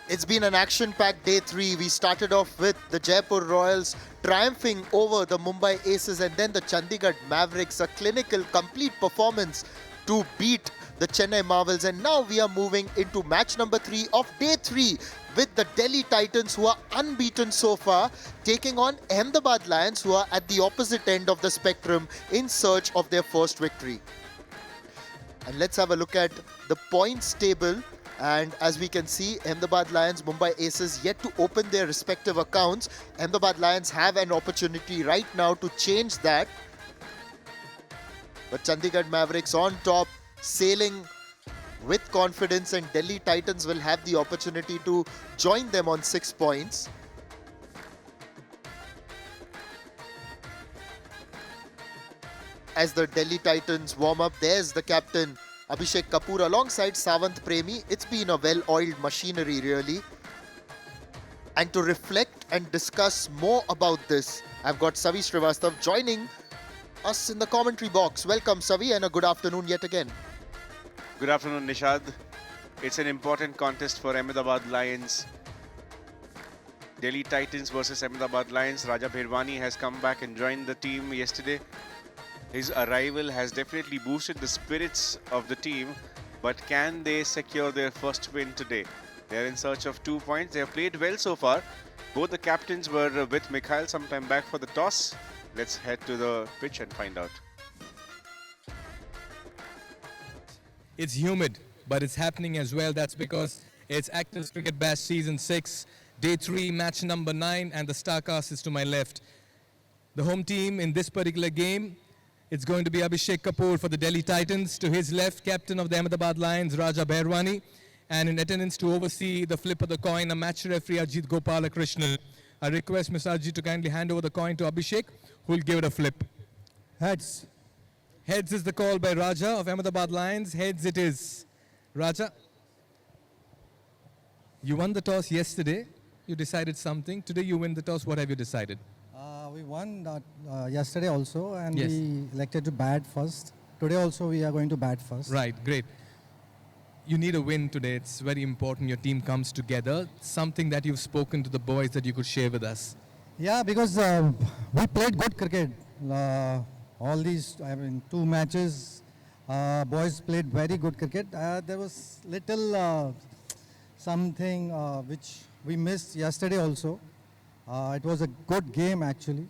It's been an action-packed day 3. We started off with the Jaipur Royals triumphing over the Mumbai Aces and then the Chandigarh Mavericks, a clinical, complete performance to beat the Chennai Marvels. And now we are moving into match number 3 of day 3 with the Delhi Titans, who are unbeaten so far, taking on Ahmedabad Lions, who are at the opposite end of the spectrum in search of their first victory. And let's have a look at the points table. And as we can see, Ahmedabad Lions, Mumbai Aces yet to open their respective accounts. Ahmedabad Lions have an opportunity right now to change that. But Chandigarh Mavericks on top, sailing with confidence, and Delhi Titans will have the opportunity to join them on 6 points. As the Delhi Titans warm up, there's the captain Abhilash Chaudhary alongside Savant Premi. It's been a well-oiled machinery really. And to reflect and discuss more about this, I've got Savi Srivastav joining us in the commentary box. Welcome Savi, and a good afternoon yet again. Good afternoon, Nishad. It's an important contest for Ahmedabad Lions. Delhi Titans versus Ahmedabad Lions. Raja Bherwani has come back and joined the team yesterday. His arrival has definitely boosted the spirits of the team, but can they secure their first win today? They're in search of 2 points. They have played well so far. Both the captains were with Mikhail some time back for the toss. Let's head to the pitch and find out. It's humid, but it's happening as well. That's because it's Actors Cricket Bash Season 6, Day 3, Match number 9, and the star cast is to my left. The home team in this particular game, it's going to be Abhilash Chaudhary for the Delhi Titans. To his left, captain of the Ahmedabad Lions, Raja Bherwani. And in attendance to oversee the flip of the coin, a match referee, Ajit Gopalakrishnan. I request Mr. Ajit to kindly hand over the coin to Abhilash, who will give it a flip. Heads. Heads is the call by Raja of Ahmedabad Lions. Heads it is. Raja, you won the toss yesterday. You decided something. Today you win the toss. What have you decided? We won yesterday also, and Yes. we elected to bat first. Today also we are going to bat first. Right, great. You need a win today. It's very important your team comes together. Something that you've spoken to the boys that you could share with us. Yeah, because we played good cricket. All these, 2 matches, boys played very good cricket. There was little something which we missed yesterday also. It was a good game actually.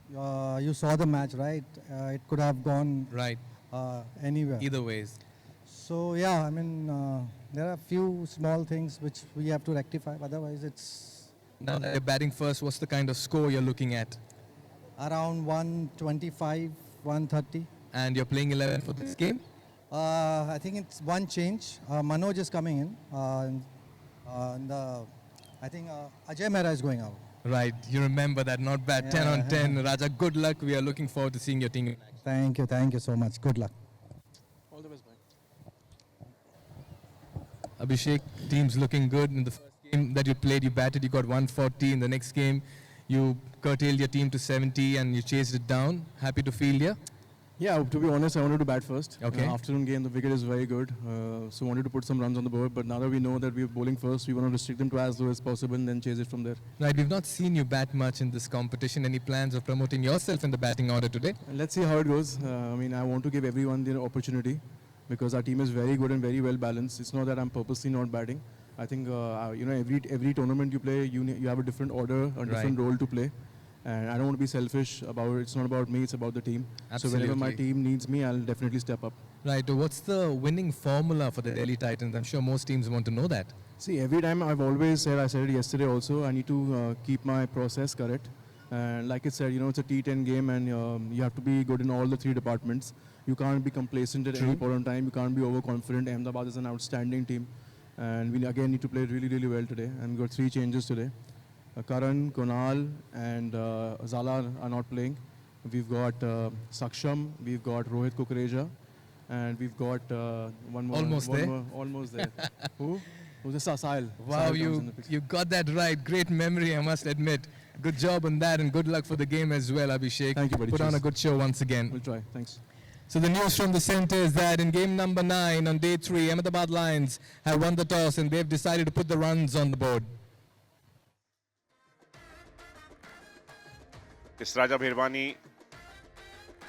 You saw the match, right? It could have gone Right, anywhere. either ways. So yeah, there are a few small things which we have to rectify. Otherwise, it's Now that you're batting first, what's the kind of score you're looking at? around 125, 130. And you're playing 11 for this game? I think it's one change. Manoj is coming in. I think Ajay Mehra is going out. Right, you remember that, not bad. 10 on 10. Raja, good luck. We are looking forward to seeing your team. Thank you so much. Good luck. All the best, bye. Abhilash, team's looking good. In the first game that you played, you batted, you got 140. In the next game, you curtailed your team to 70 and you chased it down. Happy to field here? Yeah, to be honest, I wanted to bat first. Okay. Afternoon game, the wicket is very good. So wanted to put some runs on the board. But now that we know that we're bowling first, we want to restrict them to as low as possible and then chase it from there. Right, we've not seen you bat much in this competition. Any plans of promoting yourself in the batting order today? And let's see how it goes. I want to give everyone the opportunity because our team is very good and very well balanced. It's not that I'm purposely not batting. I think every tournament you play, you have a different order, a different role to play. And I don't want to be selfish about it. It's not about me, it's about the team. Absolutely. So whenever my team needs me, I'll definitely step up. Right, what's the winning formula for the Delhi Titans? I'm sure most teams want to know that. See, every time I've always said, I said it yesterday also, I need to keep my process correct. And like I said, it's a T10 game and you have to be good in all the 3 departments. You can't be complacent at any point in time. You can't be overconfident. Ahmedabad is an outstanding team. And we again need to play really, really well today. And we've got 3 changes today. Karan, Kunal and Zala are not playing. We've got Saksham, we've got Rohit Kukreja, and we've got one more. Almost there. Almost there. Who? Who's the Sahil? Wow, Sahil comes in the picture. you got that right. Great memory, I must admit. Good job on that and good luck for the game as well, Abhilash. Thank you, buddy. Put on Cheers. a good show once again. We'll try. Thanks. So the news from the centre is that in game number 9 on day 3, Ahmedabad Lions have won the toss and they've decided to put the runs on the board. It's Raja Bherwani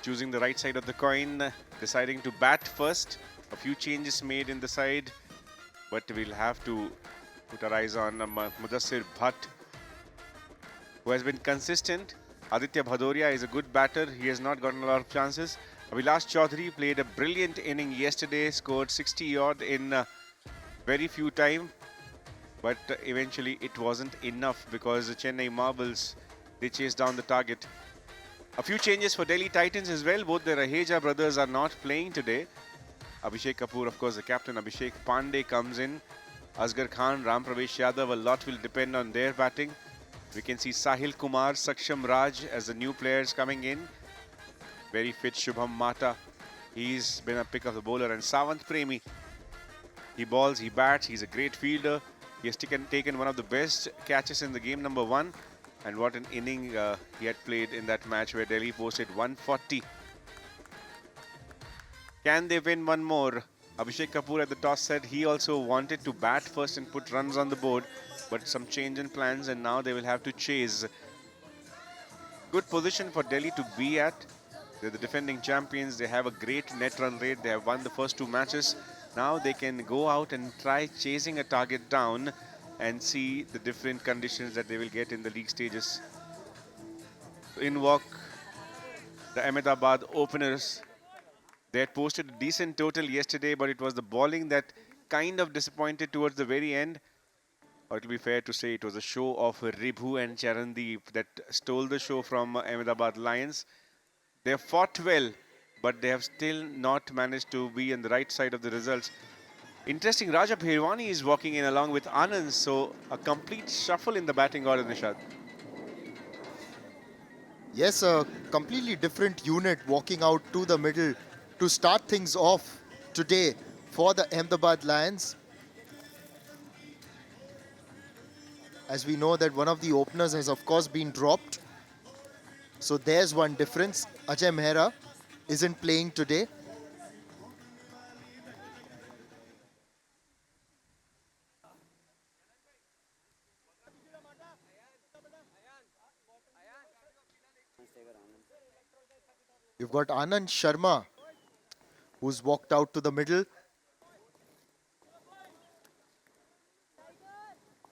choosing the right side of the coin, deciding to bat first. A few changes made in the side, but we'll have to put our eyes on Mudassir Bhatt, who has been consistent. Aditya Bhadoria is a good batter. He has not gotten a lot of chances. Abhilash Chaudhary played a brilliant inning yesterday, scored 60 odd in very few time, but eventually it wasn't enough because the Chennai Marbles, they chased down the target. A few changes for Delhi Titans as well. Both the Raheja brothers are not playing today. Abhishek Kapoor, of course, the captain. Abhishek Pandey comes in. Asghar Khan, Ram Pravesh Yadav, a lot will depend on their batting. We can see Sahil Kumar, Saksham Raj as the new players coming in. Very fit Shubham Mata. He's been a pick of the bowler. And Savant Premi, he bowls, he bats, he's a great fielder. He has taken one of the best catches in the game number 1. And what an inning he had played in that match where Delhi posted 140. Can they win one more? Abhishek Kapoor at the toss said he also wanted to bat first and put runs on the board, but some change in plans and now they will have to chase. Good position for Delhi to be at. They're the defending champions. They have a great net run rate. They have won the first 2 matches. Now they can go out and try chasing a target down and see the different conditions that they will get in the league stages. In walk the Ahmedabad openers. They had posted a decent total yesterday, but it was the bowling that kind of disappointed towards the very end. Or it will be fair to say it was a show of Ribhu and Charandeep that stole the show from Ahmedabad Lions. They have fought well, but they have still not managed to be on the right side of the results. Interesting, Raja Bherwani is walking in along with Anand, so a complete shuffle in the batting order, Nishad. Yes, a completely different unit walking out to the middle to start things off today for the Ahmedabad Lions. As we know that one of the openers has of course been dropped. So there's one difference. Ajay Mehra isn't playing today. You've got Anand Sharma, who's walked out to the middle.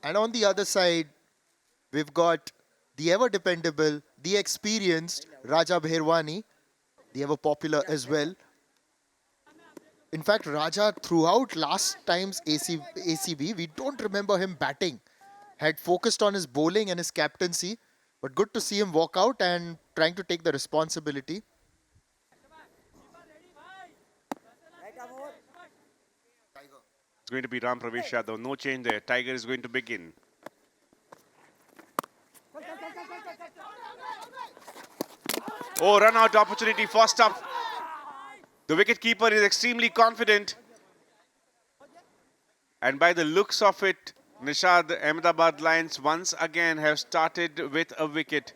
And on the other side, we've got the ever-dependable, the experienced Raja Bherwani, the ever-popular as well. In fact, Raja, throughout last time's ACB, we don't remember him batting. Had focused on his bowling and his captaincy. But good to see him walk out and trying to take the responsibility. It's going to be Ram Pravesh Yadav. No change there. Tiger is going to begin. Oh, run out opportunity. First up. The wicketkeeper is extremely confident. And by the looks of it, Nishad, Ahmedabad Lions once again have started with a wicket.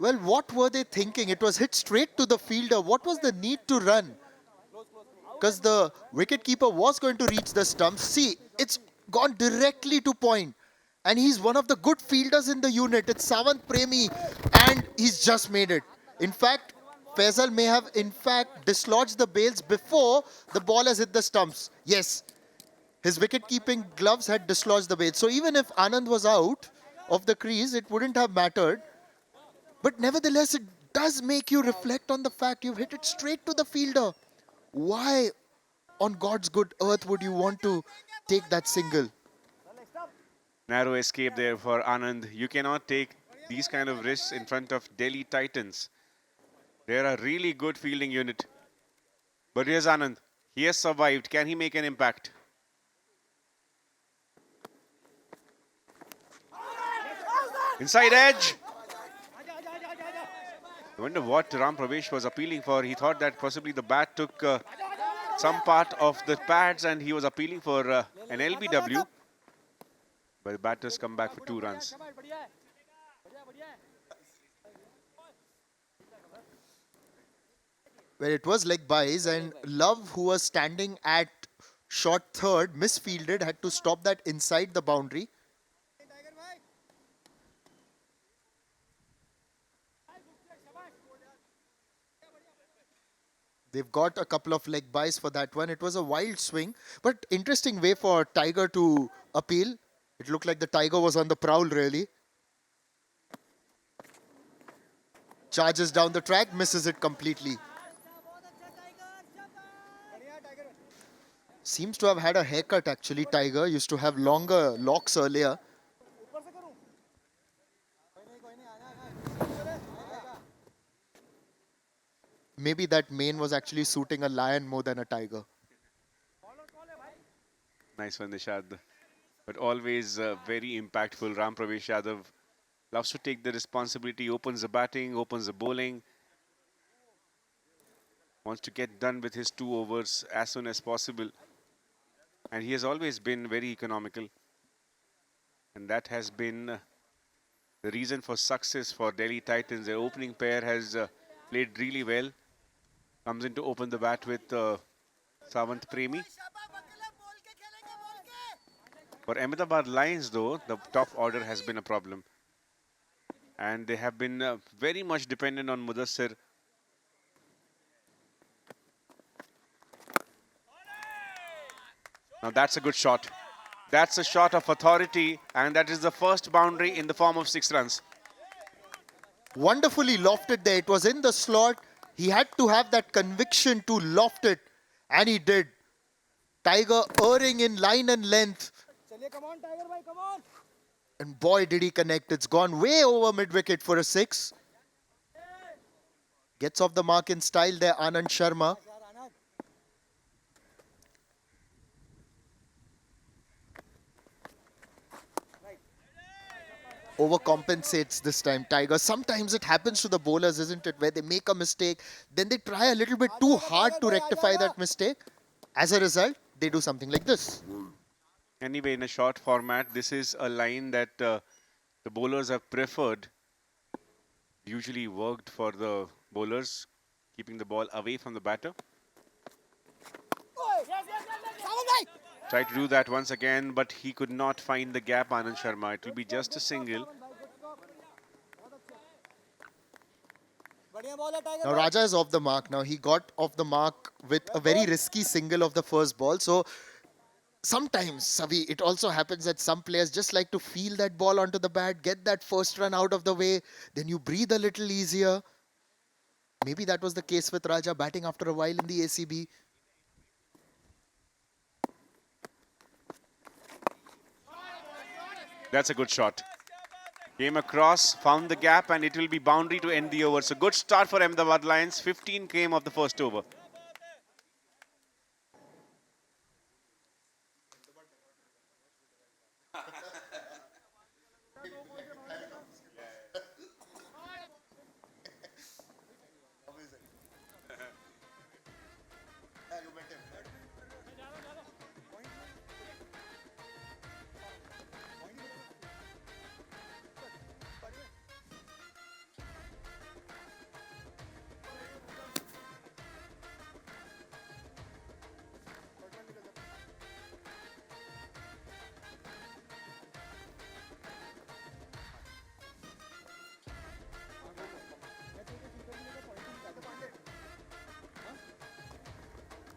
Well, what were they thinking? It was hit straight to the fielder. What was the need to run? Because the wicketkeeper was going to reach the stumps. See, it's gone directly to point. And he's one of the good fielders in the unit. It's Savant Premi. And he's just made it. In fact, Faisal may have dislodged the bails before the ball has hit the stumps. Yes, his wicket-keeping gloves had dislodged the bails. So even if Anand was out of the crease, it wouldn't have mattered. But nevertheless, it does make you reflect on the fact you've hit it straight to the fielder. Why on God's good earth would you want to take that single? Narrow escape there for Anand. You cannot take these kind of risks in front of Delhi Titans. They're a really good fielding unit. But here's Anand. He has survived. Can he make an impact? Inside edge. I wonder what Ram Pravesh was appealing for. He thought that possibly the bat took some part of the pads and he was appealing for an LBW. But the batters come back for 2 runs. where it was leg buys, and Love, who was standing at short third, misfielded, had to stop that inside the boundary. They've got a couple of leg buys for that one. It was a wild swing, but interesting way for Tiger to appeal. It looked like the Tiger was on the prowl, really. Charges down the track, misses it completely. Seems to have had a haircut actually, Tiger. Used to have longer locks earlier. Maybe that mane was actually suiting a lion more than a tiger. Nice one, Nishad. But always very impactful. Ram Pravesh Yadav loves to take the responsibility, opens the batting, opens the bowling. Wants to get done with his 2 overs as soon as possible. And he has always been very economical. And that has been the reason for success for Delhi Titans. Their opening pair has played really well. Comes in to open the bat with Savant Premi. For Ahmedabad Lions, though, the top order has been a problem. And they have been very much dependent on Mudassir. Now that's a good shot. That's a shot of authority, and that is the first boundary in the form of 6 runs. Wonderfully lofted there. It was in the slot. He had to have that conviction to loft it, and he did. Tiger erring in line and length. Come on, Tiger bhai, come on. And boy, did he connect. It's gone way over mid-wicket for a 6. Gets off the mark in style there, Anand Sharma. Overcompensates this time, Tiger. Sometimes it happens to the bowlers, isn't it, where they make a mistake, then they try a little bit too hard to rectify that mistake. As a result, they do something like this. Anyway, in a short format, this is a line that the bowlers have preferred. Usually worked for the bowlers, keeping the ball away from the batter. Tried to do that once again, but he could not find the gap, Anand Sharma. It will be just a single. Now Raja is off the mark. Now he got off the mark with a very risky single of the first ball. So sometimes, Savi, it also happens that some players just like to feel that ball onto the bat, get that first run out of the way, then you breathe a little easier. Maybe that was the case with Raja batting after a while in the ACB. That's a good shot. Came across, found the gap, and it will be boundary to end the over. So good start for Ahmedabad Lions. 15 came of the first over.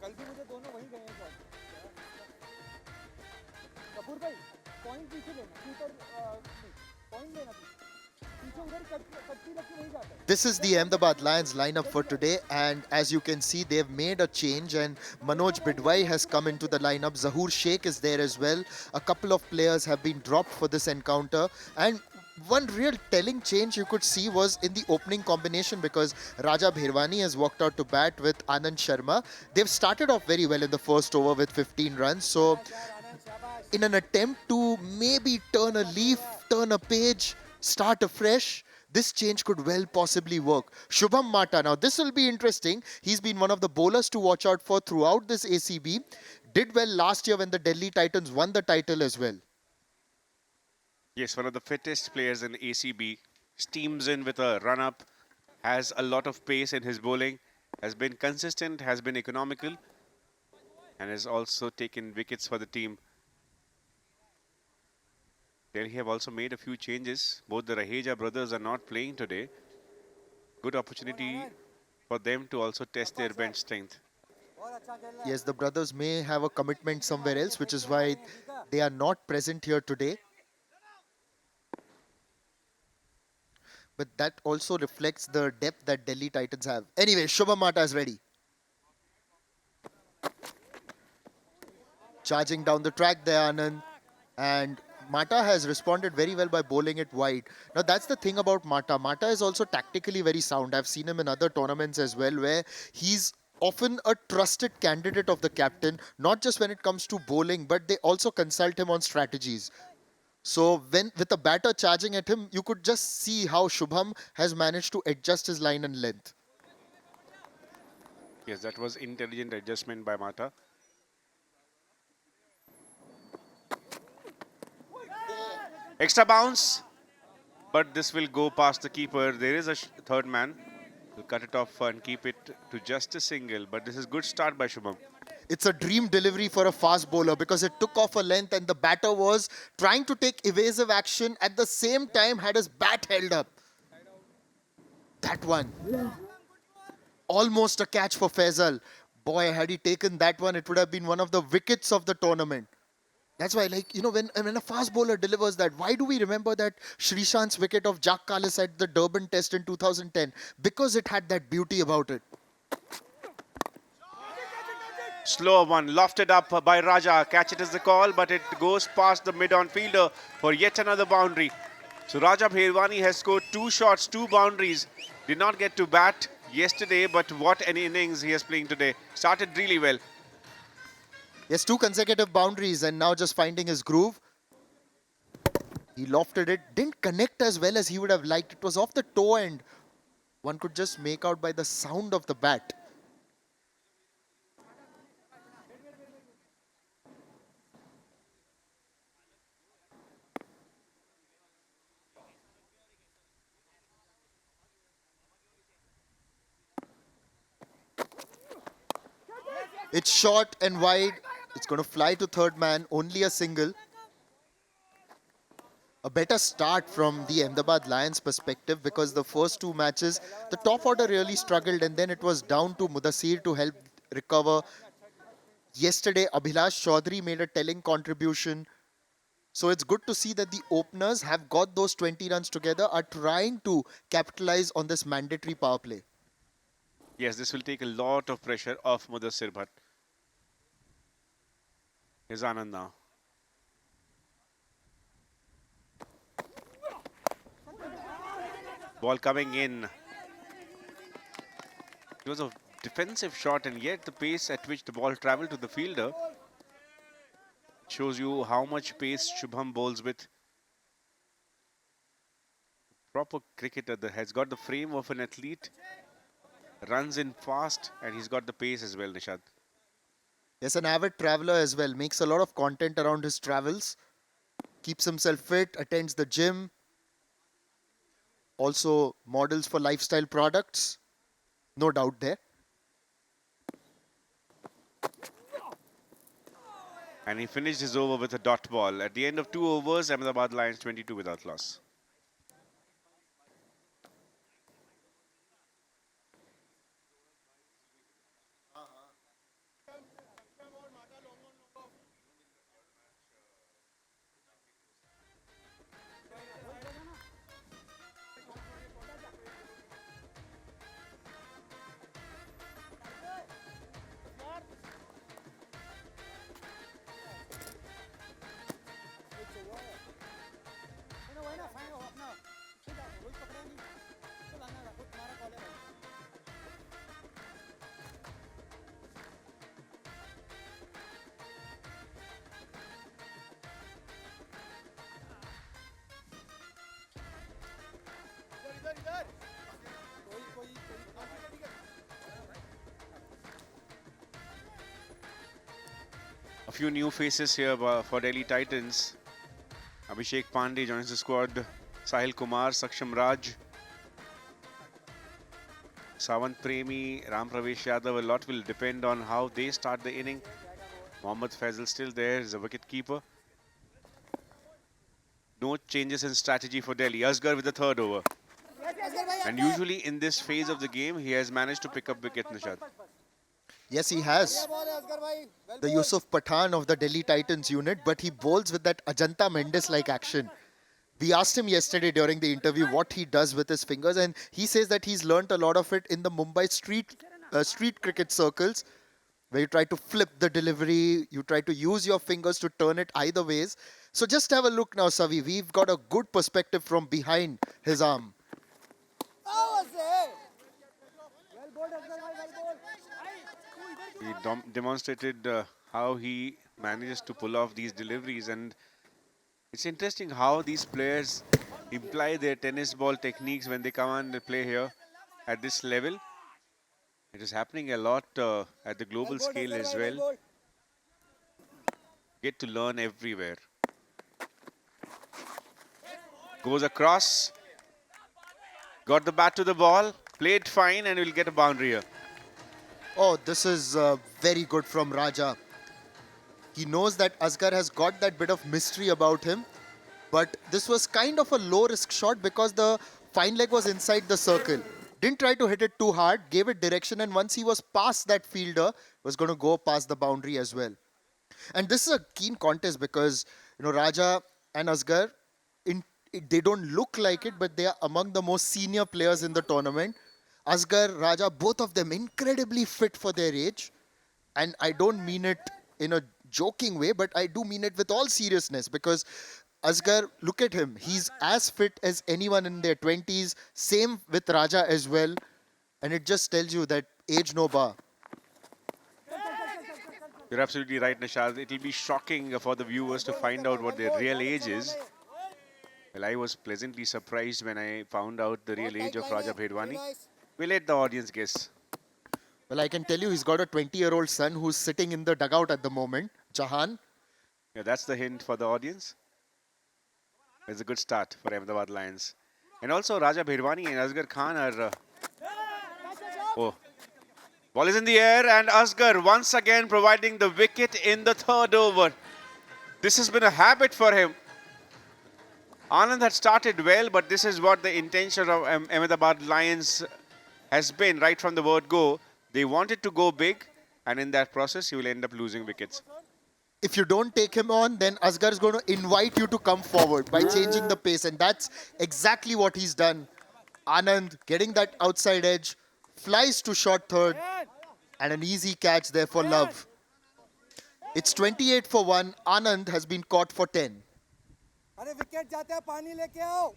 कल भी मुझे दोनों वहीं गए हैं shot Kapoor भाई point पीछे लेना शूटर पॉइंट लेना पीछे उधर कट्टी रख के नहीं जाता है. This is the Ahmedabad Lions lineup for today, and as you can see, they've made a change, and Manoj Bidwai has come into the lineup. Zahoor Sheikh is there as well. A couple of players have been dropped for this encounter, and one real telling change you could see was in the opening combination, because Raja Bherwani has walked out to bat with Anand Sharma. They've started off very well in the first over with 15 runs. So in an attempt to maybe turn a leaf, turn a page, start afresh, this change could well possibly work. Shubham Mata, now this will be interesting. He's been one of the bowlers to watch out for throughout this ACB. Did well last year when the Delhi Titans won the title as well. Yes, one of the fittest players in ACB. Steams in with a run-up. Has a lot of pace in his bowling. has been consistent, has been economical, and has also taken wickets for the team. Delhi have also made a few changes. Both the Raheja brothers are not playing today. Good opportunity for them to also test their bench strength. Yes, the brothers may have a commitment somewhere else, which is why they are not present here today. But that also reflects the depth that Delhi Titans have. Anyway, Shubham Mata is ready. Charging down the track there, Anand. And Mata has responded very well by bowling it wide. Now, that's the thing about Mata. Mata is also tactically very sound. I've seen him in other tournaments as well, where he's often a trusted candidate of the captain, not just when it comes to bowling, but they also consult him on strategies. So when with a batter charging at him, you could just see how Shubham has managed to adjust his line and length. Yes, that was intelligent adjustment by Mata. Extra bounce, but this will go past the keeper. There is a third man. He'll cut it off and keep it to just a single. But this is good start by Shubham. It's a dream delivery for a fast bowler because it took off a length and the batter was trying to take evasive action, at the same time had his bat held up. That one. Almost a catch for Faisal. Boy, had he taken that one, it would have been one of the wickets of the tournament. That's why, like, you know, when a fast bowler delivers that, why do we remember that Srishant's wicket of Jack Kallis at the Durban Test in 2010? Because it had that beauty about it. Slow one, lofted up by Raja. Catch it is the call, but it goes past the mid-on fielder for yet another boundary. So Raja Bherwani has scored 2 shots, 2 boundaries. Did not get to bat yesterday, but what an innings he is playing today. Started really well. Yes, 2 consecutive boundaries and now just finding his groove. He lofted it, didn't connect as well as he would have liked. It was off the toe end. One could just make out by the sound of the bat. It's short and wide. It's going to fly to third man, only a single. A better start from the Ahmedabad Lions perspective because the first 2 matches, the top order really struggled and then it was down to Mudassir to help recover. Yesterday, Abhilash Chaudhary made a telling contribution. So it's good to see that the openers have got those 20 runs together, are trying to capitalize on this mandatory power play. Yes, this will take a lot of pressure off Mudassir Bhatt. Here's Anand now. Ball coming in. It was a defensive shot, and yet the pace at which the ball travelled to the fielder shows you how much pace Shubham bowls with. Proper cricketer that has got the frame of an athlete, runs in fast, and he's got the pace as well, Nishad. Yes, an avid traveler as well. Makes a lot of content around his travels. Keeps himself fit, attends the gym. Also models for lifestyle products. No doubt there. And he finished his over with a dot ball. At the end of 2 overs, Ahmedabad Lions 22 without loss. A few new faces here for Delhi Titans. Abhishek Pandey joins the squad. Sahil Kumar, Saksham Raj. Savant Premi, Ram Pravesh Yadav, a lot will depend on how they start the inning. Mohammad Faisal still there, is a wicket keeper. No changes in strategy for Delhi. Asghar with the third over. And usually in this phase of the game, he has managed to pick up wicket, Nishad. Yes, he has. The Yusuf Pathan of the Delhi Titans unit, but he bowls with that Ajanta Mendes-like action. We asked him yesterday during the interview what he does with his fingers, and he says that he's learnt a lot of it in the Mumbai street cricket circles, where you try to flip the delivery, you try to use your fingers to turn it either ways. So just have a look now, Savi. We've got a good perspective from behind his arm. He demonstrated how he manages to pull off these deliveries, and it's interesting how these players imply their tennis ball techniques when they come and play here at this level. It is happening a lot at the global scale as well. Get to learn everywhere. Goes across. Got the bat to the ball. Played fine and will get a boundary here. Oh, this is very good from Raja. He knows that Asghar has got that bit of mystery about him. But this was kind of a low-risk shot because the fine leg was inside the circle. Didn't try to hit it too hard, gave it direction, and once he was past that fielder, was going to go past the boundary as well. And this is a keen contest because, Raja and Asghar, they don't look like it, but they are among the most senior players in the tournament. Asghar, Raja, both of them incredibly fit for their age. And I don't mean it in a joking way, but I do mean it with all seriousness because Asghar, look at him. He's as fit as anyone in their 20s. Same with Raja as well. And it just tells you that age no bar. You're absolutely right, Nishad. It will be shocking for the viewers to find out what their real age is. Well, I was pleasantly surprised when I found out the real age of Raja Bherwani. We'll let the audience guess. Well, I can tell you he's got a 20-year-old son who's sitting in the dugout at the moment, Jahan. Yeah, that's the hint for the audience. It's a good start for Ahmedabad Lions. And also Raja Bherwani and Asghar Khan are... oh. Ball is in the air and Asghar once again providing the wicket in the third over. This has been a habit for him. Anand had started well, but this is what the intention of Ahmedabad Lions has been right from the word go. They wanted to go big, and in that process, you will end up losing wickets. If you don't take him on, then Asghar is going to invite you to come forward by changing the pace. And that's exactly what he's done. Anand getting that outside edge, flies to short third, and an easy catch there for Love. It's 28 for 1. Anand has been caught for 10. अरे wicket जाते हैं पानी लेके आओ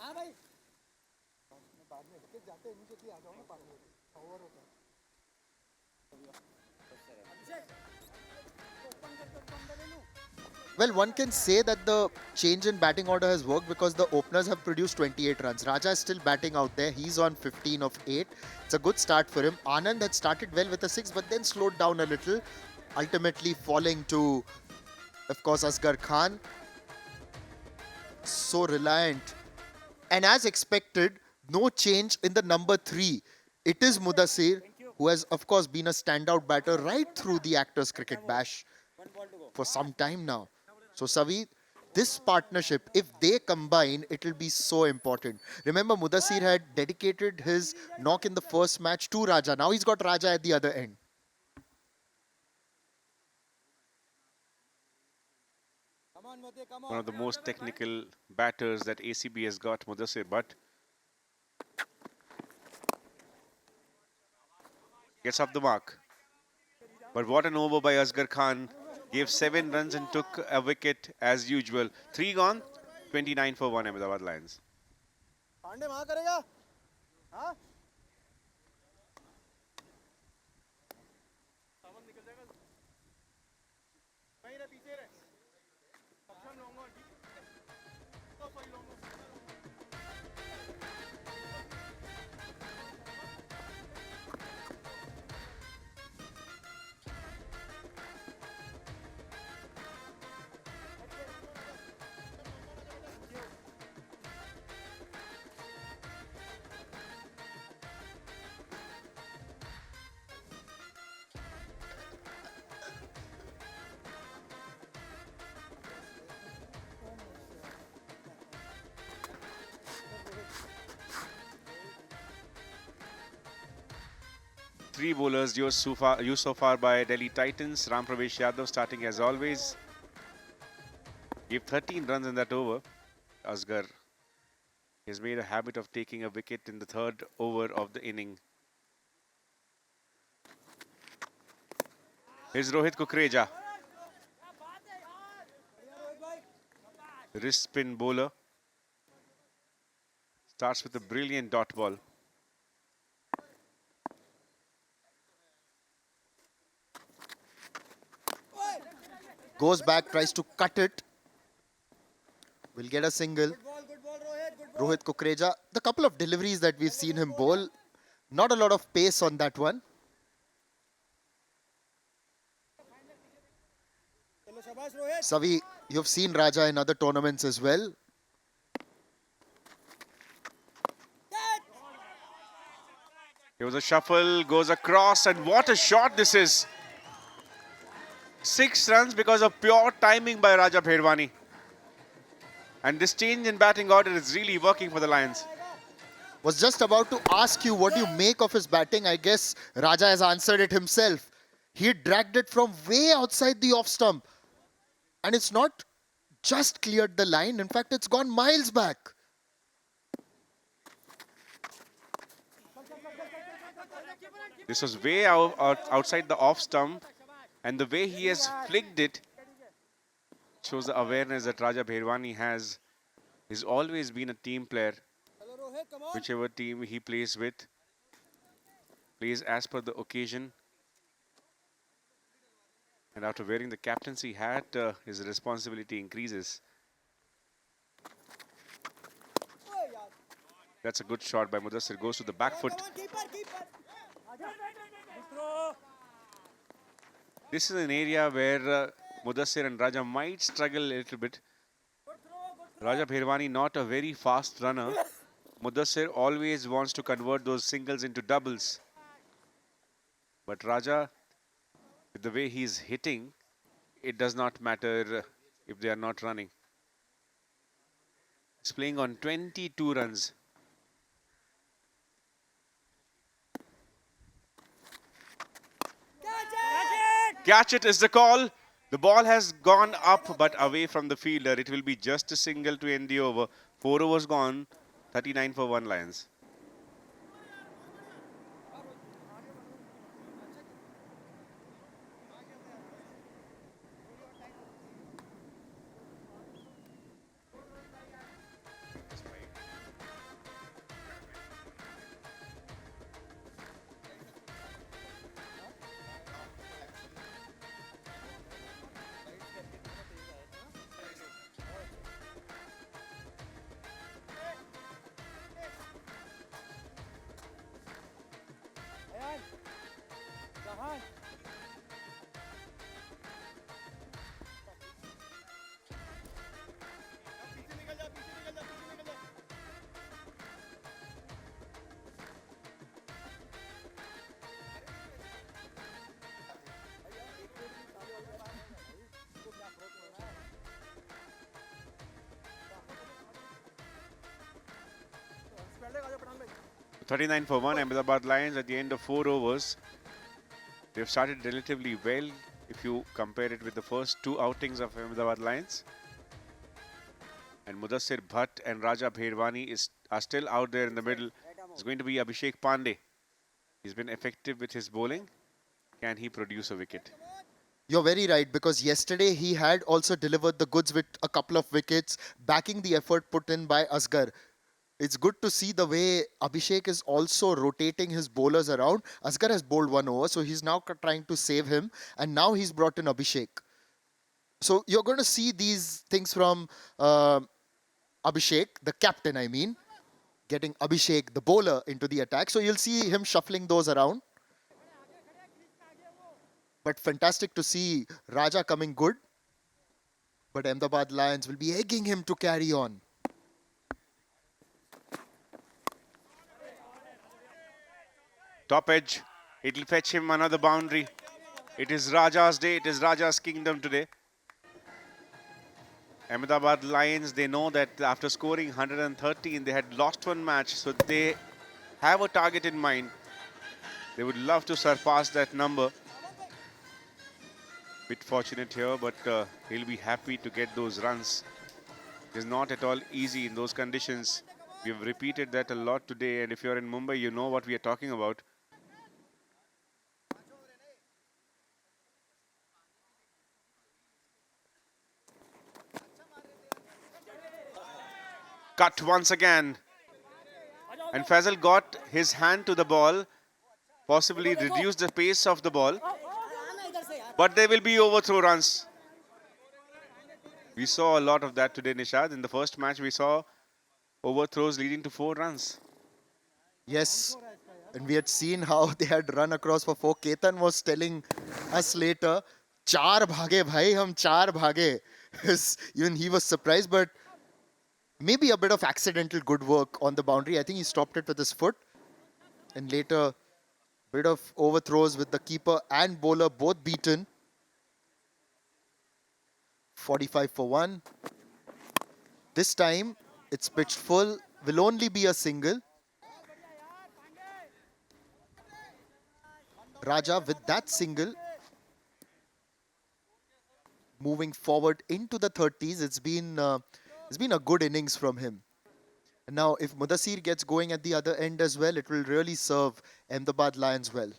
कहाँ भाई बाद में विकेट जाते हैं इमीडिएटली आ जाओ ना पानी ओवर होता है Well, one can say that the change in batting order has worked because the openers have produced 28 runs. Raja is still batting out there. He's on 15 of 8. It's a good start for him. Anand had started well with a 6 but then slowed down a little, ultimately falling to, of course, Asghar Khan. So reliant. And as expected, no change in the number 3. It is Mudassir, who has, of course, been a standout batter right through the Actors Cricket Bash for some time now. So, Savi, this partnership, if they combine, it will be so important. Remember, Mudassir had dedicated his knock in the first match to Raja. Now he's got Raja at the other end. One of the most technical batters that ACB has got, Mudassir, but gets off the mark. But what an over by Asghar Khan. Gave 7 runs and took a wicket as usual. 3 gone, 29 for 1 Ahmedabad Lions. Pandey वहां करेगा हाँ सामान निकल जाएगा वहीं रहे पीछे रहे Three bowlers used so far by Delhi Titans. Ram Pravesh Yadav starting as always. Gave 13 runs in that over. Asghar has made a habit of taking a wicket in the third over of the inning. Here's Rohit Kukreja. Wrist spin bowler. Starts with a brilliant dot ball. Goes back, tries to cut it. Will get a single. Rohit Kukreja. The couple of deliveries that we've seen him bowl, not a lot of pace on that one. Savi, you've seen Raja in other tournaments as well. Here was a shuffle, goes across, and what a shot this is. 6 runs because of pure timing by Raja Bherwani. And this change in batting order is really working for the Lions. Was just about to ask you what you make of his batting. I guess Raja has answered it himself. He dragged it from way outside the off stump. And it's not just cleared the line. In fact, it's gone miles back. This was way outside the off stump. And the way he has flicked it shows the awareness that Raja Bherwani has. He's always been a team player. Whichever team he plays with, plays as per the occasion. And after wearing the captaincy hat, his responsibility increases. That's a good shot by Mudassir. Goes to the back foot. This is an area where Mudassir and Raja might struggle a little bit. Raja Bherwani not a very fast runner. Mudassir always wants to convert those singles into doubles. But Raja, with the way he's hitting, it does not matter if they are not running. He's playing on 22 runs. Catch it is the call. The ball has gone up but away from the fielder. It will be just a single to end the over. 4 overs gone. 39 for 1 Lions. $39 for 1 Ahmedabad Lions at the end of 4 overs. They've started relatively well if you compare it with the first 2 outings of Ahmedabad Lions. And Mudassir Bhatt and Raja Bherwani are still out there in the middle. It's going to be Abhishek Pandey. He's been effective with his bowling. Can he produce a wicket? You're very right, because yesterday he had also delivered the goods with a couple of wickets, backing the effort put in by Asghar. It's good to see the way Abhishek is also rotating his bowlers around. Asghar has bowled 1 over, so he's now trying to save him. And now he's brought in Abhishek. So you're going to see these things from Abhishek, the captain, I mean, getting Abhishek, the bowler, into the attack. So you'll see him shuffling those around. But fantastic to see Raja coming good. But Ahmedabad Lions will be egging him to carry on. Top edge. It'll fetch him another boundary. It is Raja's day. It is Raja's kingdom today. Ahmedabad Lions, they know that after scoring 113, they had lost one match. So they have a target in mind. They would love to surpass that number. Bit fortunate here, but he'll be happy to get those runs. It's not at all easy in those conditions. We've repeated that a lot today, and if you're in Mumbai, you know what we are talking about. Cut once again. And Faisal got his hand to the ball, possibly reduced the pace of the ball. But there will be overthrow runs. We saw a lot of that today, Nishad. In the first match, we saw overthrows leading to 4 runs. Yes, and we had seen how they had run across for 4. Ketan was telling us later, "Char bhage bhai, hum char bhage." Even he was surprised, but maybe a bit of accidental good work on the boundary. I think he stopped it with his foot. And later, bit of overthrows with the keeper and bowler both beaten. 45 for 1. This time, it's pitched full. Will only be a single. Raja with that single. Moving forward into the 30s. It's been a good innings from him. And now, if Mudassir gets going at the other end as well, it will really serve Ahmedabad Lions well.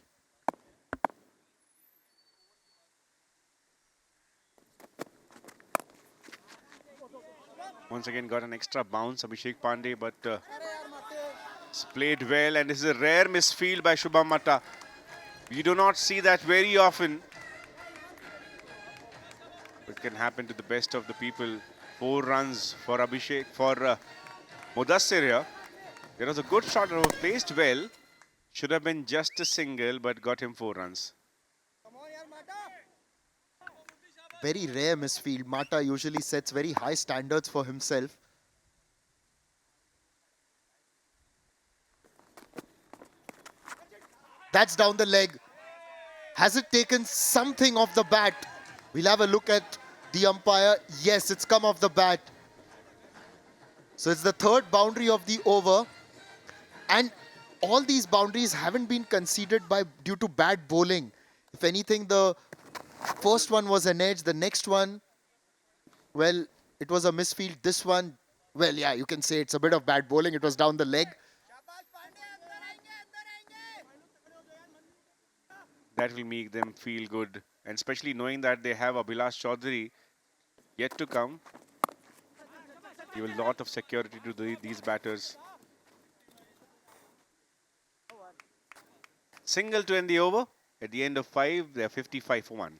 Once again got an extra bounce, Abhishek Pandey, but it's played well, and this is a rare misfield by Shubham Matta. You do not see that very often. It can happen to the best of the people. 4 runs for Abhishek, for Mudassir here. There was a good shot that was placed well. Should have been just a single, but got him 4 runs. Very rare misfield. Mata usually sets very high standards for himself. That's down the leg. Has it taken something off the bat? We'll have a look at the umpire. Yes, it's come off the bat. So it's the 3rd boundary of the over. And all these boundaries haven't been conceded due to bad bowling. If anything, the first one was an edge. The next one, well, it was a misfield. This one, well, yeah, you can say it's a bit of bad bowling. It was down the leg. That will make them feel good. And especially knowing that they have Abhilash Chaudhary yet to come. Give a lot of security to these batters. Single to end the over. At the end of 5, they are 55 for 1.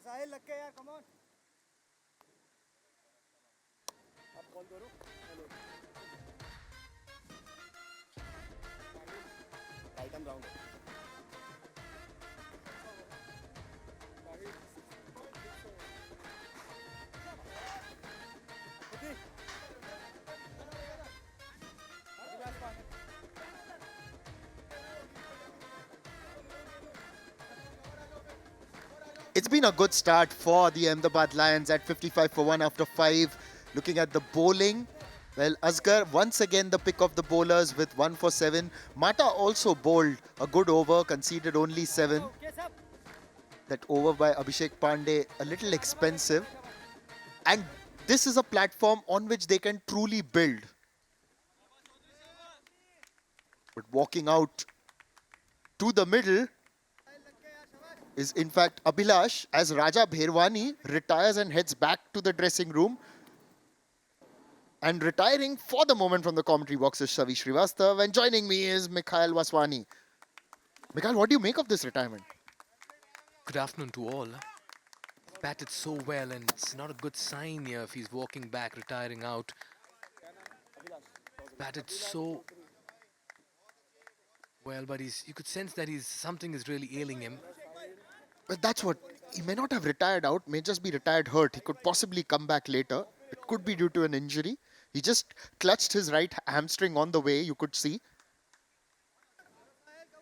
साहिल लग के यार come on अब call करो hello right and round It's been a good start for the Ahmedabad Lions at 55 for 1 after 5. Looking at the bowling, well, Asghar once again the pick of the bowlers with 1 for 7. Mata also bowled a good over, conceded only 7. That over by Abhishek Pandey, a little expensive. And this is a platform on which they can truly build. But walking out to the middle is in fact Abhilash, as Raja Bherwani retires and heads back to the dressing room. And retiring for the moment from the commentary box is Shavi Srivastav, and joining me is Mikhail Vaswani. Mikhail, what do you make of this retirement? Good afternoon to all. Batted so well, and it's not a good sign here if he's walking back, retiring out. Batted so well, but you could sense that something is really ailing him. But that's what, he may not have retired out, may just be retired hurt. He could possibly come back later. It could be due to an injury. He just clutched his right hamstring on the way, you could see.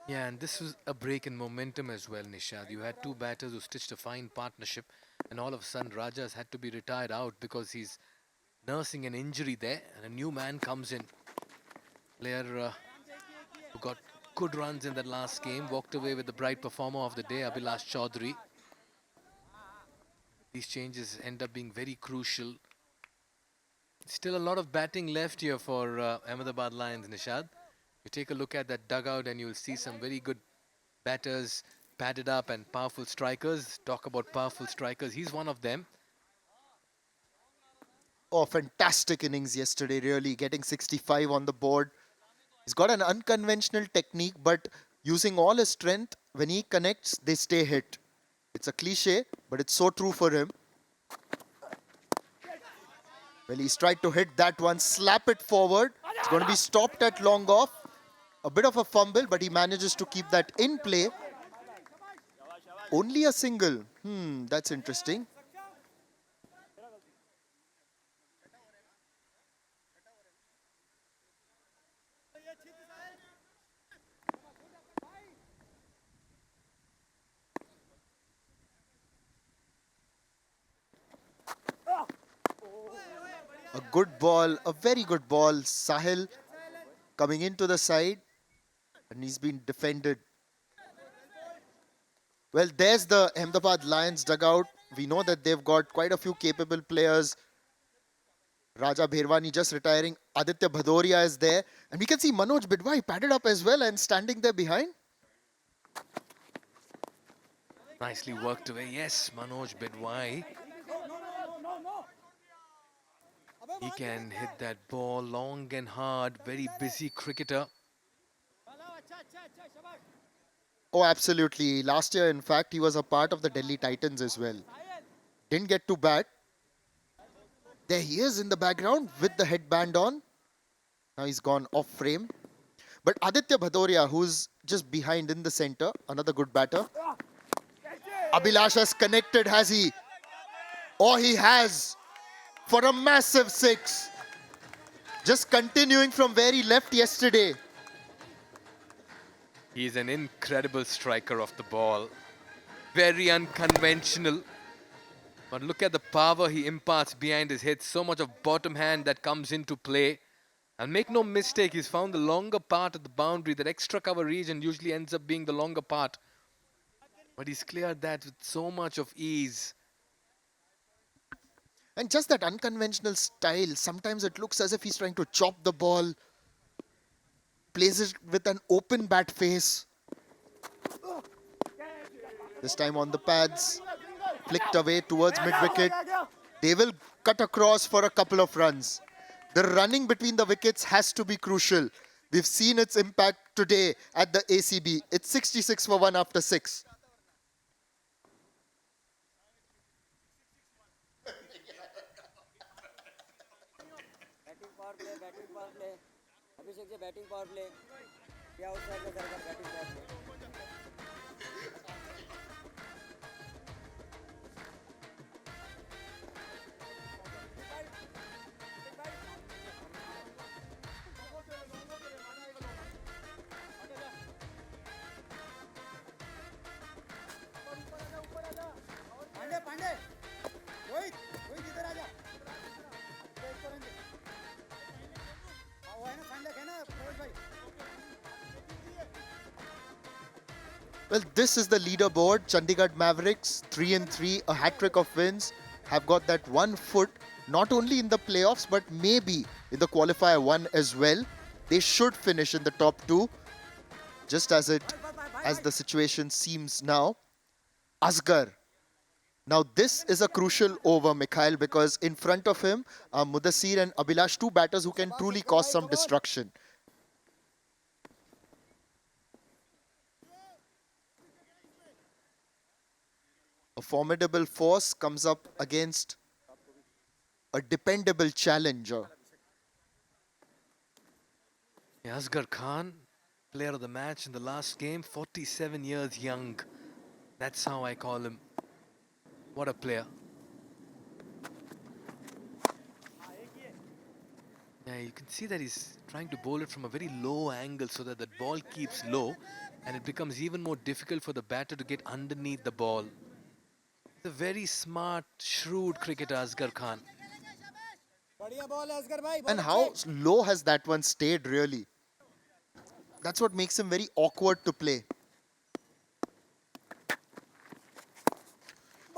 Yeah, and this was a break in momentum as well, Nishad. You had two batters who stitched a fine partnership, and all of a sudden Raja's had to be retired out because he's nursing an injury there, and a new man comes in. Player who got good runs in that last game, walked away with the bright performer of the day, Abhilash Chaudhary. These changes end up being very crucial. Still a lot of batting left here for Ahmedabad Lions, Nishad. You take a look at that dugout and you'll see some very good batters, padded up and powerful strikers. Talk about powerful strikers. He's one of them. Oh, fantastic innings yesterday, really. Getting 65 on the board. He's got an unconventional technique, but using all his strength, when he connects, they stay hit. It's a cliche, but it's so true for him. Well, he's tried to hit that one, slap it forward. It's going to be stopped at long off. A bit of a fumble, but he manages to keep that in play. Only a single. That's interesting. A good ball, a very good ball. Sahil coming into the side, and he's been defended. Well, there's the Ahmedabad Lions dugout. We know that they've got quite a few capable players. Raja Bherwani just retiring. Aditya Bhadoria is there. And we can see Manoj Bidwai padded up as well and standing there behind. Nicely worked away. Yes, Manoj Bidwai. He can hit that ball long and hard. Very busy cricketer. Oh, absolutely. Last year, in fact, he was a part of the Delhi Titans as well. Didn't get to bat. There he is in the background with the headband on. Now he's gone off frame. But Aditya Bhadoria, who's just behind in the center, another good batter. Abhilash has connected, has he? Oh, he has. For a massive six. Just continuing from where he left yesterday. He's an incredible striker of the ball. Very unconventional. But look at the power he imparts behind his head. So much of bottom hand that comes into play. And make no mistake, he's found the longer part of the boundary. That extra cover region usually ends up being the longer part. But he's cleared that with so much of ease. And just that unconventional style. Sometimes it looks as if he's trying to chop the ball. Plays it with an open bat face. This time on the pads. Flicked away towards mid-wicket. They will cut across for a couple of runs. The running between the wickets has to be crucial. We've seen its impact today at the ACB. It's 66 for 1 after 6. Batting power play Abhishek ji batting power play क्या outside का सरकार batting power play Pandey Pandey Rohit Rohit इधर आ जा Well, this is the leaderboard. Chandigarh Mavericks, 3-3, a hat-trick of wins, have got that 1 foot, not only in the playoffs, but maybe in the qualifier 1 as well. They should finish in the top 2, just as the situation seems now. Asghar. Now, this is a crucial over, Mikhail, because in front of him are Mudassir and Abhilash, two batters who can truly cause some destruction. A formidable force comes up against a dependable challenger. Asghar Khan, player of the match in the last game, 47 years young. That's how I call him. What a player. Yeah, you can see that he's trying to bowl it from a very low angle so that the ball keeps low and it becomes even more difficult for the batter to get underneath the ball. He's a very smart, shrewd cricketer, Asghar Khan. बढ़िया ball है असगर भाई And बहुत how अच्छे low has that one stayed, really? That's what makes him very awkward to play.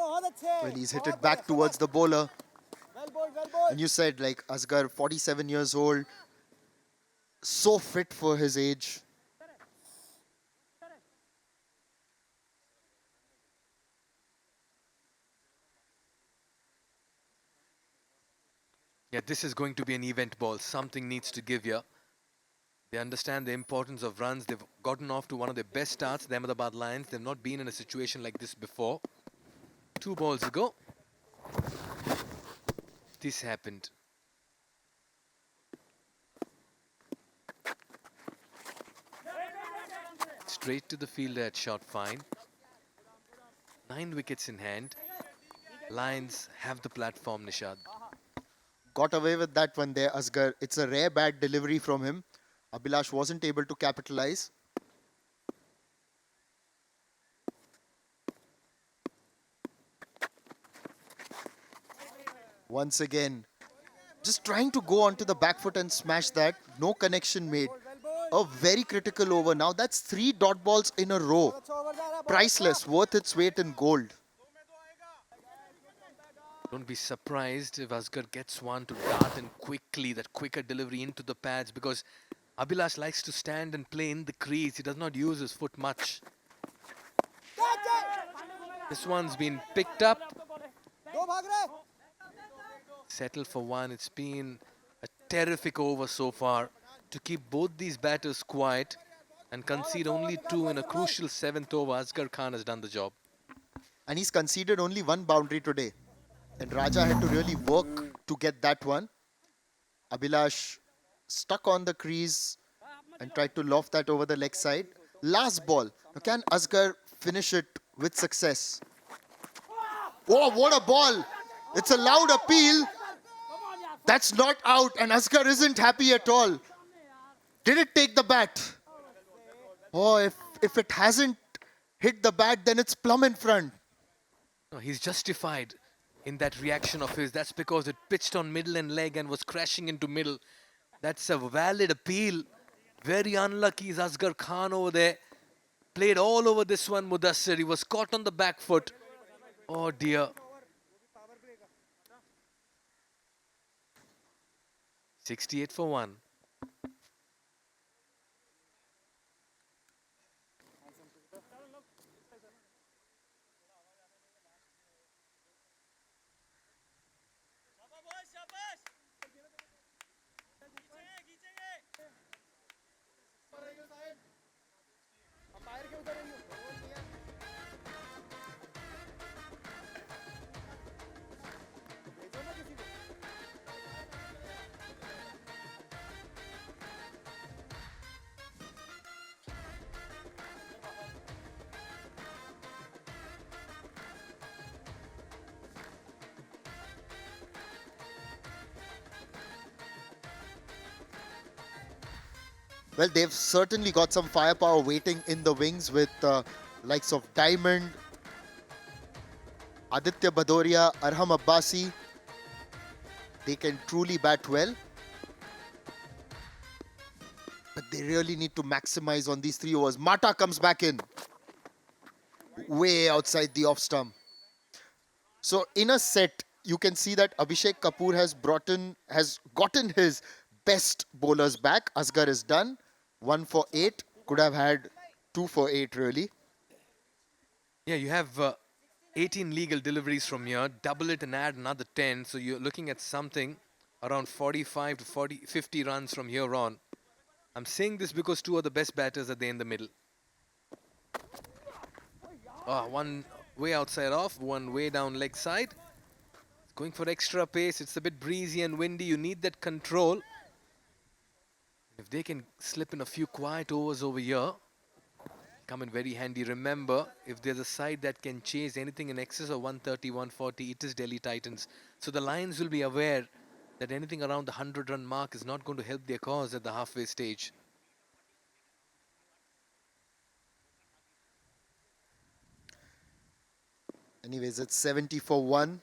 बहुत अच्छे Well, he's hit बहुत it back बढ़िया, towards the bowler. Well ball well ball And you said, like, Asghar, 47 years old, so fit for his age. Yeah, this is going to be an event ball. Something needs to give here. They understand the importance of runs. They've gotten off to one of their best starts, the Ahmedabad Lions. They've not been in a situation like this before. 2 balls ago, this happened. Straight to the fielder at shot fine. 9 wickets in hand. Lions have the platform, Nishad. Got away with that one there, Asghar. It's a rare bad delivery from him. Abhilash wasn't able to capitalize. Once again, just trying to go onto the back foot and smash that. No connection made. A very critical over. Now that's 3 dot balls in a row. अच्छा over जा रहा है Priceless, worth its weight in gold. Don't be surprised if Asghar gets one to dart in quickly, that quicker delivery into the pads, because Abhilash likes to stand and play in the crease. He does not use his foot much. This one's been picked up. दो भाग रहे Settle for one. It's been a terrific over so far to keep both these batters quiet and concede only 2 in a crucial 7th over. Asghar Khan has done the job. And he's conceded only 1 boundary today. And Raja had to really work to get that one. Abhilash stuck on the crease and tried to loft that over the leg side. Last ball. Now can Asghar finish it with success? Oh, what a ball! It's a loud appeal. That's not out, and Asghar isn't happy at all. Did it take the bat? Oh, if it hasn't hit the bat, then it's plumb in front. No, he's justified in that reaction of his. That's because it pitched on middle and leg and was crashing into middle. That's a valid appeal. Very unlucky is Asghar Khan over there. Played all over this one, Mudassir. He was caught on the back foot. Oh dear. 68 for 1. Well, they've certainly got some firepower waiting in the wings with likes of Diamond, Aditya Bhadoria, Arham Abbasi. They can truly bat well. But they really need to maximize on these 3 overs. Mata comes back in. Way outside the off stump. So in a set, you can see that Abhishek Kapoor has gotten his best bowlers back. Asghar is done. 1 for 8. Could have had 2 for 8 really. Yeah, you have 18 legal deliveries from here. Double it and add another 10. So you're looking at something around 45 to 50 runs from here on. I'm saying this because 2 of the best batters are there in the middle. One way outside off, one way down leg side. Going for extra pace. It's a bit breezy and windy. You need that control. If they can slip in a few quiet overs over here, come in very handy. Remember, if there's a side that can chase anything in excess of 130, 140, it is Delhi Titans. So the Lions will be aware that anything around the 100-run mark is not going to help their cause at the halfway stage. Anyways, it's 70 for 1.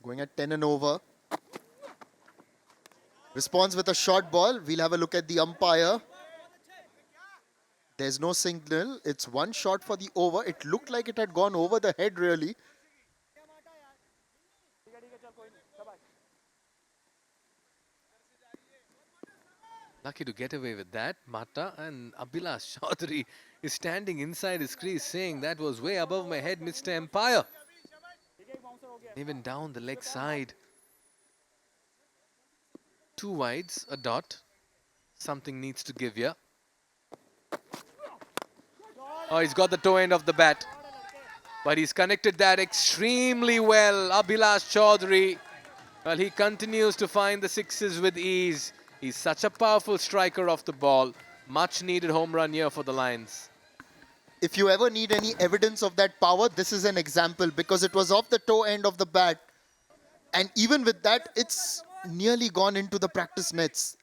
Going at 10 and over. Responds with a short ball. We'll have a look at the umpire. There's no signal. It's one shot for the over. It looked like it had gone over the head, really. Lucky to get away with that. Mata, and Abhilash Chaudhary is standing inside his crease saying that was way above my head, Mr. Empire. Even down the leg side. 2 wides, a dot. Something needs to give here. Oh, he's got the toe end of the bat. But he's connected that extremely well. Abhilash Chaudhary. Well, he continues to find the sixes with ease. He's such a powerful striker of the ball. Much needed home run here for the Lions. If you ever need any evidence of that power, this is an example because it was off the toe end of the bat. And even with that, it's nearly gone into the practice nets.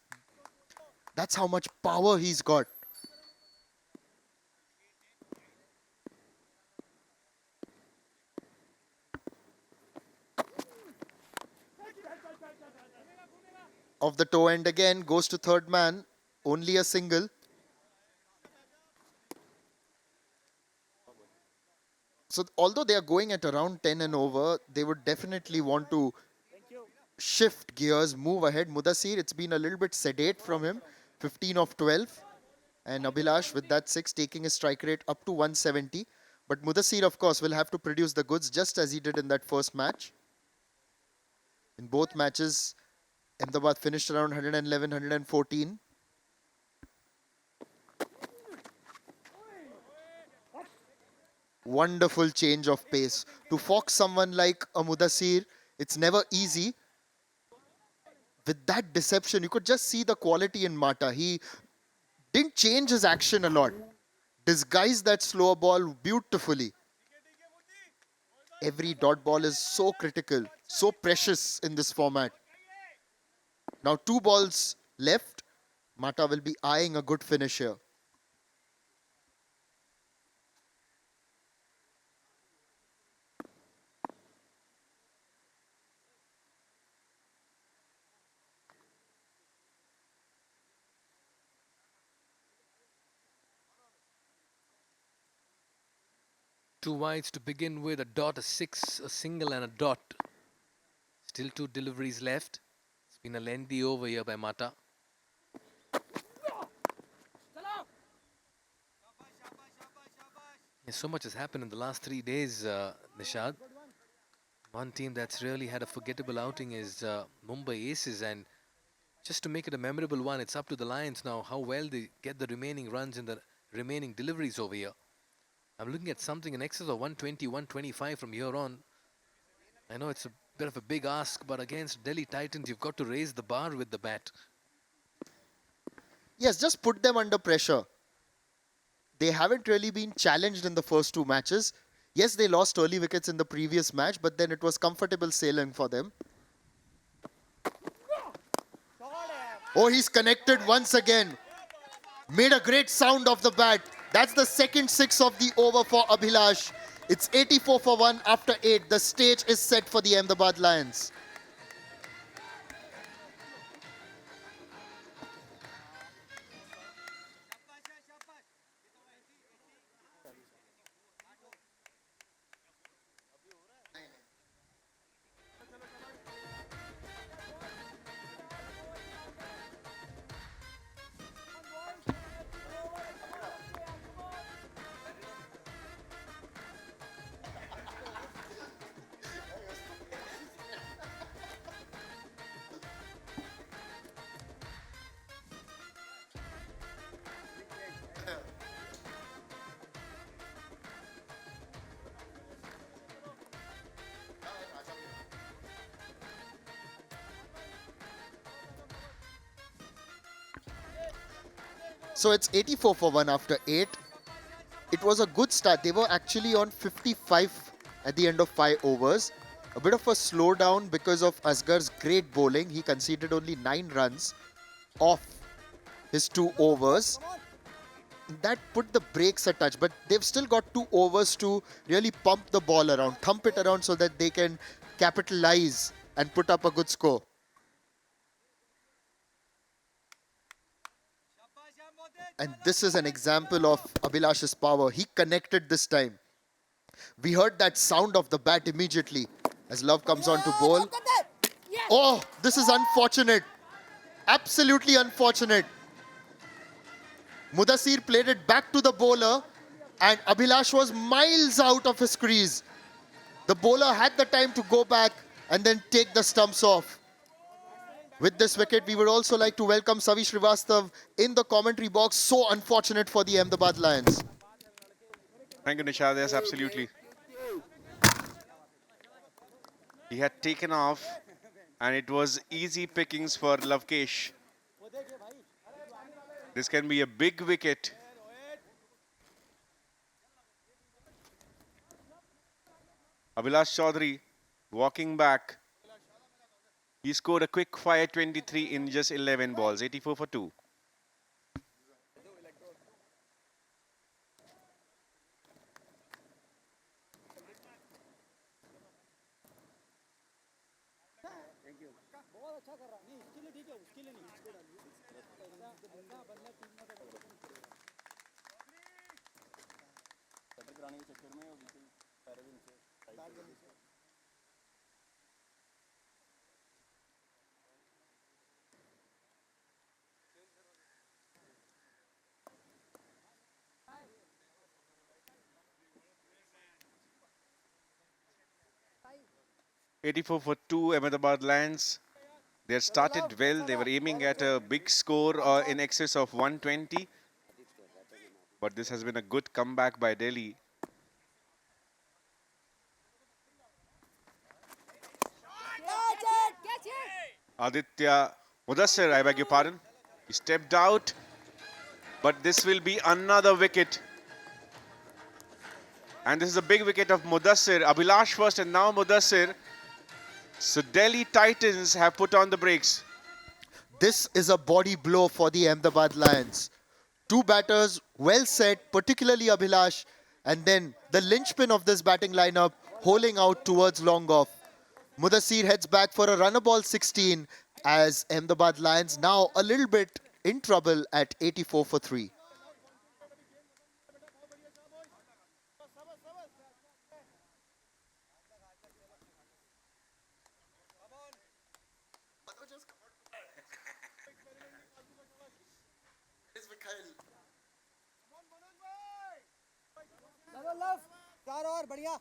That's how much power he's got. Off the toe end again, goes to third man, only a single. So although they are going at around 10 and over, they would definitely want to shift gears, move ahead. Mudassir, it's been a little bit sedate from him, 15 of 12. And Abhilash with that 6 taking his strike rate up to 170. But Mudassir, of course, will have to produce the goods just as he did in that first match. In both matches, Ahmedabad finished around 111, 114. Wonderful change of pace. To fox someone like a Mudassir, it's never easy. With that deception, you could just see the quality in Mata. He didn't change his action a lot. Disguised that slower ball beautifully. Every dot ball is so critical, so precious in this format. Now 2 balls left. Mata will be eyeing a good finish here. Two wides to begin with, a dot, a 6, a single and a dot. Still 2 deliveries left. It's been a lengthy over here by Mata. Yeah, so much has happened in the last 3 days, Nishad. One team that's really had a forgettable outing is Mumbai Aces, and just to make it a memorable one, it's up to the Lions now how well they get the remaining runs in the remaining deliveries over here. I'm looking at something in excess of 120, 125 from here on. I know it's a bit of a big ask, but against Delhi Titans, you've got to raise the bar with the bat. Yes, just put them under pressure. They haven't really been challenged in the first 2 matches. Yes, they lost early wickets in the previous match, but then it was comfortable sailing for them. Oh, he's connected once again. Made a great sound of the bat. That's the second 6 of the over for Abhilash. It's 84 for 1 after 8. The stage is set for the Ahmedabad Lions. So it's 84 for 1 after 8. It was a good start. They were actually on 55 at the end of 5 overs. A bit of a slowdown because of Asgar's great bowling. He conceded only 9 runs off his 2 overs. That put the brakes a touch, but they've still got 2 overs to really pump the ball around, thump it around so that they can capitalize and put up a good score. And this is an example of Abhilash's power. He connected this time. We heard that sound of the bat immediately as Love comes on to bowl. Oh, this is unfortunate. Absolutely unfortunate. Mudassir played it back to the bowler and Abhilash was miles out of his crease. The bowler had the time to go back and then take the stumps off. With this wicket, we would also like to welcome Savi Srivastav in the commentary box. So unfortunate for the Ahmedabad Lions. Thank you, Nishad. Yes, absolutely. He had taken off and it was easy pickings for Lavkesh. This can be a big wicket. Abhilash Chaudhary walking back. He scored a quick fire 23 in just 11 balls, 84 for 2. ऐसा 84 for 2, Ahmedabad Lions. They had started well. They were aiming at a big score in excess of 120. But this has been a good comeback by Delhi. Aditya Mudassir, I beg your pardon. He stepped out. But this will be another wicket. And this is a big wicket of Mudassir. Abhilash first and now Mudassir. So Delhi Titans have put on the brakes. This is a body blow for the Ahmedabad Lions. 2 batters, well set, particularly Abhilash. And then the linchpin of this batting lineup, holing out towards long off. Mudassir heads back for a runner ball 16 as Ahmedabad Lions now a little bit in trouble at 84 for 3. Love 4 और बढ़िया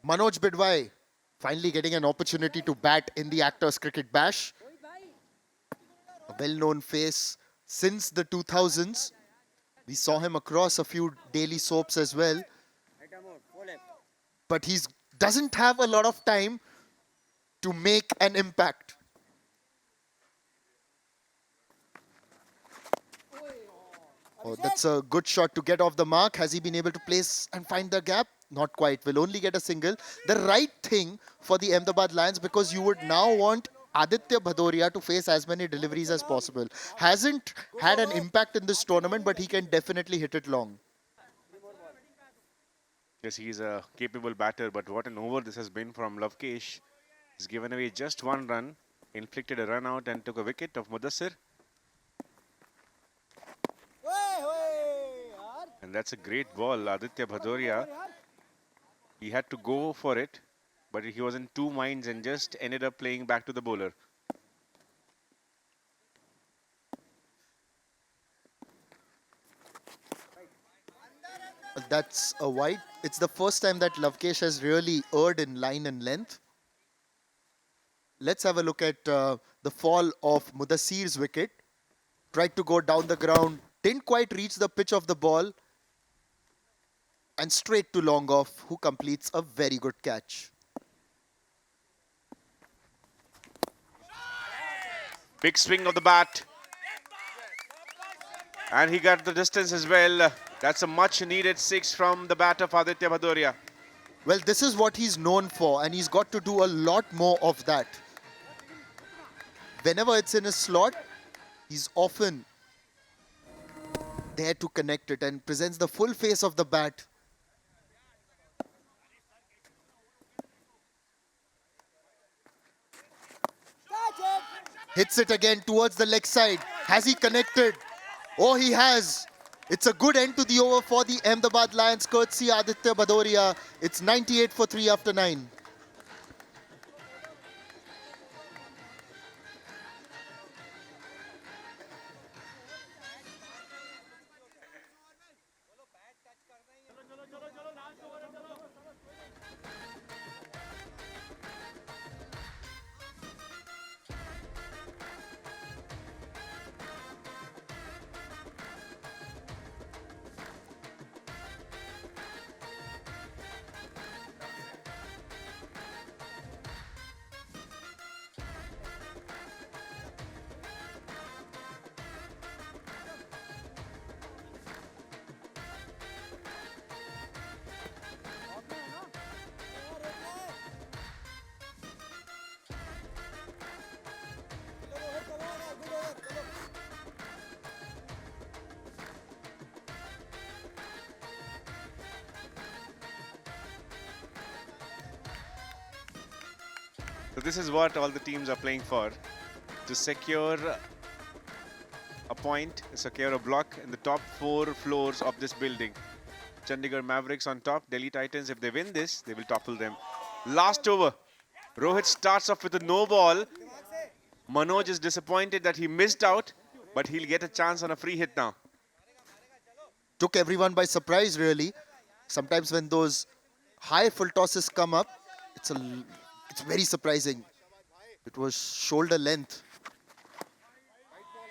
Manoj Bidwai finally getting an opportunity to bat in the Actors Cricket Bash. A well-known face since the 2000s. We saw him across a few daily soaps as well. But he doesn't have a lot of time to make an impact. Oh, that's a good shot to get off the mark. Has he been able to place and find the gap? Not quite. Will only get a single. The right thing for the Ahmedabad Lions, because you would now want Aditya Bhadoria to face as many deliveries as possible. Hasn't had an impact in this tournament, but he can definitely hit it long. Yes, he's a capable batter, but what an over this has been from Lavkesh. He's given away just 1 run, inflicted a run out and took a wicket of Mudassir. And that's a great ball, Aditya Bhadoria. He had to go for it, but he was in 2 minds and just ended up playing back to the bowler. That's a wide. It's the first time that Lavkesh has really erred in line and length. Let's have a look at the fall of Mudassir's wicket. Tried to go down the ground, didn't quite reach the pitch of the ball. And straight to long off, who completes a very good catch. Big swing of the bat. And he got the distance as well. That's a much needed 6 from the bat of Aditya Bhadoria. Well, this is what he's known for, and he's got to do a lot more of that. Whenever it's in his slot, he's often there to connect it and presents the full face of the bat. Hits it again towards the leg side. Has he connected? Oh, he has. It's a good end to the over for the Ahmedabad Lions, courtesy Aditya Bhadoria. It's 98 for 3 after 9. So this is what all the teams are playing for. To secure a point, secure a block in the top 4 floors of this building. Chandigarh Mavericks on top, Delhi Titans, if they win this, they will topple them. Last over. Rohit starts off with a no ball. Manoj is disappointed that he missed out, but he'll get a chance on a free hit now. Took everyone by surprise, really. Sometimes when those high full tosses come up, it's very surprising. It was shoulder length.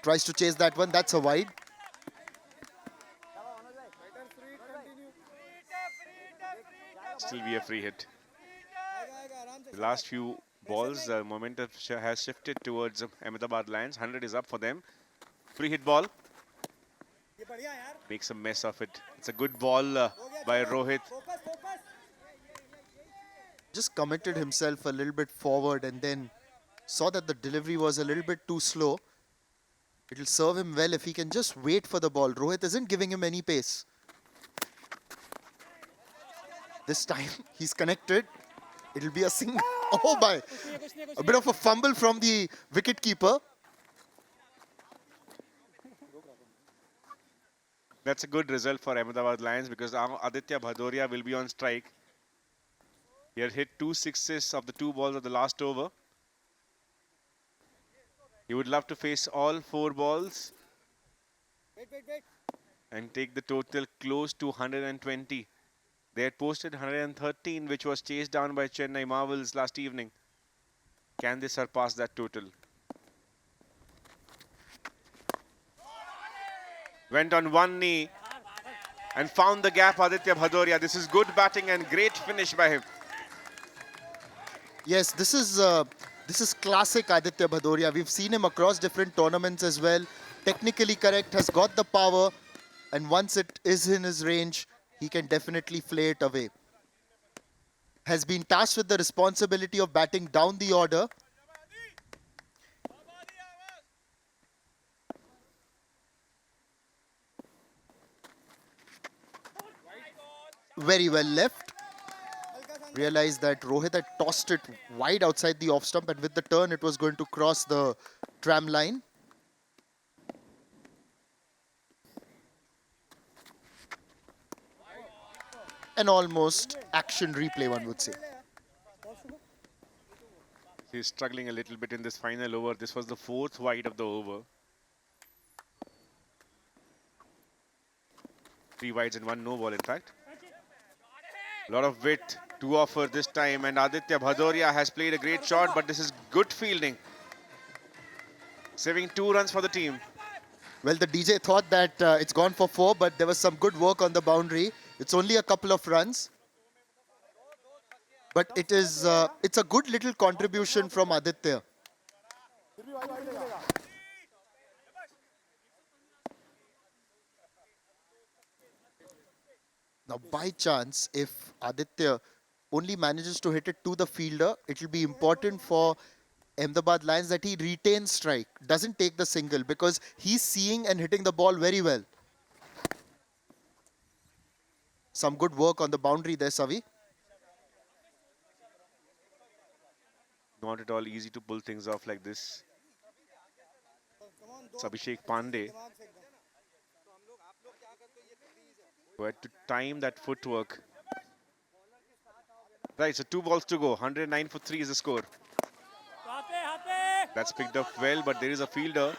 Tries to chase that one. That's a wide. Still be a free hit. The last few balls, the momentum has shifted towards Ahmedabad Lions. 100 is up for them. Free hit ball. Makes a mess of it. It's a good ball by Rohit. Just committed himself a little bit forward and then saw that the delivery was a little bit too slow. It'll serve him well if he can just wait for the ball. Rohit isn't giving him any pace. This time he's connected. It'll be a single. Oh my! A bit of a fumble from the wicket keeper. That's a good result for Ahmedabad Lions because Aditya Bhadoria will be on strike. He had hit 2 sixes of the 2 balls of the last over. He would love to face all 4 balls and take the total close to 120. They had posted 113, which was chased down by Chennai Marvels last evening. Can they surpass that total? Went on one knee and found the gap, Aditya Bhadoria. This is good batting and great finish by him. Yes, this is classic Aditya Bhadoria. We've seen him across different tournaments as well. Technically correct, has got the power, and once it is in his range, he can definitely flay it away. Has been tasked with the responsibility of batting down the order. Very well left. Realized that Rohit had tossed it wide outside the off stump, and with the turn it was going to cross the tram line. An almost action replay, one would say. He's struggling a little bit in this final over. This was the 4th wide of the over. 3 wides and 1 no ball, in fact. A lot of wit to offer this time, and Aditya Bhadoria has played a great shot, but this is good fielding. Saving 2 runs for the team. Well, the DJ thought that it's gone for 4, but there was some good work on the boundary. It's only a couple of runs. But it's a good little contribution from Aditya. Now, by chance, if Aditya only manages to hit it to the fielder, it will be important for Ahmedabad Lions that he retains strike, doesn't take the single because he's seeing and hitting the ball very well. Some good work on the boundary there, Savi. Not at all easy to pull things off like this. It's Abhishek Pandey who had to time that footwork. Right, so 2 balls to go. 109 for 3 is the score. That's picked up well, but there is a fielder.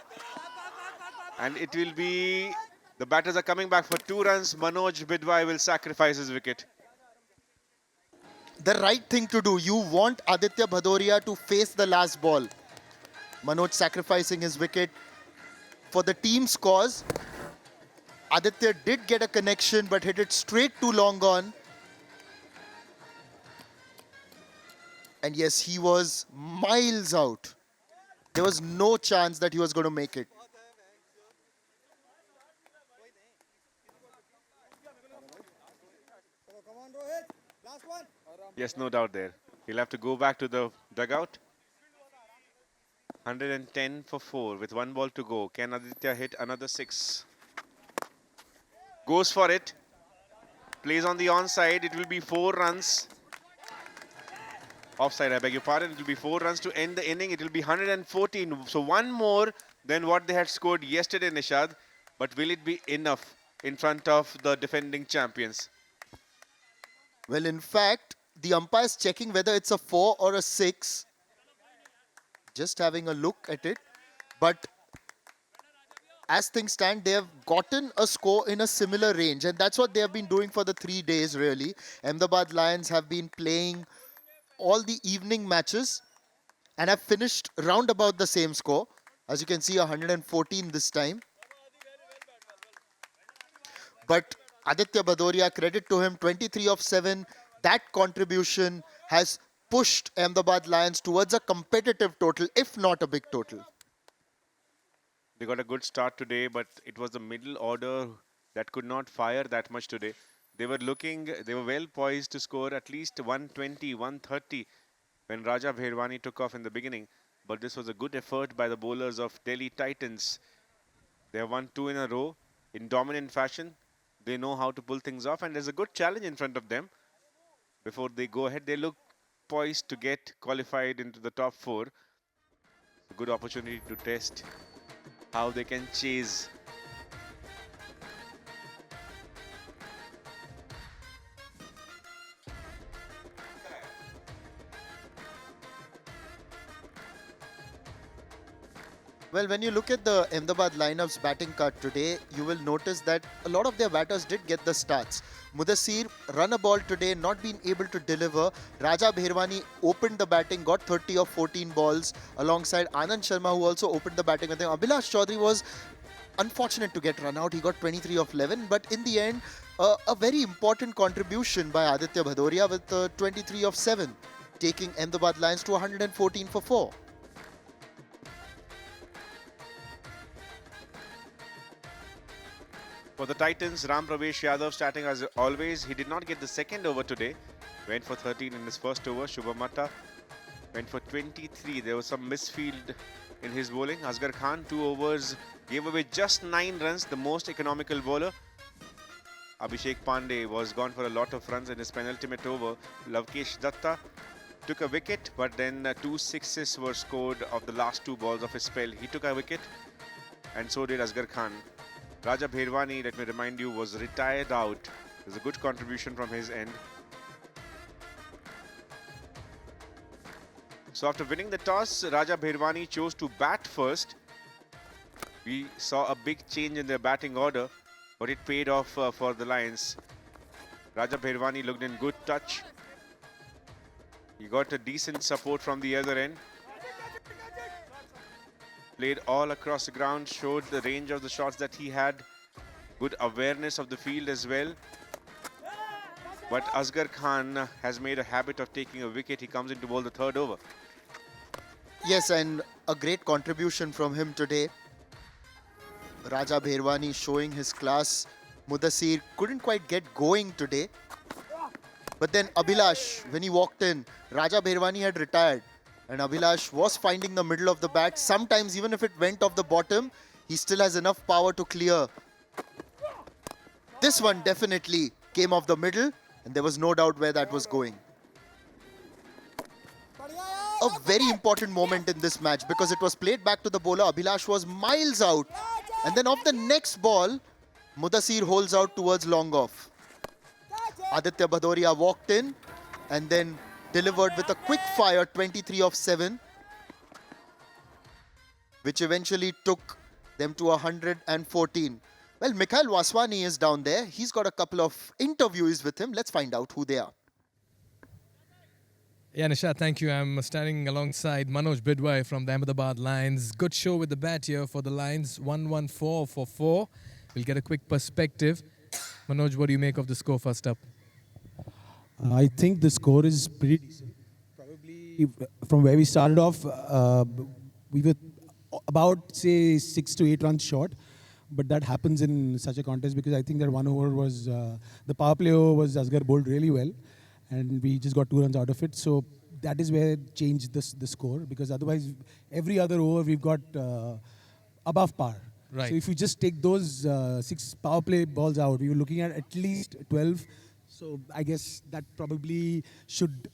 And it will be... The batters are coming back for 2 runs. Manoj Bidwai will sacrifice his wicket. The right thing to do. You want Aditya Bhadoria to face the last ball. Manoj sacrificing his wicket for the team's cause. Aditya did get a connection but hit it straight to long on. And yes, he was miles out. There was no chance that he was going to make it. Yes, no doubt there. He'll have to go back to the dugout. 110 for 4 with 1 ball to go. Can Aditya hit another 6? Goes for it. Plays on the onside. It will be 4 runs. Offside, I beg your pardon. It will be 4 runs to end the inning. It will be 114. So 1 more than what they had scored yesterday, Nishad. But will it be enough in front of the defending champions? Well, in fact, the umpire's checking whether it's a 4 or a 6. Just having a look at it. But as things stand, they have gotten a score in a similar range. And that's what they have been doing for the 3 days, really. Ahmedabad Lions have been playing all the evening matches and have finished round about the same score. As you can see, 114 this time. But Aditya Bhadoria, credit to him, 23 of 7. That contribution has pushed Ahmedabad Lions towards a competitive total, if not a big total. They got a good start today, but it was the middle order that could not fire that much today. They were well poised to score at least 120, 130 when Raja Bherwani took off in the beginning. But this was a good effort by the bowlers of Delhi Titans. They have won 2 in a row in dominant fashion. They know how to pull things off, and there's a good challenge in front of them. Before they go ahead, they look poised to get qualified into the top 4. A good opportunity to test how they can chase. Well, when you look at the Ahmedabad lineup's batting card today, you will notice that a lot of their batters did get the starts. Mudassir run a ball today, not being able to deliver. Raja Bherwani opened the batting, got 30 of 14 balls alongside Anand Sharma, who also opened the batting. I think Abhilash Chaudhary was unfortunate to get run out. He got 23 of 11, but in the end, a very important contribution by Aditya Bhadoria with 23 of 7, taking Ahmedabad Lions to 114 for 4. For the Titans, Ram Pravesh Yadav starting as always. He did not get the second over today. Went for 13 in his first over. Shubham Matta went for 23. There was some misfield in his bowling. Asghar Khan, 2 overs, gave away just 9 runs, the most economical bowler. Abhishek Pandey was gone for a lot of runs in his penultimate over. Lavkesh Datta took a wicket, but then 2 sixes were scored of the last 2 balls of his spell. He took a wicket, and so did Asghar Khan. Raja Bherwani, let me remind you, was retired out. It was a good contribution from his end. So after winning the toss, Raja Bherwani chose to bat first. We saw a big change in their batting order, but it paid off for the Lions. Raja Bherwani looked in good touch. He got a decent support from the other end. Played all across the ground, showed the range of the shots that he had. Good awareness of the field as well. But Asghar Khan has made a habit of taking a wicket. He comes in to bowl the 3rd over. Yes, and a great contribution from him today. Raja Bherwani showing his class Mudassir couldn't quite get going today. But then Abhilash, when he walked in, Raja Bherwani had retired. And Abhilash was finding the middle of the bat. Sometimes even if it went off the bottom, he still has enough power to clear. This one definitely came off the middle, and there was no doubt where that was going. A very important moment in this match because it was played back to the bowler. Abhilash was miles out. And then off the next ball, Mudassir holds out towards long off. Aditya Bhadoria walked in and then delivered with a quick fire 23 of 7, which eventually took them to 114. Well, Mikhail Vaswani is down there. He's got a couple of interviewees with him. Let's find out who they are. Yeah, Nishad, thank you. I'm standing alongside Manoj Bidwai from the Ahmedabad Lions. Good show with the bat here for the Lions. 114 for 4. We'll get a quick perspective. Manoj, what do you make of the score first up? I think the score is pretty decent. Probably from where we started off, we were about, say, 6 to 8 runs short. But that happens in such a contest because I think that one over was, the power play over was Asghar bowled really well. And we just got 2 runs out of it. So that is where it changed the score. Because otherwise, every other over we've got above par. Right. So if you just take those 6 power play balls out, we were looking at least 12. So I guess that probably should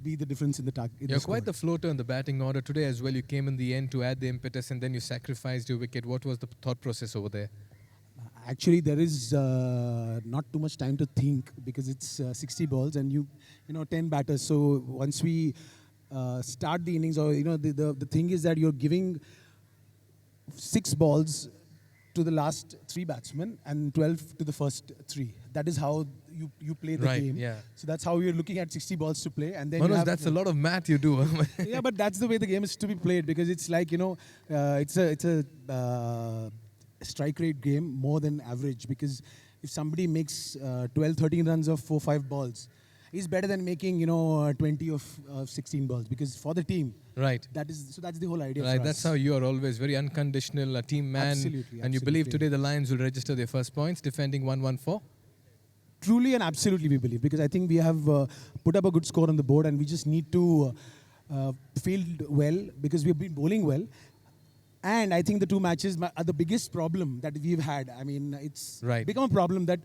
be the difference in the target. You're quite the floater in the batting order today as well. You came in the end to add the impetus and then you sacrificed your wicket. What was the thought process over there? Actually, there is not too much time to think because it's 60 balls and you know 10 batters. So once we start the innings, or the thing is that you're giving 6 balls to the last 3 batsmen and 12 to the first 3. That is how you play the game. Yeah. So that's how we're looking at 60 balls to play. And then Manoj, that's a lot of math you do. Yeah, but that's the way the game is to be played because it's like, it's a strike rate game more than average because if somebody makes 12, 13 runs of 4, 5 balls, he's better than making, 20 of 16 balls because for the team. Right. That's the whole idea. Right, for that's us. how you are always very unconditional, a team man. Absolutely, And you believe absolutely. today the Lions will register their first points, defending 114? Truly and absolutely we believe because I think we have put up a good score on the board and we just need to field well because we've been bowling well. And I think the 2 matches are the biggest problem that we've had. I mean, it's become a problem that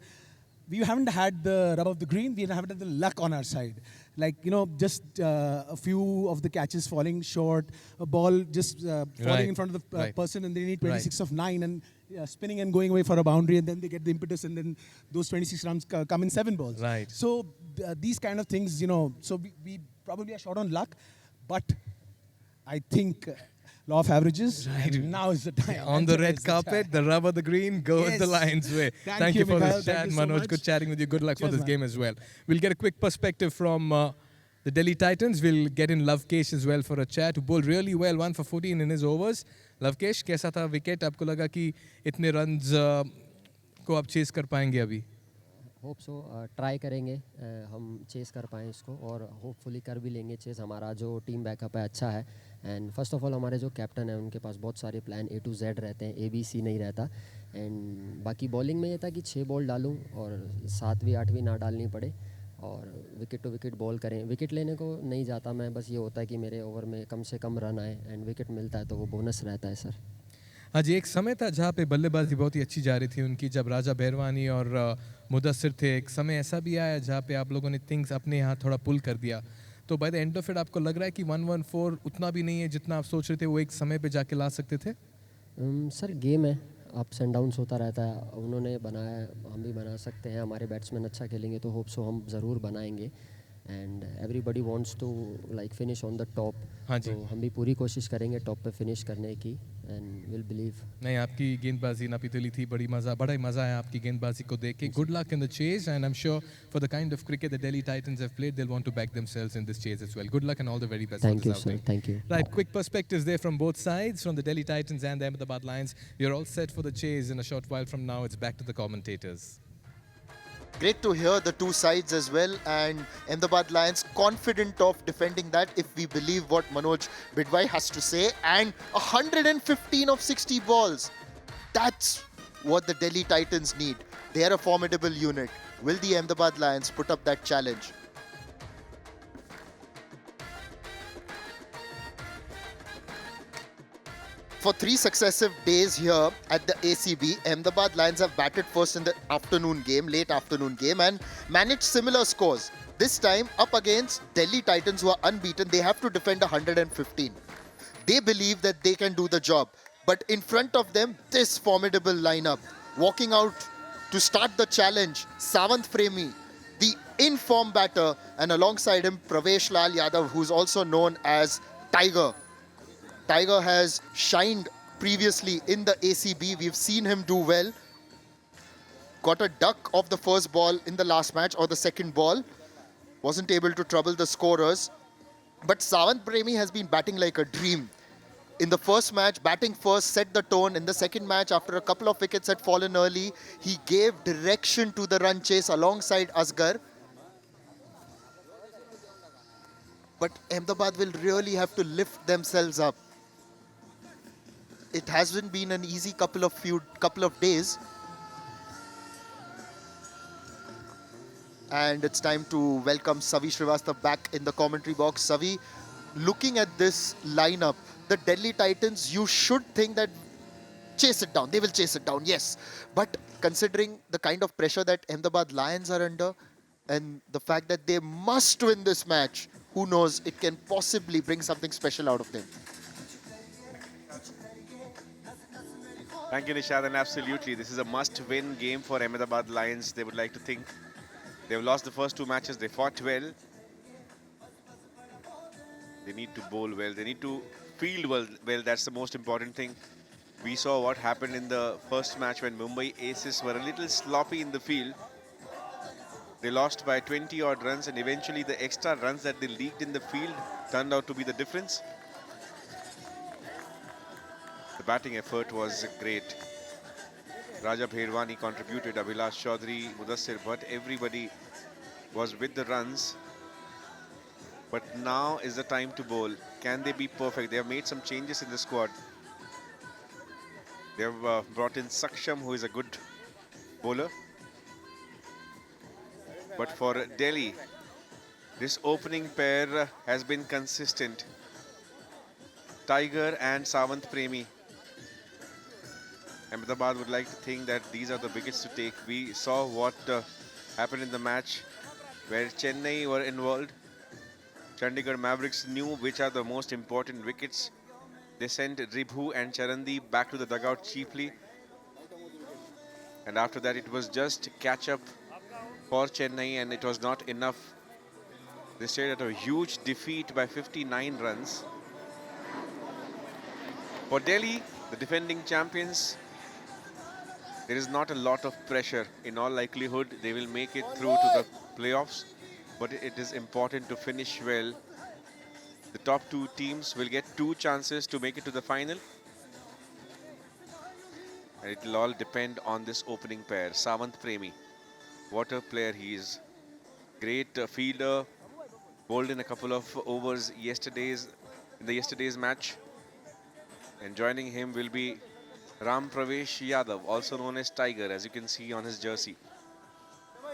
we haven't had the rub of the green, we haven't had the luck on our side. Like, just a few of the catches falling short, a ball just falling in front of the person and they need 26 of 9 and spinning and going away for a boundary and then they get the impetus and then those 26 runs come in 7 balls. Right. So these kind of things, so we probably are short on luck, but I think law of averages, and now is the time. On the red carpet, the rub of the green, go with the Lions way. Thank you for Mikhail. this chat, Thank you so Manoj. much. Good chatting with you. Good luck for this man. game as well. We'll get a quick perspective from the Delhi Titans. We'll get in Lavkesh as well for a chat, who bowled really well, 1 for 14 in his overs. Lavkesh, कैसा था wicket? आपको लगा कि इतने runs को आप chess कर पाएंगे अभी? होप सो ट्राई करेंगे हम चेस कर पाएँ इसको और होपफुली कर भी लेंगे चेस. हमारा जो टीम बैकअप है अच्छा है एंड फर्स्ट ऑफ ऑल हमारे जो कैप्टन है उनके पास बहुत सारे प्लान A to Z रहते हैं, ABC नहीं रहता. एंड बाकी बॉलिंग में ये था कि 6 बॉल डालूं और 7वीं 8वीं ना डालनी पड़े और विकेट टू विकेट बॉल करें. विकेट लेने को नहीं जाता मैं, बस ये होता है कि मेरे ओवर में कम से कम रन आए एंड विकेट मिलता है तो वो बोनस रहता है सर. हाँ जी, एक समय था जहाँ पे बल्लेबाजी बहुत ही अच्छी जा रही थी उनकी, जब राजा भैरवानी और मुदस्सिर थे. एक समय ऐसा भी आया जहाँ पे आप लोगों ने थिंग्स अपने यहाँ थोड़ा पुल कर दिया. तो by the end of it आपको लग रहा है कि 114 उतना भी नहीं है जितना आप सोच रहे थे वो एक समय पे जाके ला सकते थे? सर गेम है, अप्स एंड डाउन्स होता रहता है. उन्होंने बनाया, हम भी बना सकते हैं. हमारे बैट्समैन अच्छा खेलेंगे तो होप सो हम ज़रूर बनाएंगे and everybody wants to like finish on the top. हाँ जी. तो हम भी पूरी कोशिश करेंगे टॉप पे फिनिश करने की एंड विल बिलीव. नहीं, आपकी गेंदबाजी ना पितली थी, बड़ा ही मज़ा आया आपकी गेंदबाजी को देख के. Good luck in the chase and I'm sure for the kind of cricket the Delhi Titans have played, they will want to back themselves in this chase as well. Good luck and all the very best. Thank you sir, thank you. Right, quick perspectives there from both sides, from the Delhi Titans and the Ahmedabad Lions. You're all set for the chase in a short while from now. It's back to the commentators. Great to hear the 2 sides as well, and Ahmedabad Lions confident of defending that if we believe what Manoj Bidwai has to say. And 115 of 60 balls. That's what the Delhi Titans need. They are a formidable unit. Will the Ahmedabad Lions put up that challenge? For 3 successive days here at the ACB, Ahmedabad Lions have batted first in the afternoon game, late afternoon game, and managed similar scores. This time up against Delhi Titans, who are unbeaten. They have to defend 115. They believe that they can do the job. But in front of them, this formidable lineup. Walking out to start the challenge, Savant Premi, the in-form batter, and alongside him, Pravesh Lal Yadav, who's also known as Tiger. Tiger has shined previously in the ACB. We've seen him do well. Got a duck of the first ball in the last match, or the second ball. Wasn't able to trouble the scorers. But Savant Premi has been batting like a dream. In the first match, batting first, set the tone. In the second match, after a couple of wickets had fallen early, he gave direction to the run chase alongside Asghar. But Ahmedabad will really have to lift themselves up. It hasn't been an easy couple of days. And it's time to welcome Savi Srivastava back in the commentary box. Savi, looking at this lineup, the Delhi Titans, you should think that chase it down. They will chase it down, yes. But considering the kind of pressure that Ahmedabad Lions are under and the fact that they must win this match, who knows, it can possibly bring something special out of them. Thank you, Nishad, and absolutely, this is a must-win game for Ahmedabad Lions. They would like to think. They've lost the first 2 matches. They fought well. They need to bowl well. They need to field well. That's the most important thing. We saw what happened in the first match when Mumbai Aces were a little sloppy in the field. They lost by 20-odd runs, and eventually the extra runs that they leaked in the field turned out to be the difference. The batting effort was great. Raja Bherwani contributed, Abhilash Chaudhary, Mudassir, but everybody was with the runs. But now is the time to bowl. Can they be perfect? They have made some changes in the squad. They have brought in Saksham, who is a good bowler. But for Delhi, this opening pair has been consistent. Tiger and Savant Premi. Ahmedabad would like to think that these are the wickets to take. We saw what happened in the match where Chennai were involved. Chandigarh Mavericks knew which are the most important wickets. They sent Ribhu and Charandi back to the dugout cheaply. And after that, it was just catch up for Chennai, and it was not enough. They stayed at a huge defeat by 59 runs. For Delhi, the defending champions, there is not a lot of pressure. In all likelihood, they will make it through to the playoffs. But it is important to finish well. The top 2 teams will get 2 chances to make it to the final. And it will all depend on this opening pair. Savant Premi, what a player he is. Great fielder, bowled in a couple of overs in yesterday's match. And joining him will be Ram Pravesh Yadav, also known as Tiger, as you can see on his jersey.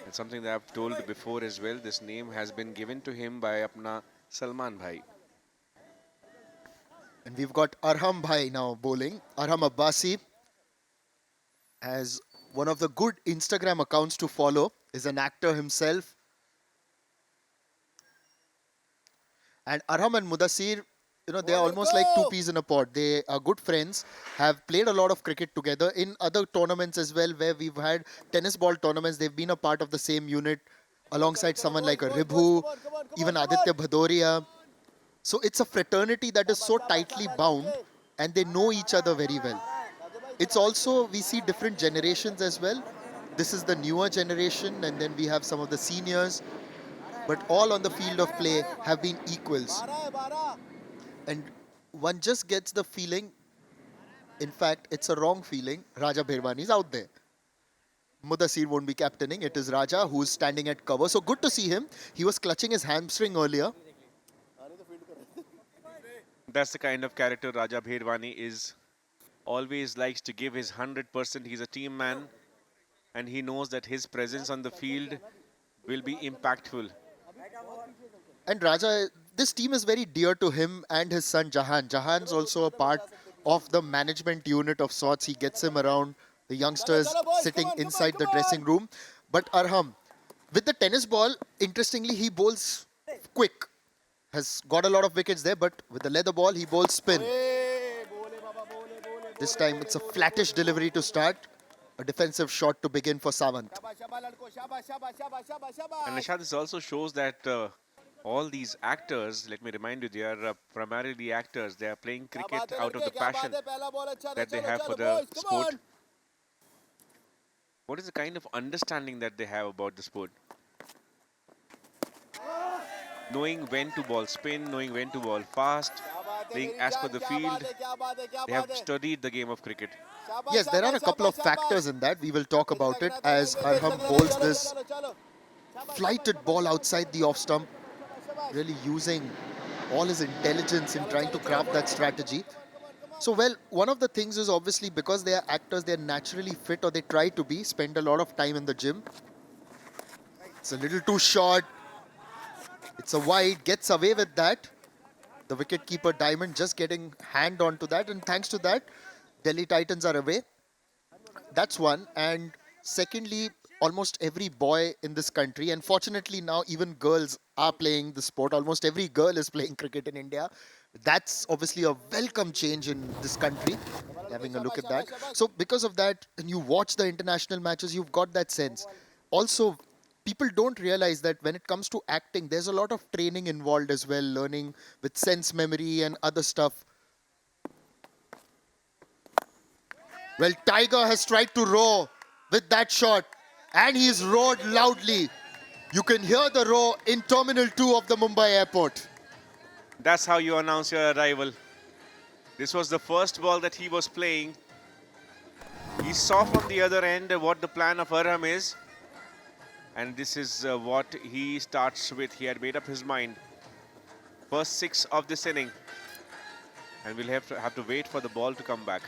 It's something that I've told before as well. This name has been given to him by apna Salman Bhai. And we've got Arham Bhai now bowling. Arham Abbasi has one of the good Instagram accounts to follow. Is an actor himself. And Arham and Mudassir, they are almost like 2 peas in a pod. They are good friends, have played a lot of cricket together in other tournaments as well, where we've had tennis ball tournaments. They've been a part of the same unit alongside someone like a Ribhu, even Aditya Bhadoria. So it's a fraternity that is so tightly bound, and they know each other very well. It's also, we see different generations as well. This is the newer generation, and then we have some of the seniors. But all on the field of play have been equals. And one just gets the feeling, in fact, it's a wrong feeling, Raja Bherwani is out there. Mudassir won't be captaining. It is Raja who's standing at cover. So good to see him. He was clutching his hamstring earlier. That's the kind of character Raja Bherwani is. Always likes to give his 100%. He's a team man. and he knows that his presence on the field will be impactful. And Raja, this team is very dear to him and his son Jahan. Jahan's also a part of the management unit of sorts. He gets him around the youngsters sitting inside the dressing room. But Arham, with the tennis ball, interestingly, he bowls quick. Has got a lot of wickets there, but with the leather ball, he bowls spin. This time it's a flattish delivery to start. A defensive shot to begin for Sawant. And Nishad, this also shows that all these actors, let me remind you, they are primarily actors. They are playing cricket out of the passion that they have for the sport. What is the kind of understanding that they have about the sport? Knowing when to ball spin, knowing when to ball fast, being as per the field. They have studied the game of cricket. Yes, there are a couple of factors in that. We will talk about it as Arham bowls this flighted ball outside the off stump, really using all his intelligence in trying to craft that strategy. So, well, one of the things is obviously because they are actors, they are naturally fit, or they try to be, spend a lot of time in the gym. It's a little too short. It's a wide, gets away with that. The wicketkeeper Diamond just getting hand onto that, and thanks to that, Delhi Titans are away. That's one. And secondly, almost every boy in this country, and fortunately now even girls are playing the sport. Almost every girl is playing cricket in India. That's obviously a welcome change in this country. Having a look at that. So because of that, when you watch the international matches, you've got that sense. Also, people don't realize that when it comes to acting, there's a lot of training involved as well, learning with sense memory and other stuff. Well, Tiger has tried to roar with that shot, and he's roared loudly. You can hear the roar in Terminal 2 of the Mumbai airport. That's how you announce your arrival. This was the first ball that he was playing. He saw from the other end what the plan of Arham is. And this is what he starts with. He had made up his mind. First 6 of this inning. And we'll have to wait for the ball to come back.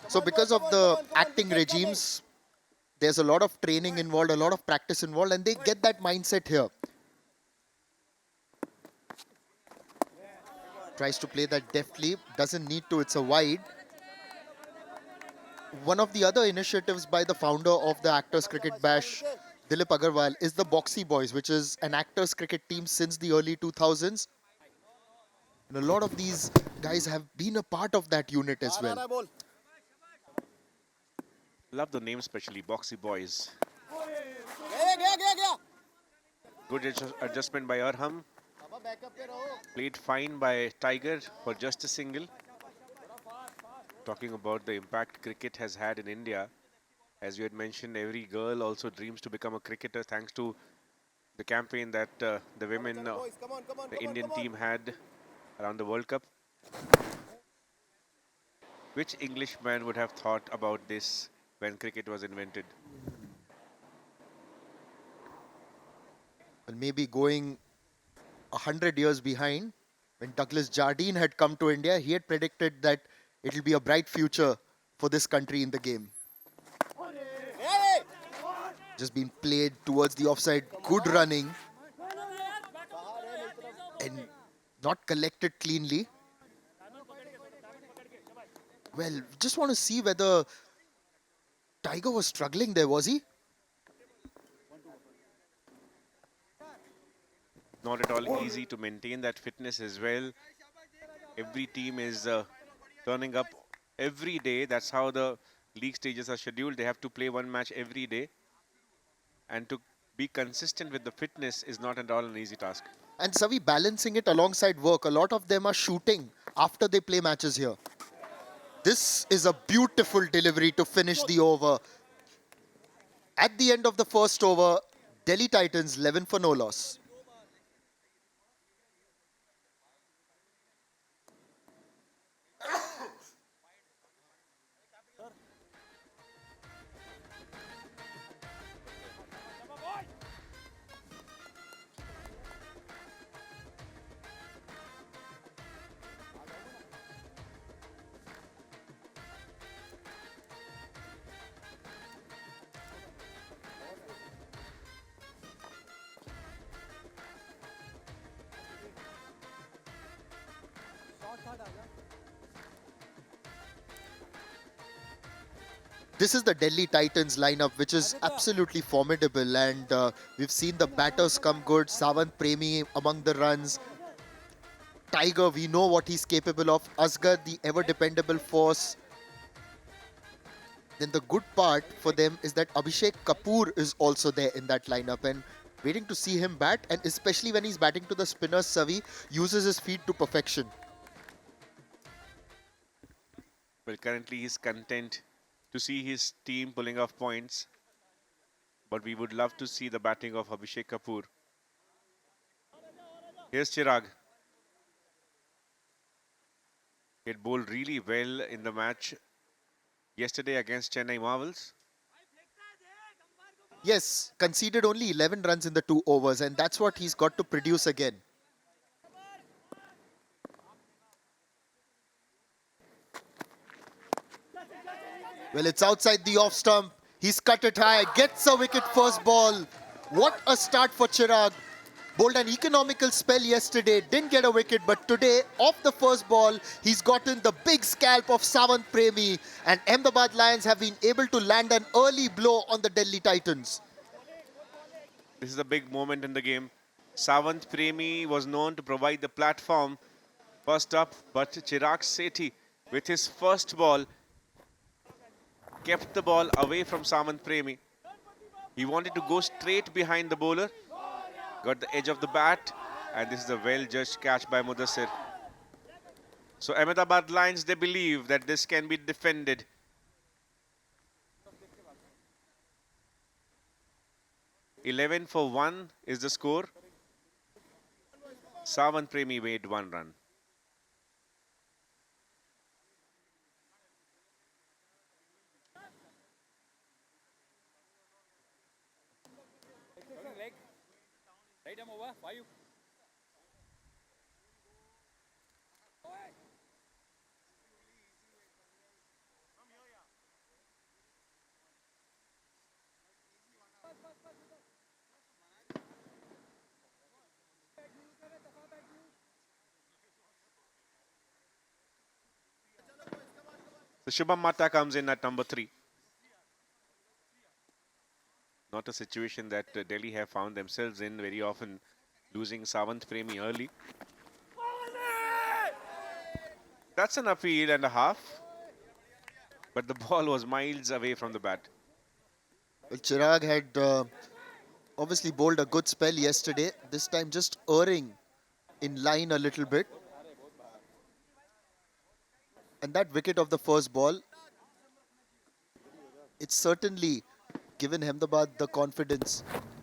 So because of the acting regimes, there's a lot of training involved, a lot of practice involved, and they get that mindset here. Tries to play that deftly, doesn't need to, it's a wide. One of the other initiatives by the founder of the Actors Cricket Bash, Dilip Agarwal, is the Boxy Boys, which is an actors cricket team since the early 2000s. And a lot of these guys have been a part of that unit as well. Love the name, especially Boxy Boys. Good adjustment by Arham. Played fine by Tiger for just a single. Talking about the impact cricket has had in India. As you had mentioned, every girl also dreams to become a cricketer thanks to the campaign that the women, the Indian team had around the World Cup. Which Englishman would have thought about this when cricket was invented? Well, maybe going 100 years behind, when Douglas Jardine had come to India, he had predicted that it will be a bright future for this country in the game. Just being played towards the offside, good running, and not collected cleanly. Well, just want to see whether Tiger was struggling there, was he? Not at all easy to maintain that fitness as well. Every team is turning up every day. That's how the league stages are scheduled. They have to play one match every day. And to be consistent with the fitness is not at all an easy task. And Savi, balancing it alongside work. A lot of them are shooting after they play matches here. This is a beautiful delivery to finish the over. At the end of the first over, Delhi Titans 11 for no loss. This is the Delhi Titans lineup, which is absolutely formidable, and we've seen the batters come good. Savant Premi among the runs. Tiger, we know what he's capable of. Asghar, the ever-dependable force. Then the good part for them is that Abhishek Kapoor is also there in that lineup, and waiting to see him bat, and especially when he's batting to the spinners, Savi uses his feet to perfection. Well, currently he's content to see his team pulling off points, but we would love to see the batting of Abhishek Kapoor. Here's Chirag. He had bowled really well in the match yesterday against Chennai Marvels. Yes, conceded only 11 runs in the 2 overs, and that's what he's got to produce again. Well, it's outside the off stump. He's cut it high, gets a wicket first ball. What a start for Chirag. Bowled an economical spell yesterday, didn't get a wicket, but today, off the first ball, he's gotten the big scalp of Savant Premi, and Ahmedabad Lions have been able to land an early blow on the Delhi Titans. This is a big moment in the game. Savant Premi was known to provide the platform first up, but Chirag Sethi, with his first ball, kept the ball away from Savant Premi. He wanted to go straight behind the bowler, got the edge of the bat, and this is a well-judged catch by Mudassir. So Ahmedabad Lions, they believe that this can be defended. "11 for 1 is the score. Savant Premi made 1 run. So Shubham Mata comes in at number 3. Not a situation that Delhi have found themselves in very often, losing Savant Premi early. That's an appeal and a half, but the ball was miles away from the bat. Well, Chirag had obviously bowled a good spell yesterday, this time just erring in line a little bit. And that wicket of the first ball, it's certainly given Ahmedabad the confidence.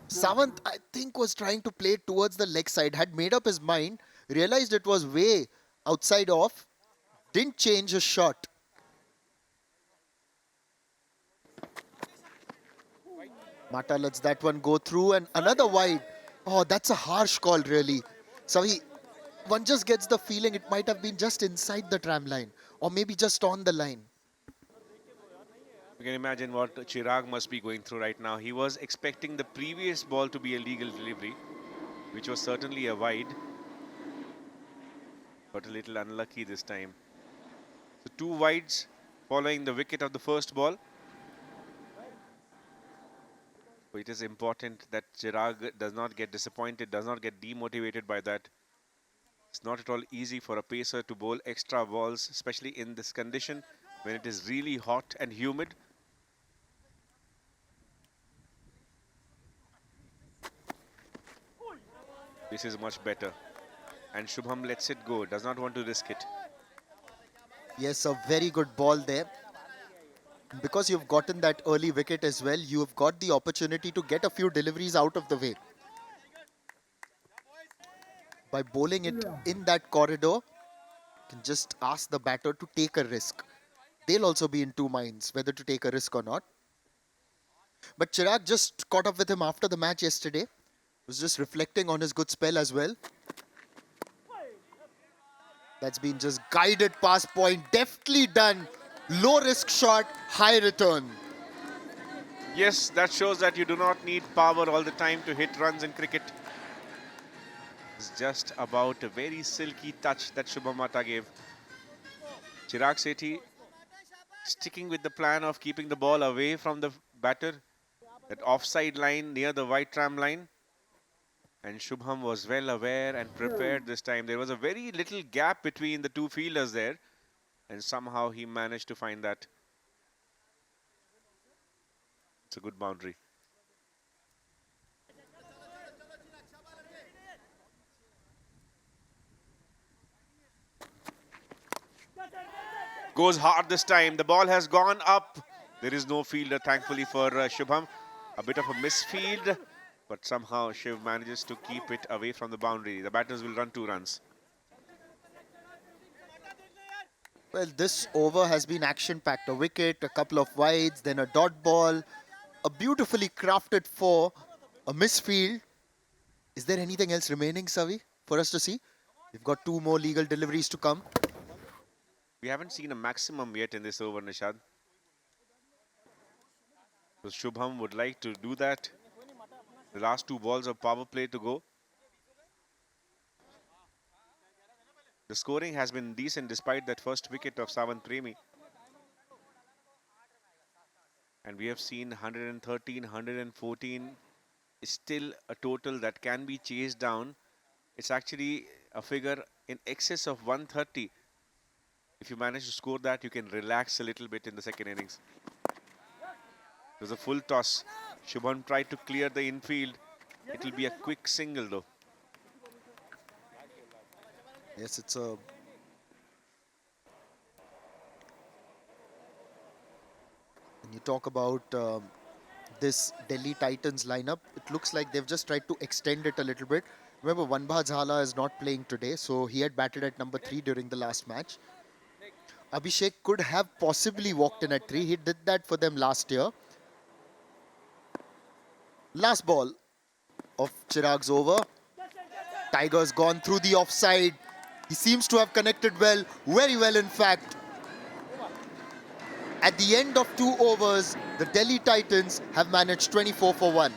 Savant, I think, was trying to play towards the leg side, had made up his mind, realized it was way outside off, didn't change his shot. Mata lets that one go through, and another wide. Oh, that's a harsh call, really. So one just gets the feeling it might have been just inside the tram line, or maybe just on the line. You can imagine what Chirag must be going through right now. He was expecting the previous ball to be a legal delivery, which was certainly a wide, but a little unlucky this time. So 2 wides following the wicket of the first ball. So it is important that Chirag does not get disappointed, does not get demotivated by that. It's not at all easy for a pacer to bowl extra balls, especially in this condition when it is really hot and humid. This is much better. And Shubham lets it go, does not want to risk it. Yes, a very good ball there. Because you've gotten that early wicket as well, you've got the opportunity to get a few deliveries out of the way. By bowling it in that corridor, you can just ask the batter to take a risk. They'll also be in 2 minds whether to take a risk or not. But Chirag just caught up with him after the match yesterday. Was just reflecting on his good spell as well. That's been just guided past point, deftly done. Low risk shot, high return. Yes, that shows that you do not need power all the time to hit runs in cricket. It's just about a very silky touch that Shubham Mata gave. Chirag Sethi sticking with the plan of keeping the ball away from the batter, that offside line near the white tram line. And Shubham was well aware and prepared this time. There was a very little gap between the two fielders there, and somehow he managed to find that. It's a good boundary. Goes hard this time. The ball has gone up. There is no fielder, thankfully, for Shubham. A bit of a misfield, but somehow Shiv manages to keep it away from the boundary. The batters will run 2 runs. Well, this over has been action-packed. A wicket, a couple of wides, then a dot ball, a beautifully crafted 4, a misfield. Is there anything else remaining, Savi, for us to see? We've got 2 more legal deliveries to come. We haven't seen a maximum yet in this over, Nishad. So Shubham would like to do that. The last 2 balls of power play to go. The scoring has been decent despite that first wicket of Savant Premi. And we have seen 113, 114 is still a total that can be chased down. It's actually a figure in excess of 130. If you manage to score that, you can relax a little bit in the second innings. It was a full toss. Shubham tried to clear the infield. It will be a quick single though. Yes, it's a... When you talk about this Delhi Titans lineup, it looks like they've just tried to extend it a little bit. Remember, Vanbha Jhala is not playing today, so he had batted at number 3 during the last match. Abhishek could have possibly walked in at 3. He did that for them last year. Last ball of Chirag's over. Tiger's gone through the offside. He seems to have connected well, very well in fact. At the end of 2 overs, the Delhi Titans have managed 24 for 1.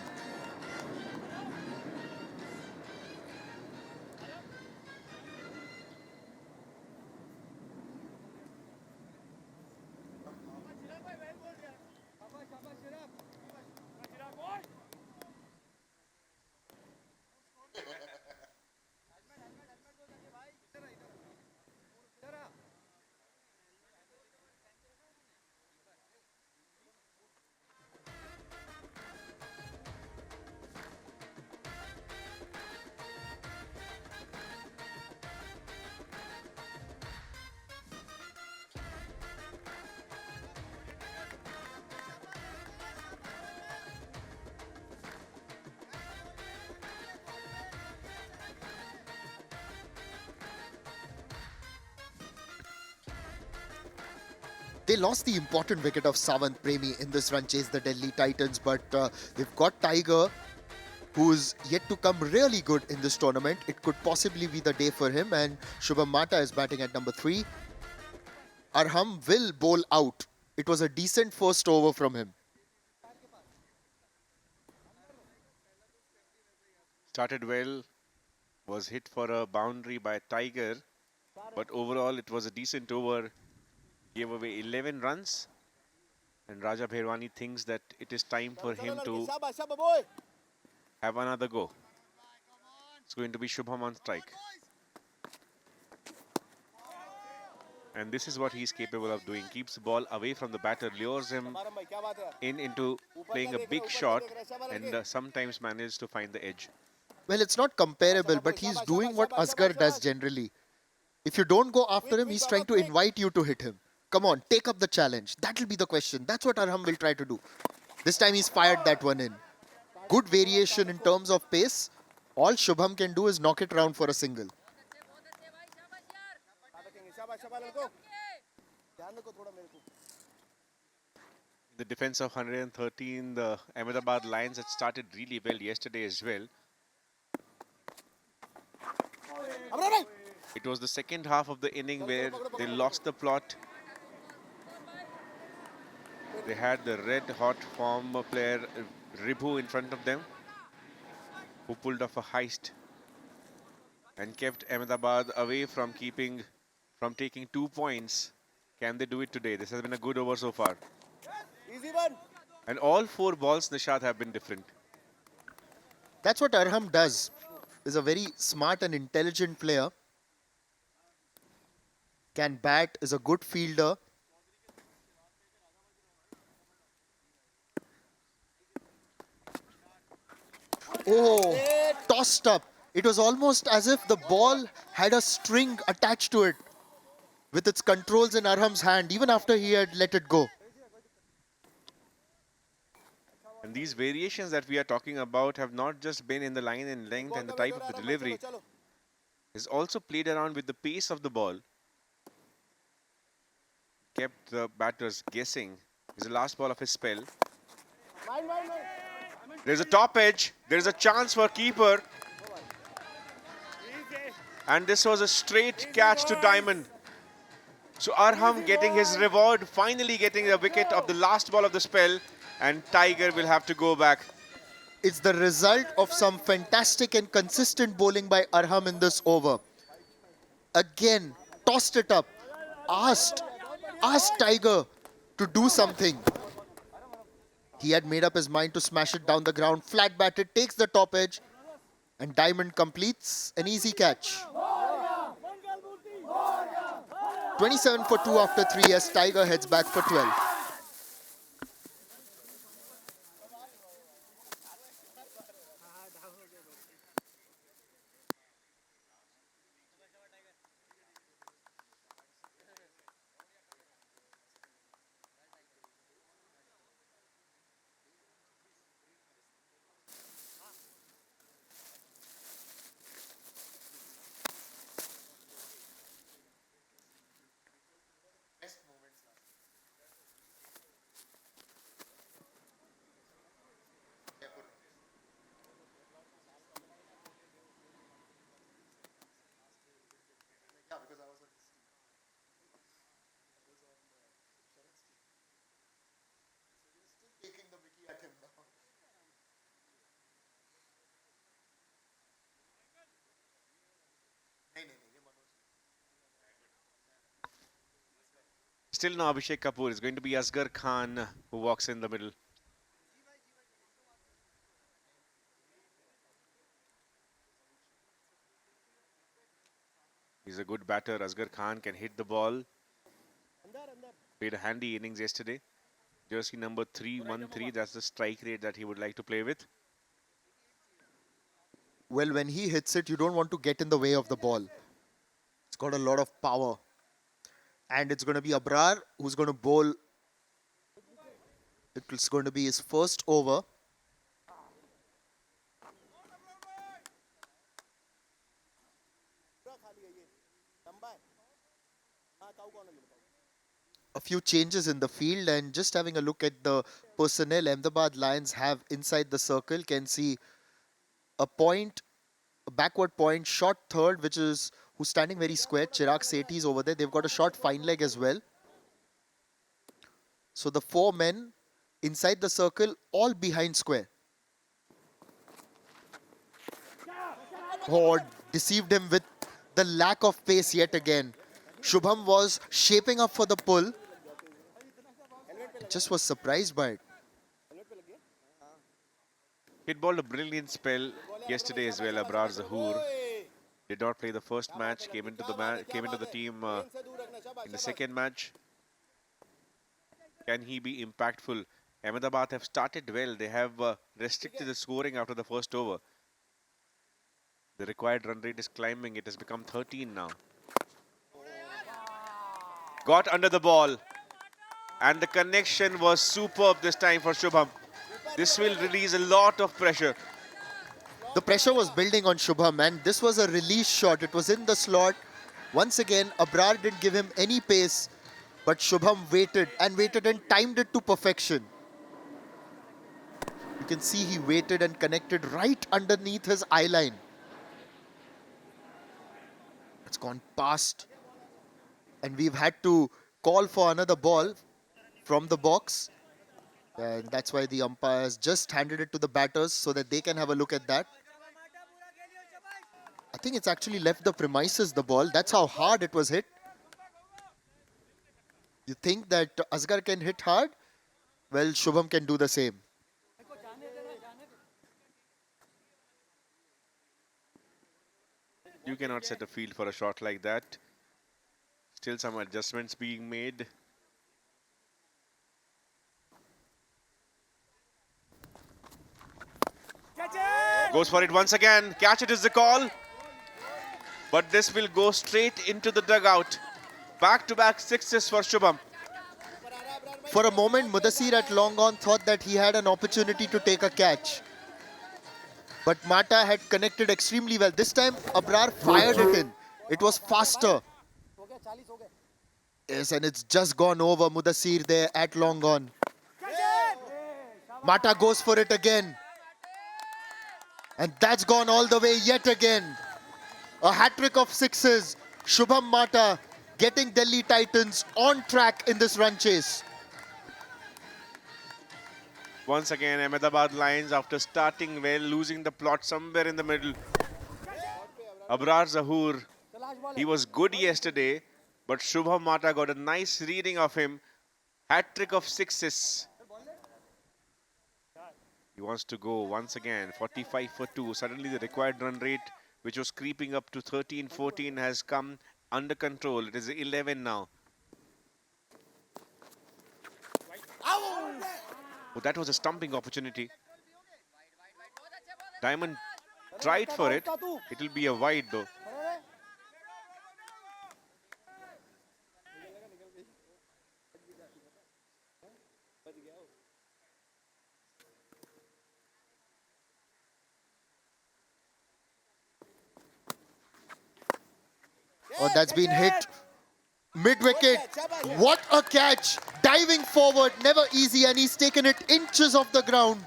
They lost the important wicket of Savant Premi in this run chase, the Delhi Titans, but they've got Tiger, who's yet to come really good in this tournament. It could possibly be the day for him, and Shubham Mata is batting at number 3. Arham will bowl out. It was a decent first over from him. Started well, was hit for a boundary by Tiger, but overall it was a decent over. Gave away 11 runs, and Raja Bherwani thinks that it is time for him to have another go. It's going to be Shubham on strike. And this is what he's capable of doing. Keeps the ball away from the batter, lures him into playing a big shot, and sometimes manages to find the edge. Well, it's not comparable, but he's doing what Asghar does generally. If you don't go after him, he's trying to invite you to hit him. Come on, take up the challenge. That'll be the question. That's what Arham will try to do. This time he's fired that one in. Good variation in terms of pace. All Shubham can do is knock it round for a single. The defense of 113, the Ahmedabad Lions had started really well yesterday as well. It was the second half of the inning where they lost the plot. They had the red-hot form player Ribhu in front of them, who pulled off a heist and kept Ahmedabad away from taking 2 points Can they do it today? This has been a good over so far. Easy one. And all 4 balls, Nishad, have been different. That's what Arham does. Is a very smart and intelligent player. Can bat, is a good fielder. Oh, tossed up. It was almost as if the ball had a string attached to it with its controls in Arham's hand, even after he had let it go. And these variations that we are talking about have not just been in the line and length and the type of the delivery. He's also played around with the pace of the ball. Kept the batters guessing. It's the last ball of his spell. There's a top edge. There's a chance for keeper. And this was a straight catch to Diamond. So Arham getting his reward, finally getting the wicket of the last ball of the spell. And Tiger will have to go back. It's the result of some fantastic and consistent bowling by Arham in this over. Again, tossed it up. Asked Tiger to do something. He had made up his mind to smash it down the ground. Flat batted, takes the top edge. And Diamond completes an easy catch. 27 for 2 after 3 as Tiger heads back for 12. Still no Abhishek Kapoor. It's going to be Asghar Khan who walks in the middle. He's a good batter. Asghar Khan can hit the ball. Played a handy innings yesterday. Jersey number 313. That's the strike rate that he would like to play with. Well, when he hits it, you don't want to get in the way of the ball. It's got a lot of power. And it's going to be Abrar who's going to bowl. It's going to be his first over. A few changes in the field, and just having a look at the personnel Ahmedabad Lions have inside the circle, can see a point, a backward point, short third, which is who's standing very square. Chirag Sethi is over there. They've got a short fine leg as well. So the 4 men inside the circle, all behind square. Oh, deceived him with the lack of pace yet again. Shubham was shaping up for the pull. Just was surprised by it. He'd bowled a brilliant spell yesterday as well. Abrar Zahoor did not play the first match. Came into the team in the second match. Can he be impactful? Ahmedabad have started well. They have restricted the scoring after the first over. The required run rate is climbing. It has become 13 now. Got under the ball. And the connection was superb this time for Shubham. This will release a lot of pressure. The pressure was building on Shubham, and this was a release shot. It was in the slot. Once again, Abrar didn't give him any pace, but Shubham waited and timed it to perfection. You can see he waited and connected right underneath his eye line. It's gone past. And we've had to call for another ball from the box. And that's why the umpires just handed it to the batters so that they can have a look at that. I think it's actually left the premises, the ball. That's how hard it was hit. You think that Asghar can hit hard? Well, Shubham can do the same. You cannot set a field for a shot like that. Still some adjustments being made. Goes for it once again. Catch it is the call. But this will go straight into the dugout. Back-to-back sixes for Shubham. For a moment, Mudassir at long on thought that he had an opportunity to take a catch. But Mata had connected extremely well. This time, Abrar fired it in. It was faster. हो गया 40 हो गए Yes, and it's just gone over. Mudassir there at long on. Mata goes for it again. And that's gone all the way yet again. A hat-trick of sixes. Shubham Mata getting Delhi Titans on track in this run chase. Once again, Ahmedabad Lions, after starting well, losing the plot somewhere in the middle. Abrar Zahoor, he was good yesterday, but Shubham Mata got a nice reading of him. Hat-trick of sixes. He wants to go once again, 45 for 2. Suddenly the required run rate, which was creeping up to 13, 14, has come under control. It is 11 now. Oh, that was a stumping opportunity. Diamond tried for it. It will be a wide though. Oh, that's been hit mid-wicket. What a catch. Diving forward, never easy, and he's taken it inches off the ground.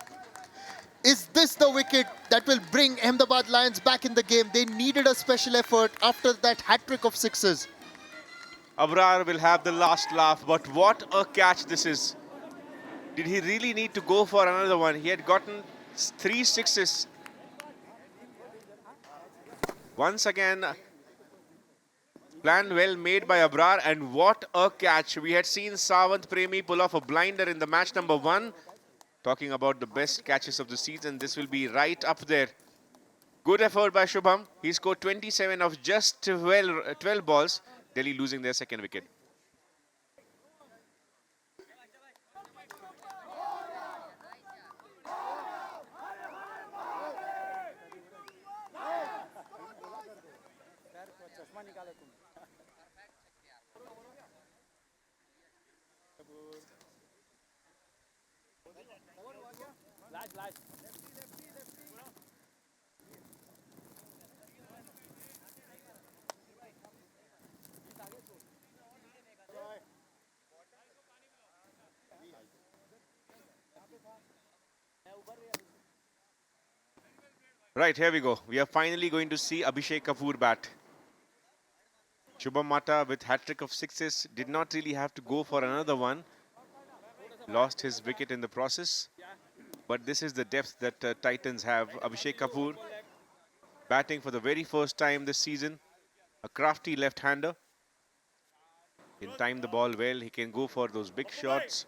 Is this the wicket that will bring Ahmedabad Lions back in the game? They needed a special effort after that hat-trick of sixes. Abrar will have the last laugh, but what a catch this is. Did he really need to go for another one? He had gotten 3 sixes. Once again, plan well made by Abrar, and what a catch. We had seen Savant Premi pull off a blinder in the match number 1. Talking about the best catches of the season, this will be right up there. Good effort by Shubham. He scored 27 of just 12 balls. Delhi losing their second wicket. चश्मा निकालो तुम last last Right, here we go. We are finally going to see Abhishek Kapoor bat. Shubham Mata with hat-trick of sixes did not really have to go for another one. Lost his wicket in the process. But this is the depth that Titans have. Abhishek Kapoor batting for the very first time this season. A crafty left-hander. He can time the ball well. He can go for those big shots.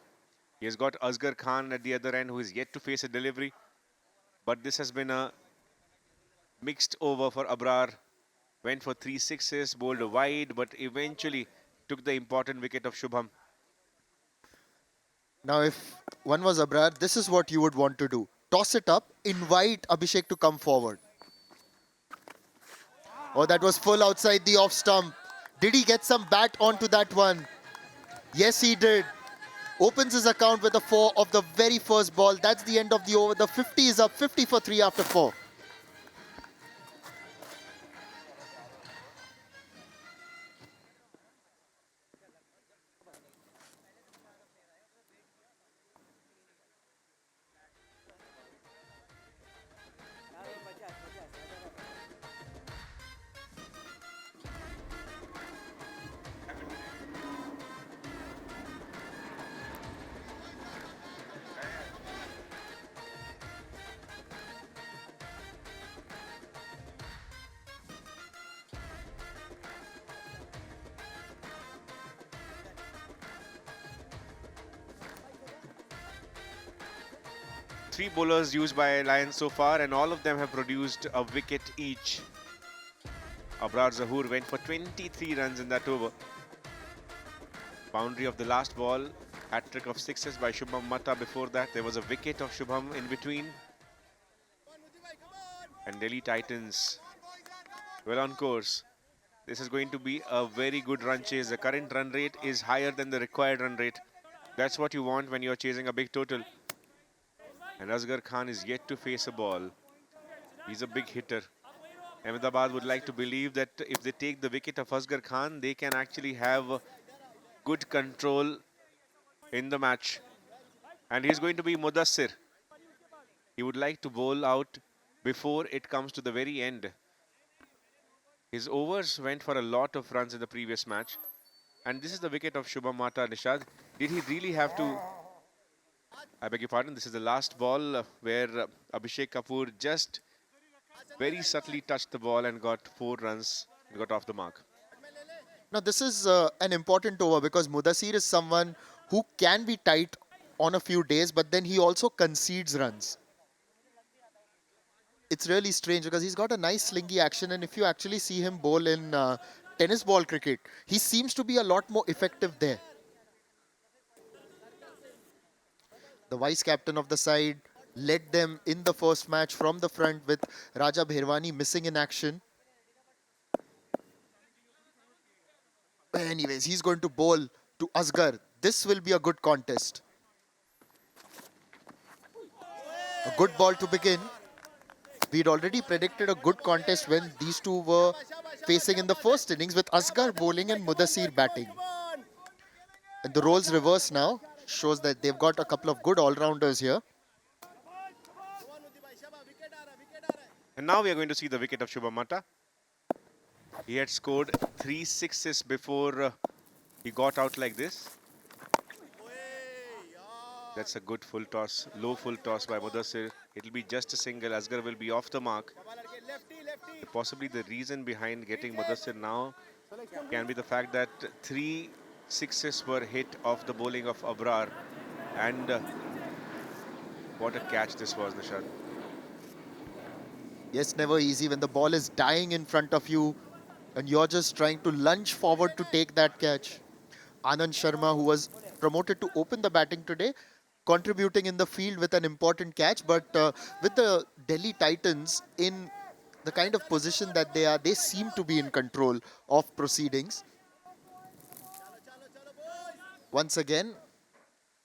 He has got Asghar Khan at the other end, who is yet to face a delivery. But this has been a mixed over for Abrar. Went for 3 sixes, bowled wide, but eventually took the important wicket of Shubham. Now, if one was Abrar, this is what you would want to do. Toss it up, invite Abhishek to come forward. Oh, that was full outside the off stump. Did he get some bat onto that one? Yes, he did. Opens his account with a 4 of the very first ball. That's the end of the over. The 50 is up, 50 for 3 after 4. three bowlers used by Lions so far, and all of them have produced a wicket each. Abrar Zahoor went for 23 runs in that over. Boundary of the last ball, hat-trick of sixes by Shubham Matta. Before that, there was a wicket of Shubham in between. And Delhi Titans well on course. This is going to be a very good run chase. The current run rate is higher than the required run rate. That's what you want when you're chasing a big total. And Asghar Khan is yet to face a ball. He's a big hitter. Ahmedabad would like to believe that if they take the wicket of Asghar Khan, they can actually have good control in the match. And he's going to be Mudassir. He would like to bowl out before it comes to the very end. His overs went for a lot of runs in the previous match. And this is the wicket of Shubham Matta, Nishad. Did he really have to... I beg your pardon, this is the last ball where Abhishek Kapoor just very subtly touched the ball and got 4 runs and got off the mark. Now this is an important over because Mudassir is someone who can be tight on a few days, but then he also concedes runs. It's really strange because he's got a nice slingy action, and if you actually see him bowl in tennis ball cricket, he seems to be a lot more effective there. The vice captain of the side led them in the first match from the front with Raja Bherwani missing in action. Anyways, he's going to bowl to Asghar. This will be a good contest. A good ball to begin. We'd already predicted a good contest when these two were facing in the first innings with Asghar bowling and Mudassir batting. And the roles reverse now. Shows that they've got a couple of good all-rounders here. And now we are going to see the wicket of Shubham Matta. He had scored 3 sixes before he got out like this. That's a good full toss, low full toss by Mudassir. It'll be just a single. Asghar will be off the mark. Possibly the reason behind getting Mudassir now can be the fact that 3 sixes were hit off the bowling of Abrar. And what a catch this was, Nishad. Yes, never easy when the ball is dying in front of you and you're just trying to lunge forward to take that catch. Anand Sharma, who was promoted to open the batting today, contributing in the field with an important catch. But with the Delhi Titans in the kind of position that they are, they seem to be in control of proceedings. Once again,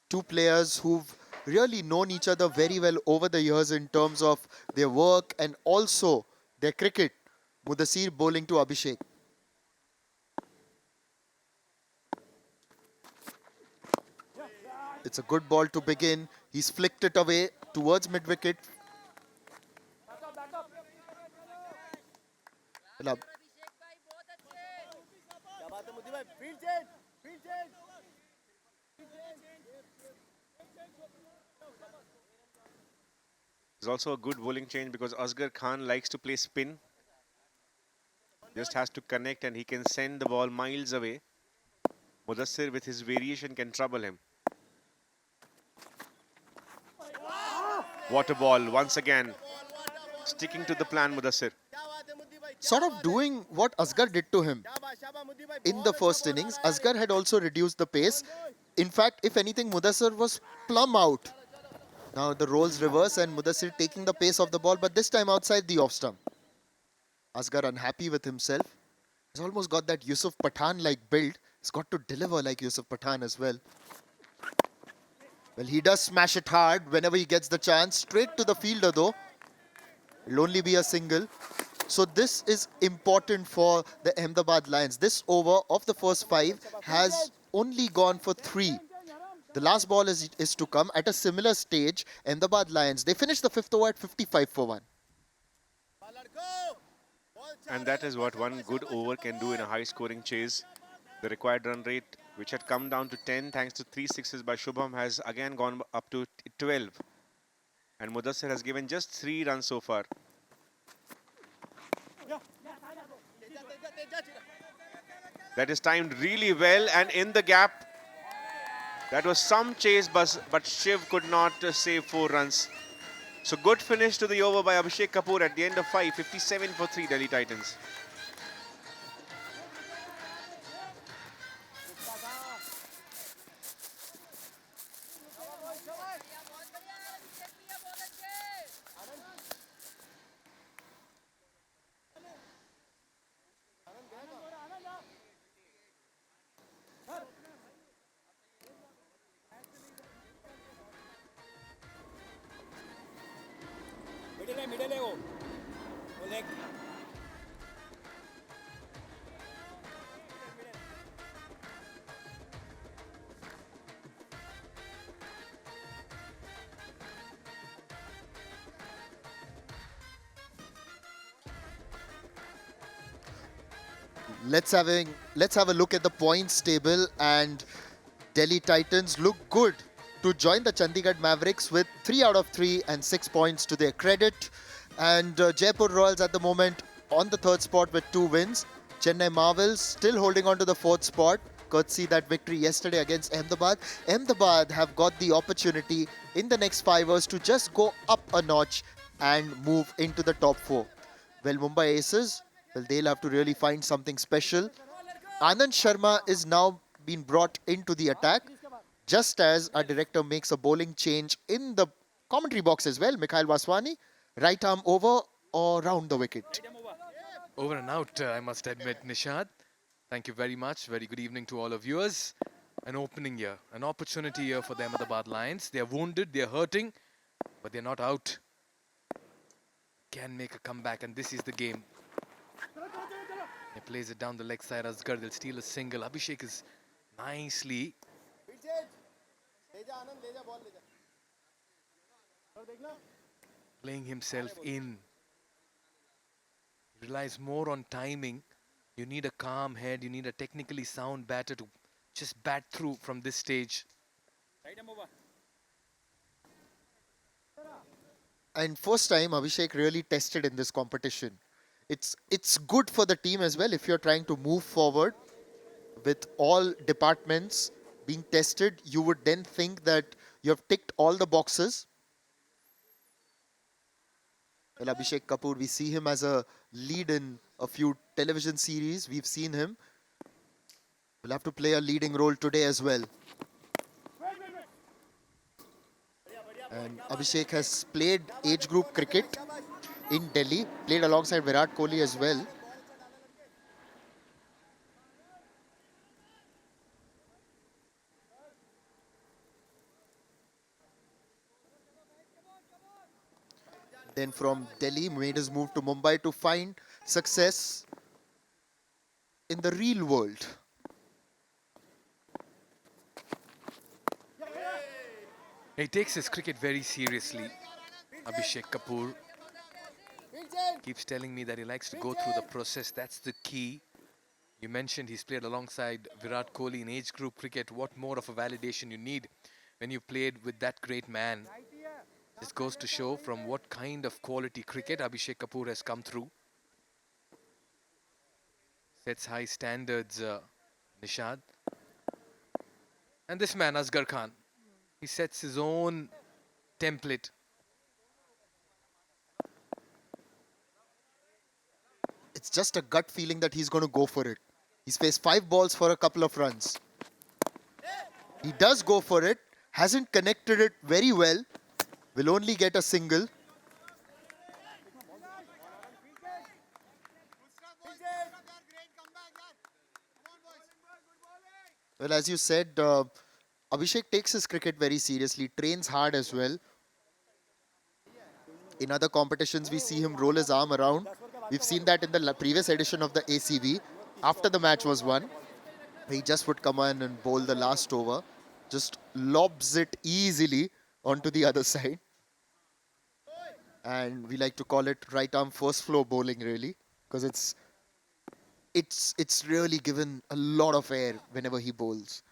two players who've really known each other very well over the years in terms of their work and also their cricket. Mudassir bowling to Abhishek. It's a good ball to begin. He's flicked it away towards mid-wicket. There's also a good bowling change because Asghar Khan likes to play spin. Just has to connect and he can send the ball miles away. Mudassir with his variation can trouble him. What a ball once again. Sticking to the plan, Mudassir. Sort of doing what Asghar did to him in the first innings. Asghar had also reduced the pace. In fact, if anything, Mudassir was plumb out. Now the roles reverse and Mudassir taking the pace of the ball, but this time outside the off stump. Asghar unhappy with himself. He's almost got that Yusuf Pathan-like build. He's got to deliver like Yusuf Pathan as well. Well, he does smash it hard whenever he gets the chance. Straight to the fielder though. It'll only be a single. So this is important for the Ahmedabad Lions. This over of the first 5 has only gone for 3. The last ball is to come at a similar stage. Ahmedabad Lions, they finished the 5th over at 55 for 1. And that is what one good over can do in a high-scoring chase. The required run rate, which had come down to 10 thanks to 3 sixes by Shubham, has again gone up to 12. And Mudassir has given just 3 runs so far. That is timed really well, and in the gap, that was some chase, but Shiv could not save 4 runs. So good finish to the over by Abhishek Kapoor at the end of 5, 57 for 3 Delhi Titans. Middle है वो leg Let's have a look at the points table, and Delhi Titans look good to join the Chandigarh Mavericks with 3 out of 3 and 6 points to their credit. And Jaipur Royals at the moment on the 3rd spot with 2 wins. Chennai Marvels still holding on to the 4th spot, courtesy that victory yesterday against Ahmedabad. Ahmedabad have got the opportunity in the next 5 hours to just go up a notch and move into the top 4. Well, Mumbai Aces, well, they'll have to really find something special. Anand Sharma is now being brought into the attack, just as our director makes a bowling change in the commentary box as well. Mikhail Vaswani, right arm over or round the wicket? Over and out, I must admit, Nishad. Thank you very much. Very good evening to all our viewers. An opening year, an opportunity here for the Ahmedabad Lions. They are wounded, they are hurting, but they're not out. Can make a comeback, and this is the game. He plays it down the leg side. Asghar, they'll steal a single. Abhishek is nicely playing himself in. He relies more on timing. You need a calm head. You need a technically sound batter to just bat through from this stage. And first time Abhishek really tested in this competition. It's good for the team as well if you're trying to move forward with all departments being tested. You would then think that you have ticked all the boxes. Well, Abhishek Kapoor, we see him as a lead in a few television series. We've seen him. We'll have to play a leading role today as well. And Abhishek has played age group cricket in Delhi, played alongside Virat Kohli as well. Then from Delhi, made his move to Mumbai to find success in the real world. He takes his cricket very seriously. Abhishek Kapoor keeps telling me that he likes to go through the process. That's the key. You mentioned he's played alongside Virat Kohli in age group cricket. What more of a validation you need when you played with that great man? This goes to show from what kind of quality cricket Abhishek Kapoor has come through. Sets high standards, Nishad. And this man, Asghar Khan, he sets his own template. It's just a gut feeling that he's going to go for it. He's faced 5 balls for a couple of runs. He does go for it. Hasn't connected it very well. Will only get a single. Well, as you said, Abhishek takes his cricket very seriously, trains hard as well. In other competitions, we see him roll his arm around. We've seen that in the previous edition of the ACB. After the match was won, he just would come in and bowl the last over. Just lobs it easily onto the other side. And we like to call it right arm first floor bowling, really, because it's really given a lot of air whenever he bowls.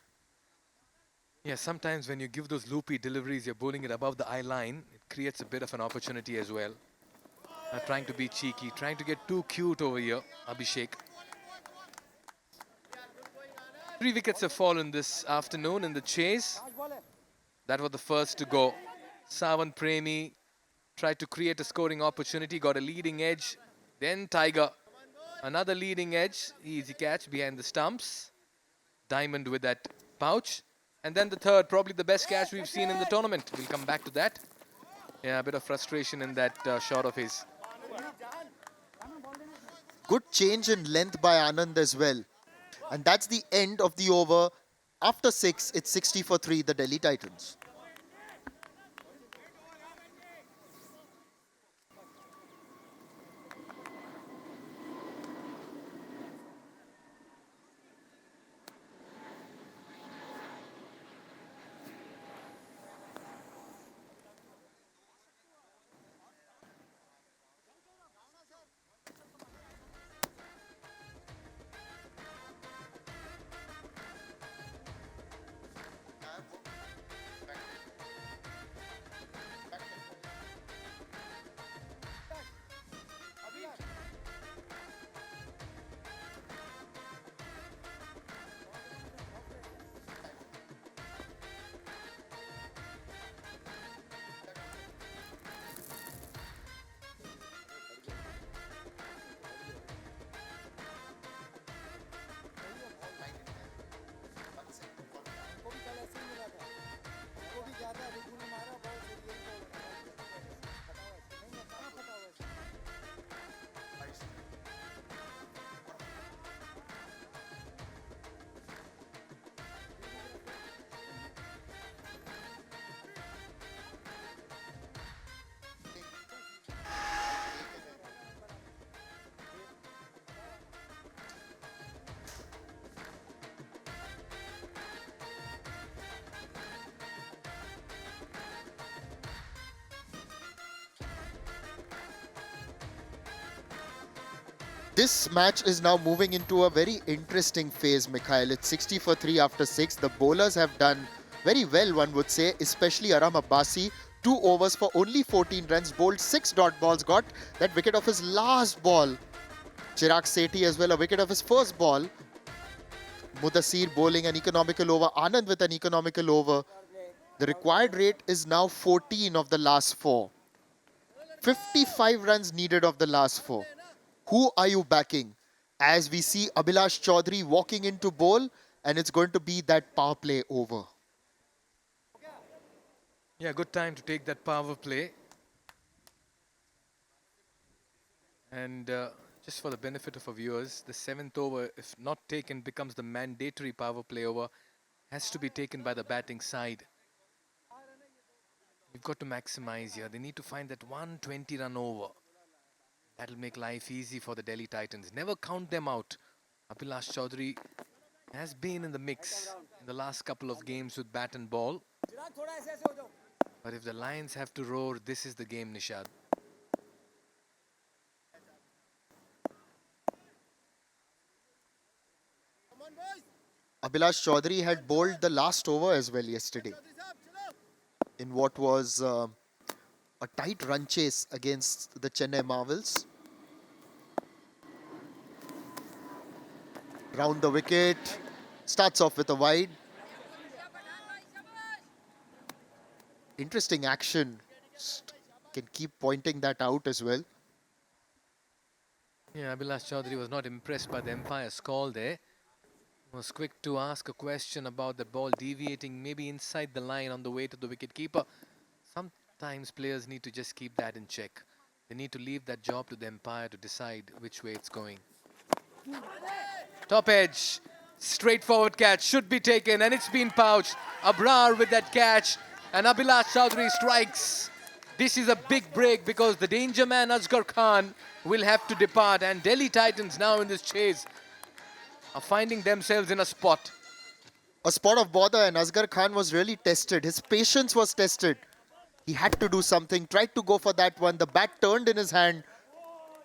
Yeah, sometimes when you give those loopy deliveries, you're bowling it above the eye line. It creates a bit of an opportunity as well. Trying to be cheeky, trying to get too cute over here, Abhishek. 3 wickets have fallen this afternoon in the chase. That was the first to go. Savan Premi tried to create a scoring opportunity, got a leading edge. Then Tiger, another leading edge, easy catch behind the stumps. Diamond with that pouch. And then the third, probably the best catch we've seen in the tournament. We'll come back to that. Yeah, a bit of frustration in that shot of his. Good change in length by Anand as well. And that's the end of the over. After 6, it's 60 for 3, the Delhi Titans. This match is now moving into a very interesting phase, Mikhail. It's 60 for 3 after 6. The bowlers have done very well, one would say, especially Aram Abbasi. 2 overs for only 14 runs, bowled 6 dot balls, got that wicket of his last ball. Chirag Sethi as well, a wicket of his first ball. Mudassir bowling an economical over, Anand with an economical over. The required rate is now 14 of the last 4. 55 runs needed of the last 4. Who are you backing? As we see Abhilash Chaudhary walking into bowl, and it's going to be that power play over. Yeah, good time to take that power play. And just for the benefit of our viewers, the 7th over, if not taken, becomes the mandatory power play over. Has to be taken by the batting side. We've got to maximize here. They need to find that 120-run over. That'll make life easy for the Delhi Titans. Never count them out. Abhilash Chaudhary has been in the mix in the last couple of games with bat and ball. But if the Lions have to roar, this is the game, Nishad. Abhilash Chaudhary had bowled the last over as well yesterday, in what was a tight run chase against the Chennai Marvels. Round the wicket, starts off with a wide. Interesting action. Can keep pointing that out as well. Yeah, Abhilash Chaudhary was not impressed by the umpire's call there. Was quick to ask a question about the ball deviating maybe inside the line on the way to the wicketkeeper. Sometimes players need to just keep that in check. They need to leave that job to the umpire to decide which way it's going. Top edge, straightforward catch, should be taken, and it's been pouched. Abrar with that catch, and Abhilash Chaudhary strikes. This is a big break because the danger man Asghar Khan will have to depart, and Delhi Titans now in this chase are finding themselves in a spot. A spot of bother, and Asghar Khan was really tested. His patience was tested. He had to do something, tried to go for that one. The bat turned in his hand,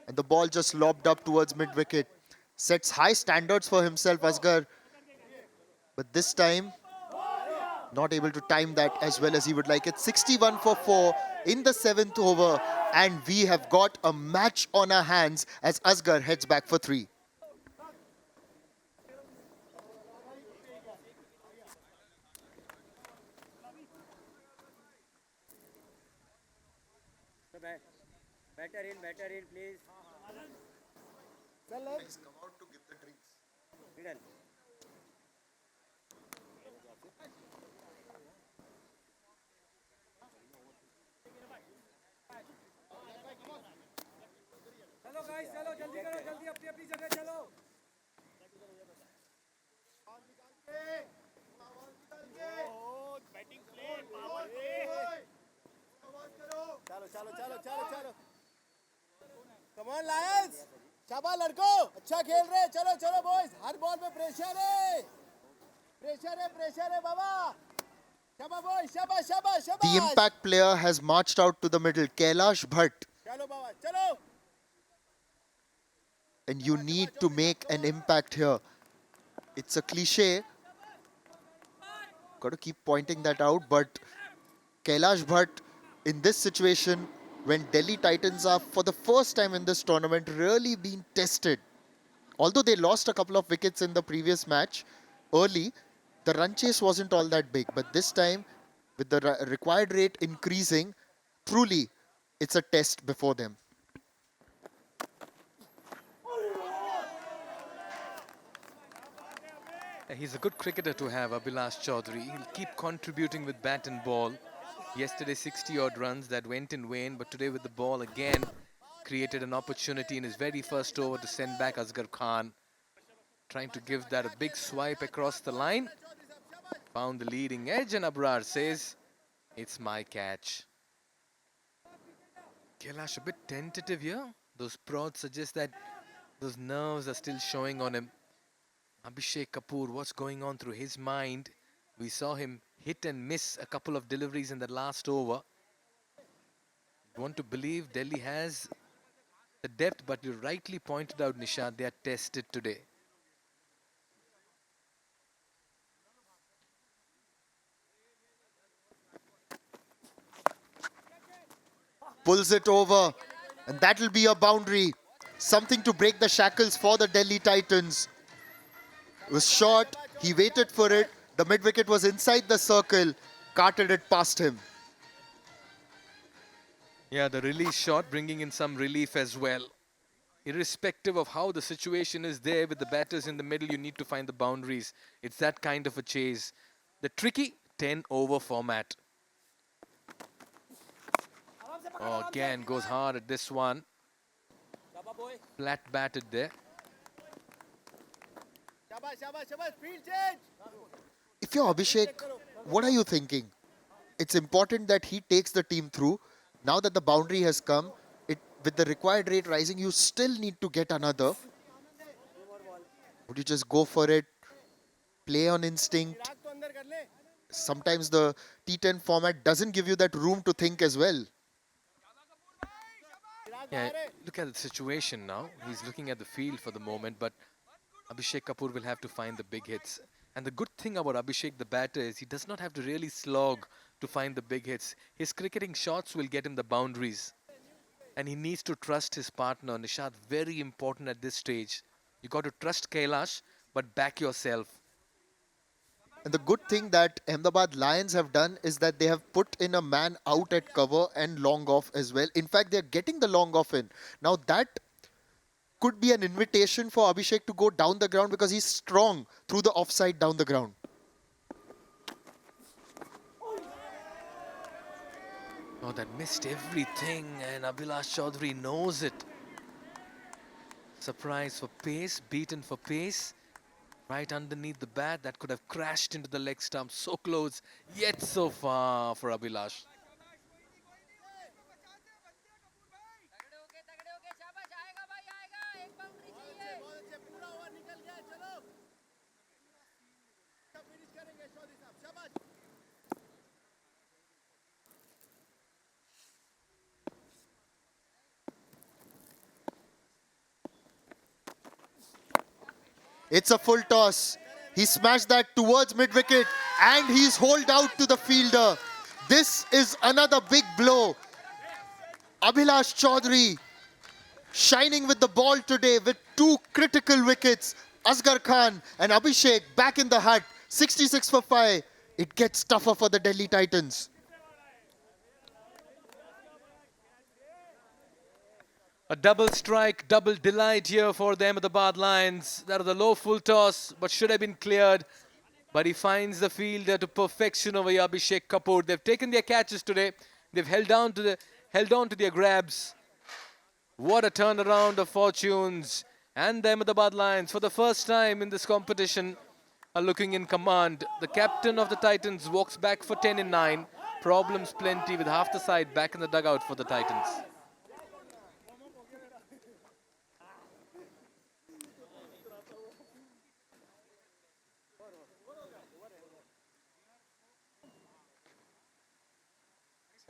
and the ball just lobbed up towards mid-wicket. Sets high standards for himself, Asghar. But this time, not able to time that as well as he would like. It's 61 for 4 in the 7th over, and we have got a match on our hands as Asghar heads back for 3. better in, please. Let's come out to give the drinks. Middle. चलो guys, चलो जल्दी करो, जल्दी अपनी अपनी जगह चलो. Batting play power चलो चलो चलो चलो चलो कम ऑन लायंस शाबाश लड़को अच्छा खेल रहे चलो चलो बॉयज हर बॉल पे प्रेशर है बाबा शाबाश बॉयज शाबाश शाबाश The शाबाश impact player has marched out to the middle, Kailash Bhatt. चलो बाबा चलो And you need to make an impact here. It's a cliche. Got to keep pointing that out. But Kailash Bhatt, in this situation, when Delhi Titans are, for the first time in this tournament, really being tested. Although they lost a couple of wickets in the previous match early, the run chase wasn't all that big. But this time, with the required rate increasing, truly, it's a test before them. He's a good cricketer to have, Abhilash Chaudhary. He'll keep contributing with bat and ball. Yesterday, 60-odd runs that went in vain, but today with the ball again, created an opportunity in his very first over to send back Asghar Khan. Trying to give that a big swipe across the line. Found the leading edge and Abrar says, it's my catch. Kailash a bit tentative here. Those prods suggest that those nerves are still showing on him. Abhishek Kapoor, what's going on through his mind? We saw him hit and miss a couple of deliveries in the last over. I want to believe Delhi has the depth, but you rightly pointed out, Nishad, they are tested today. Pulls it over, and that'll be a boundary. Something to break the shackles for the Delhi Titans. It was short, he waited for it, the mid-wicket was inside the circle, carted it past him. Yeah, the release shot bringing in some relief as well. Irrespective of how the situation is there with the batters in the middle, you need to find the boundaries. It's that kind of a chase. The tricky 10-over format. Oh, again goes hard at this one. Flat batted there. If you're Abhishek, what are you thinking? It's important that he takes the team through. Now that the boundary has come, with the required rate rising, you still need to get another. Would you just go for it? Play on instinct? Sometimes the T10 format doesn't give you that room to think as well. Yeah, look at the situation now. He's looking at the field for the moment, but Abhishek Kapoor will have to find the big hits. And the good thing about Abhishek, the batter, is he does not have to really slog to find the big hits. His cricketing shots will get him the boundaries. And he needs to trust his partner. Nishad, very important at this stage. You got to trust Kailash, but back yourself. And the good thing that Ahmedabad Lions have done is that they have put in a man out at cover and long off as well. In fact, they're getting the long off in. Now that could be an invitation for Abhishek to go down the ground because he's strong through the offside down the ground. Oh, that missed everything, and Abhilash Chaudhary knows it. Surprise for pace, beaten for pace. Right underneath the bat, that could have crashed into the leg stump. So close, yet so far for Abhilash. It's a full toss. He smashed that towards mid-wicket and he's holed out to the fielder. This is another big blow. Abhilash Chaudhary shining with the ball today with two critical wickets. Asghar Khan and Abhishek back in the hut. 66 for 5. It gets tougher for the Delhi Titans. A double strike, double delight here for the Ahmedabad Lions. That was a low full toss, but should have been cleared. But he finds the fielder to perfection over Abhishek Kapoor. They've taken their catches today. They've held on to their grabs. What a turnaround of fortunes. And the Ahmedabad Lions, for the first time in this competition, are looking in command. The captain of the Titans walks back for 10 in 9. Problems plenty with half the side back in the dugout for the Titans.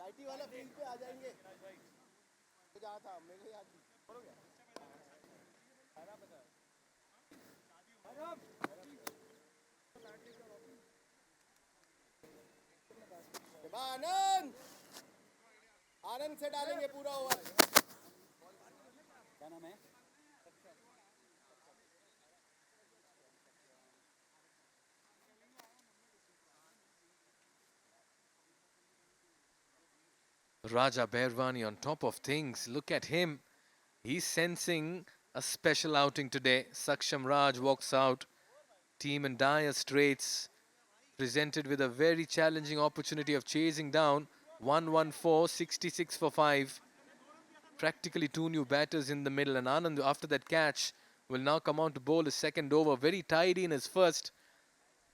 Righty वाला field पे आ जाएंगे जहाँ था मेरे को याद आनंद आनंद से डालेंगे पूरा ओवर क्या नाम है Raja Bherwani on top of things. Look at him. He's sensing a special outing today. Saksham Raj walks out. Team in dire straits. Presented with a very challenging opportunity of chasing down 114, 66 for 5. Practically two new batters in the middle. And Anand, after that catch, will now come on to bowl his second over. Very tidy in his first.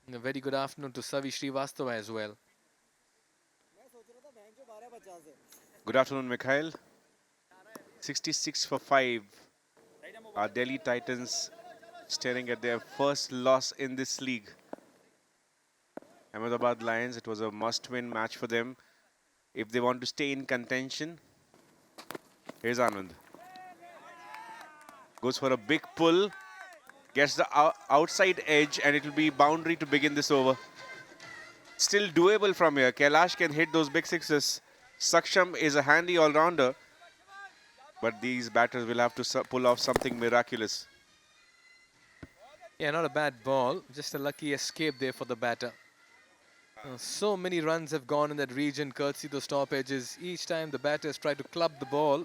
And a very good afternoon to Savi Srivastava as well. Good afternoon, Mikhail. 66 for 5. Our Delhi Titans staring at their first loss in this league. Ahmedabad Lions, it was a must-win match for them if they want to stay in contention. Here's Anand. Goes for a big pull. Gets the outside edge and it will be boundary to begin this over. Still doable from here. Kailash can hit those big sixes. Saksham is a handy all-rounder. But these batters will have to pull off something miraculous. Yeah, not a bad ball. Just a lucky escape there for the batter. So many runs have gone in that region courtesy those top edges. Each time the batters try to club the ball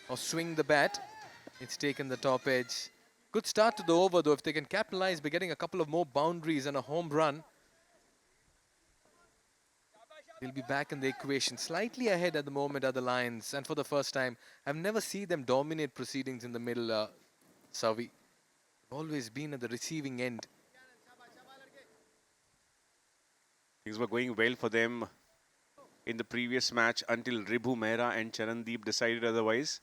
or swing the bat, it's taken the top edge. Good start to the over though. If they can capitalize by getting a couple of more boundaries and a home run, they'll be back in the equation. Slightly ahead at the moment are the Lions. And for the first time, I've never seen them dominate proceedings in the middle, Savi. Always been at the receiving end. Things were going well for them in the previous match until Ribhu Mehra and Charandeep decided otherwise.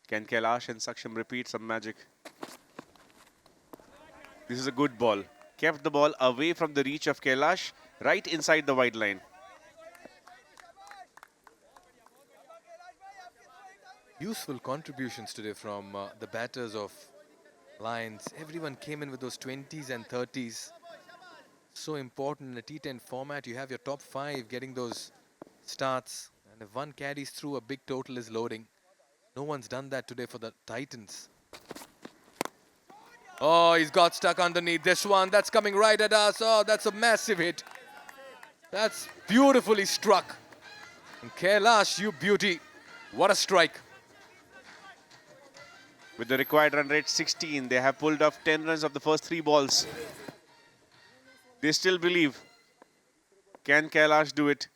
Can Kailash and Saksham repeat some magic? This is a good ball. Kept the ball away from the reach of Kailash, right inside the wide line. Useful contributions today from the batters of Lions. Everyone came in with those 20s and 30s. So important in a T10 format. You have your top 5 getting those starts. And if one carries through, a big total is loading. No one's done that today for the Titans. Oh, he's got stuck underneath this one. That's coming right at us. Oh, that's a massive hit. That's beautifully struck. And Kailash, you beauty. What a strike. With the required run rate 16, they have pulled off 10 runs of the first 3 balls. They still believe. Can Kailash do it?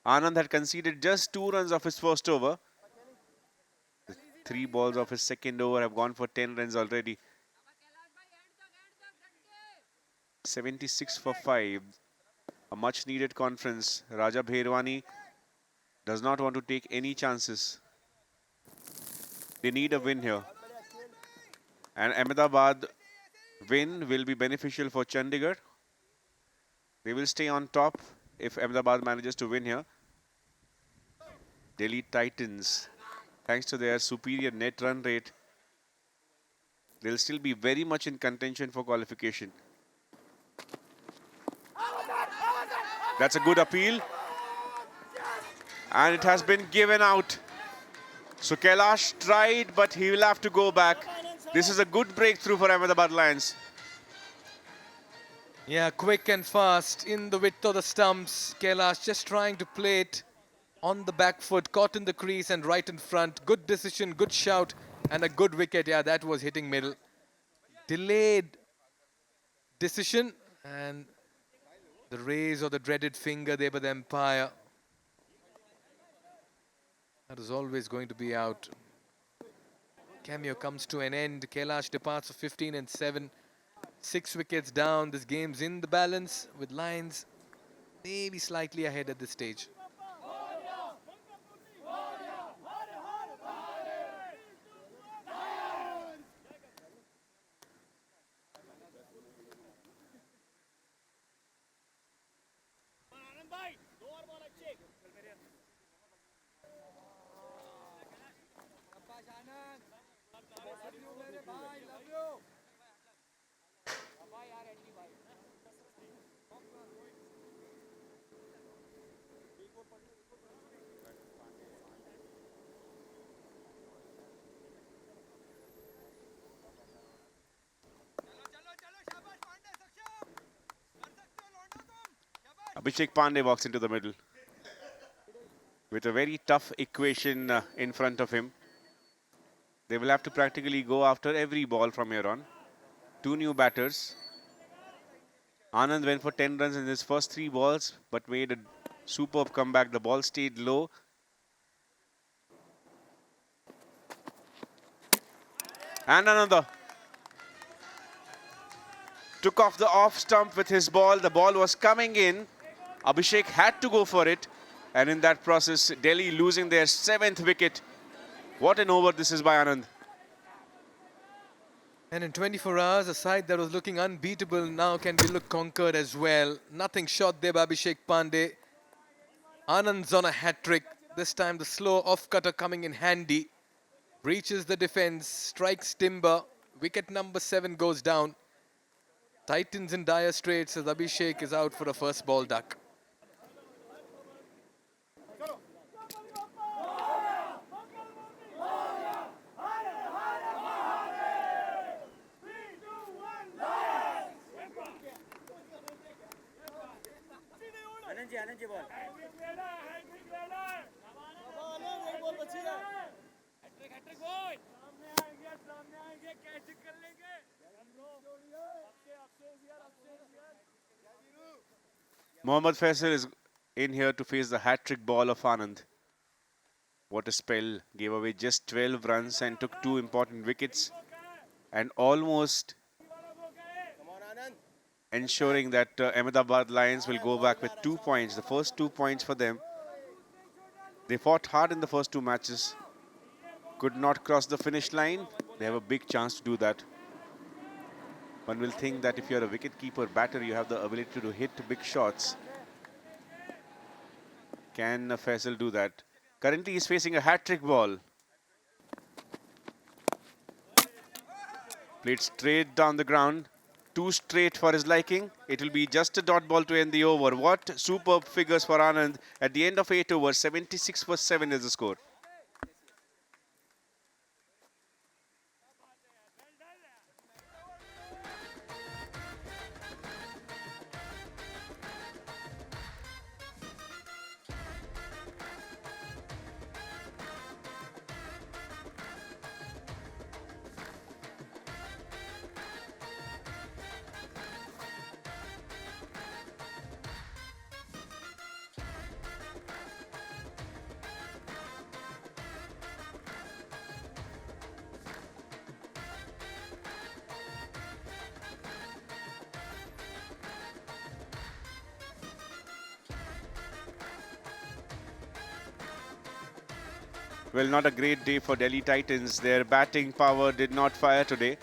Anand had conceded just 2 runs of his first over. The 3 balls of his second over have gone for 10 runs already. 76 for 5. A much needed conference. Raja Bherwani does not want to take any chances. They need a win here. And Ahmedabad win will be beneficial for Chandigarh. They will stay on top if Ahmedabad manages to win here. Delhi Titans, thanks to their superior net run rate, they'll still be very much in contention for qualification. That's a good appeal. And it has been given out. So Kailash tried, but he will have to go back. This is a good breakthrough for Ahmedabad Lions. Yeah, quick and fast in the width of the stumps. Kailash just trying to play it on the back foot, caught in the crease and right in front. Good decision, good shout, and a good wicket. Yeah, that was hitting middle. Delayed decision, and the raise of the dreaded finger there by the umpire. That is always going to be out. Cameo comes to an end. Kailash departs for 15 and 7. 6 wickets down. This game's in the balance with Lions maybe slightly ahead at this stage. Abhishek Pandey walks into the middle with a very tough equation in front of him. They will have to practically go after every ball from here on. 2 new batters. Anand went for 10 runs in his first 3 balls, but made a superb comeback. The ball stayed low. And another. Took off the off stump with his ball. The ball was coming in. Abhishek had to go for it. And in that process, Delhi losing their 7th wicket. What an over this is by Anand. And in 24 hours, a side that was looking unbeatable now can be look conquered as well. Nothing short there by Abhishek Pandey. Anand's on a hat-trick. This time the slow off-cutter coming in handy. Breaches the defense, strikes timber. Wicket number 7 goes down. Titans in dire straits as Abhishek is out for a first ball duck. Mohammad Faisal is in here to face the hat-trick ball of Anand. What a spell. Gave away just 12 runs and took 2 important wickets. And almost ensuring that Ahmedabad Lions will go back with 2 points. The first 2 points for them. They fought hard in the first 2 matches. Could not cross the finish line. They have a big chance to do that. One will think that if you're a wicket-keeper batter, you have the ability to hit big shots. Can Faisal do that? Currently, he's facing a hat-trick ball. Played straight down the ground. Too straight for his liking. It will be just a dot ball to end the over. What superb figures for Anand. At the end of 8 overs, 76 for 7 is the score. Well, not a great day for Delhi Titans. Their batting power did not fire today.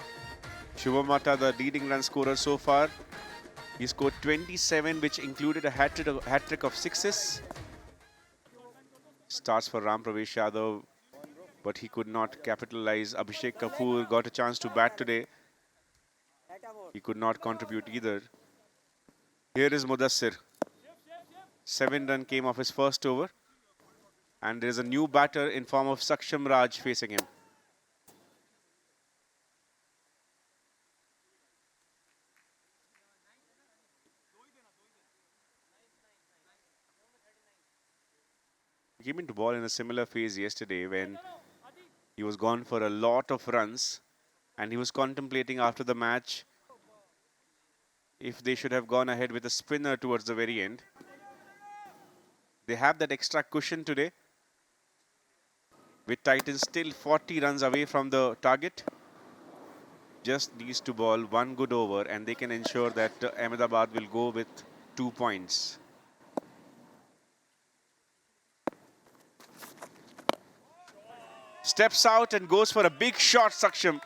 Shubham Mata, the leading run scorer so far. He scored 27, which included a hat-trick of 6s. Starts for Ram Pravesh Yadav, but he could not capitalize. Abhishek Kapoor got a chance to bat today. He could not contribute either. Here is Mudassir. 7 run came off his first over. And there is a new batter in form of Saksham Raj facing him. He came into ball in a similar phase yesterday when he was gone for a lot of runs and he was contemplating after the match if they should have gone ahead with a spinner towards the very end. They have that extra cushion today, with Titans still 40 runs away from the target. Just needs to ball one good over and they can ensure that Ahmedabad will go with 2 points. Steps out and goes for a big shot, Saksham.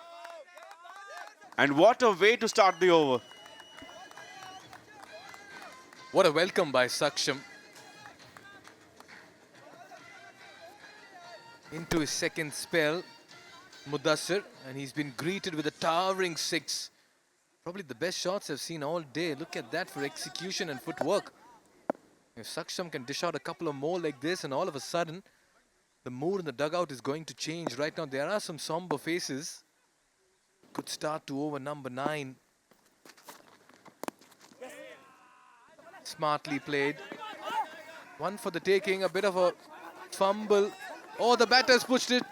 And what a way to start the over. What a welcome by Saksham. Into his second spell, Mudassir, and he's been greeted with a towering 6. Probably the best shots I've seen all day. Look at that for execution and footwork. If Saksham can dish out a couple of more like this, and all of a sudden, the mood in the dugout is going to change. Right now, there are some somber faces. Good start to over number 9. Smartly played. One for the taking, a bit of a fumble. Oh, the batter's pushed it.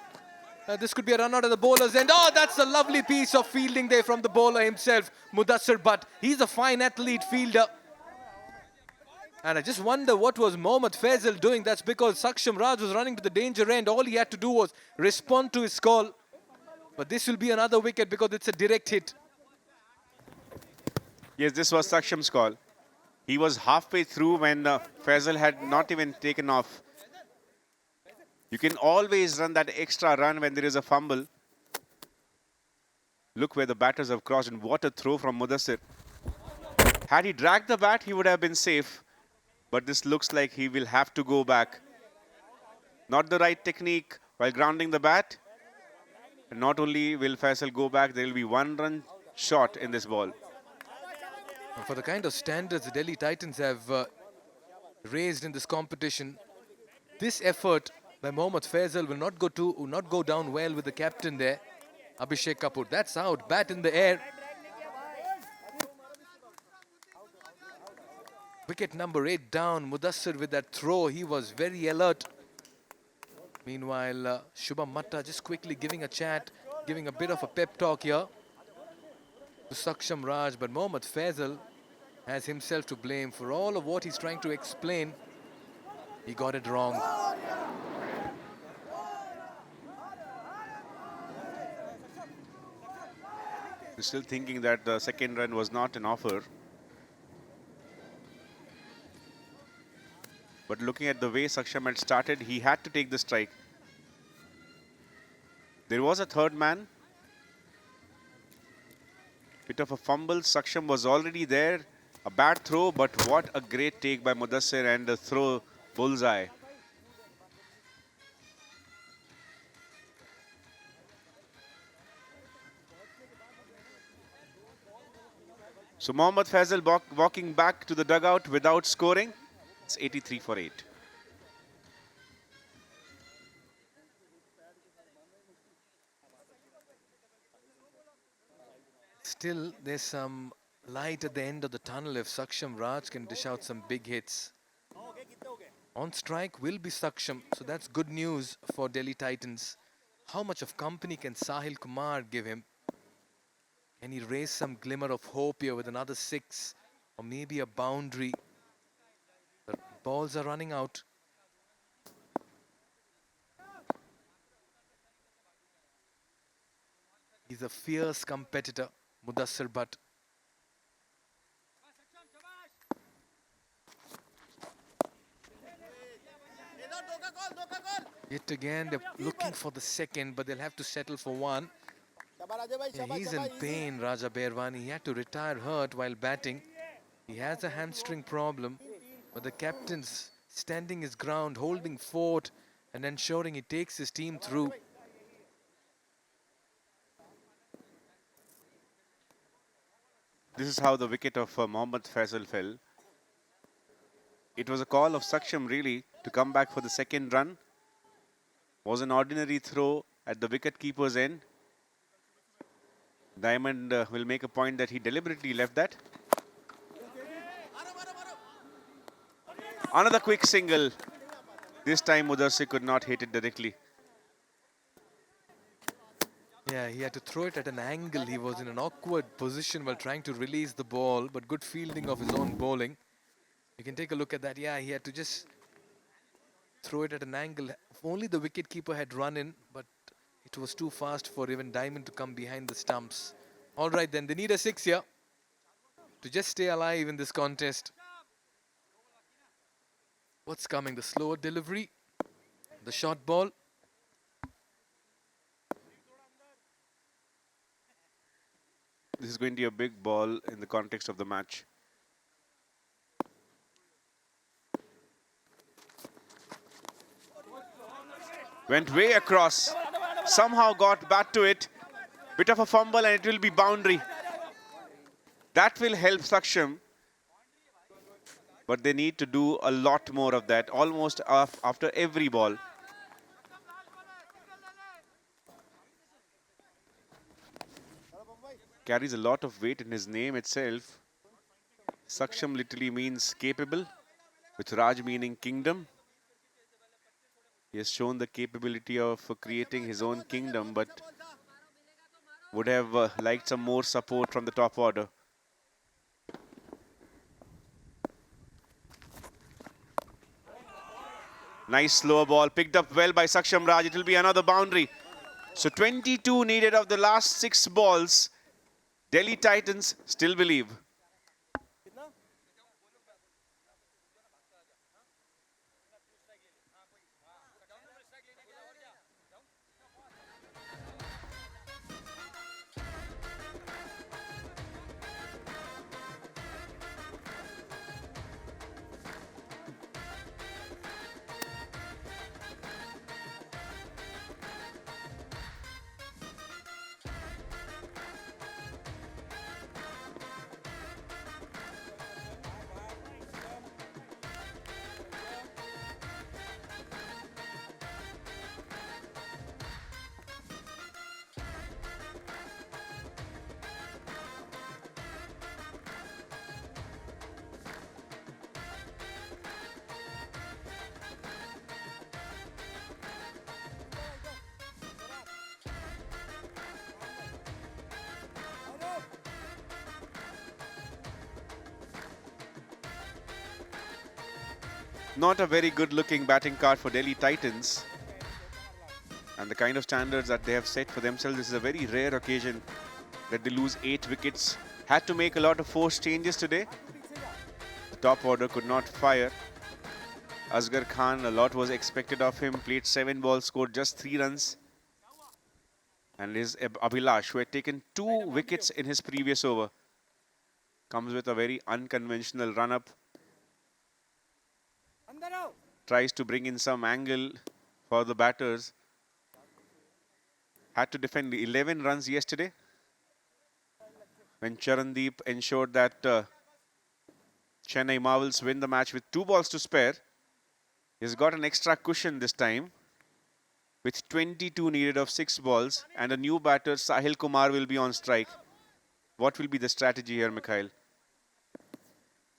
This could be a run out of the bowler's end. Oh, that's a lovely piece of fielding there from the bowler himself, Mudassir Butt. He's a fine athlete fielder. And I just wonder what was Mohammad Faisal doing. That's because Saksham Raj was running to the danger end. All he had to do was respond to his call. But this will be another wicket because it's a direct hit. Yes, this was Saksham's call. He was halfway through when Faisal had not even taken off. You can always run that extra run when there is a fumble. Look where the batters have crossed, and what a throw from Mudassir. Had he dragged the bat, he would have been safe. But this looks like he will have to go back. Not the right technique while grounding the bat. And not only will Faisal go back, there will be 1 run short in this ball. For the kind of standards the Delhi Titans have raised in this competition, this effort by Mohammad Faisal will not go down well with the captain there, Abhishek Kapoor. That's out, bat in the air. Wicket number 8 down. Mudassir with that throw, he was very alert. Meanwhile, Shubham Matta just quickly giving a chat, giving a bit of a pep talk here to Saksham Raj, but Mohammad Faisal has himself to blame for all of what he's trying to explain. He got it wrong. Still thinking that the second run was not an offer. But looking at the way Saksham had started, he had to take the strike. There was a third man. Bit of a fumble. Saksham was already there. A bad throw, but what a great take by Mudassir, and the throw bullseye. So Mohammad Faisal walking back to the dugout without scoring. It's 83 for 8. Still, there's some light at the end of the tunnel if Saksham Raj can dish out some big hits. On strike will be Saksham, so that's good news for Delhi Titans. How much of company can Sahil Kumar give him? Can he raise some glimmer of hope here with another 6 or maybe a boundary? The balls are running out. He's a fierce competitor, Mudassir Butt. Yet again, they're looking for the second, but they'll have to settle for 1. Yeah, he's in pain, Raja Bherwani. He had to retire hurt while batting. He has a hamstring problem, but the captain's standing his ground, holding fort, and ensuring he takes his team through. This is how the wicket of Mohammad Faisal fell. It was a call of Saksham really to come back for the second run. Was an ordinary throw at the wicket-keeper's end. Diamond will make a point that he deliberately left that. Another quick single. This time Udarsi could not hit it directly. Yeah, he had to throw it at an angle. He was in an awkward position while trying to release the ball, but good fielding of his own bowling. You can take a look at that. Yeah, he had to just throw it at an angle. If only the wicketkeeper had run in, but it was too fast for even Diamond to come behind the stumps. All right, then they need a 6 here to just stay alive in this contest. What's coming? The slower delivery, the short ball. This is going to be a big ball in the context of the match. Went way across. Somehow got back to it. Bit of a fumble and it will be boundary. That will help Saksham. But they need to do a lot more of that, almost after every ball. Carries a lot of weight in his name itself. Saksham literally means capable, with Raj meaning kingdom. He has shown the capability of creating his own kingdom, but would have liked some more support from the top order. Nice slower ball, picked up well by Saksham Raj. It will be another boundary. So 22 needed of the last 6 balls. Delhi Titans still believe. Not a very good looking batting card for Delhi Titans. And the kind of standards that they have set for themselves, this is a very rare occasion that they lose 8 wickets. Had to make a lot of forced changes today. The top order could not fire. Asghar Khan, a lot was expected of him. Played 7 balls, scored just 3 runs. And his Abhilash, who had taken 2 wickets in his previous over, comes with a very unconventional run-up. Tries to bring in some angle for the batters. Had to defend 11 runs yesterday when Charandeep ensured that Chennai Marvels win the match with 2 balls to spare. He's got an extra cushion this time with 22 needed of 6 balls, and a new batter, Sahil Kumar, will be on strike. What will be the strategy here, Mikhail?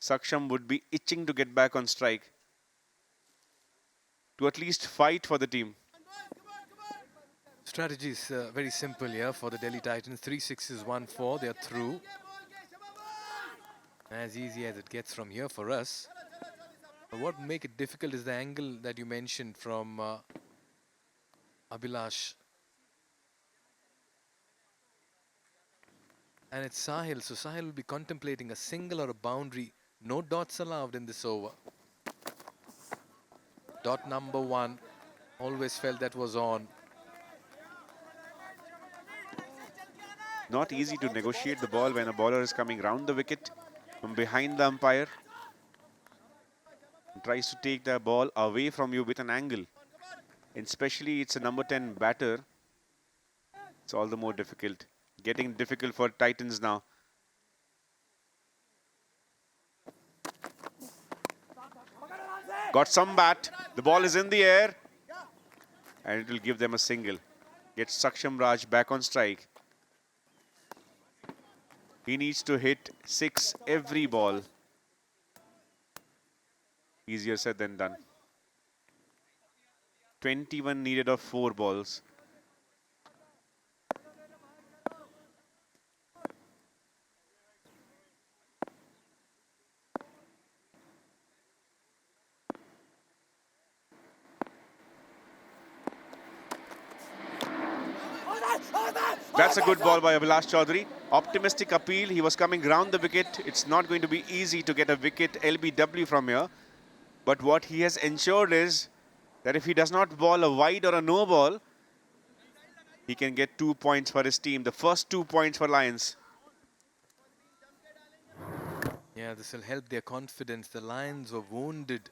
Saksham would be itching to get back on strike, to at least fight for the team. Strategy is very simple here for the Delhi Titans. 3 sixes, 1 4. They are through. As easy as it gets from here for us. But what will make it difficult is the angle that you mentioned from Abhilash. And it's Sahil. So Sahil will be contemplating a single or a boundary. No dots allowed in this over. Dot number 1. Always felt that was on. Not easy to negotiate the ball when a bowler is coming round the wicket from behind the umpire. And tries to take the ball away from you with an angle. And especially it's a number 10 batter. It's all the more difficult. Getting difficult for Titans now. Got some bat. The ball is in the air. And it will give them a single. Gets Saksham Raj back on strike. He needs to hit 6 every ball. Easier said than done. 21 needed of 4 balls. That's a good ball by Abhilash Chaudhary. Optimistic appeal. He was coming round the wicket. It's not going to be easy to get a wicket LBW from here. But what he has ensured is that if he does not bowl a wide or a no ball, he can get 2 points for his team. The first 2 points for Lions. Yeah, this will help their confidence. The Lions were wounded.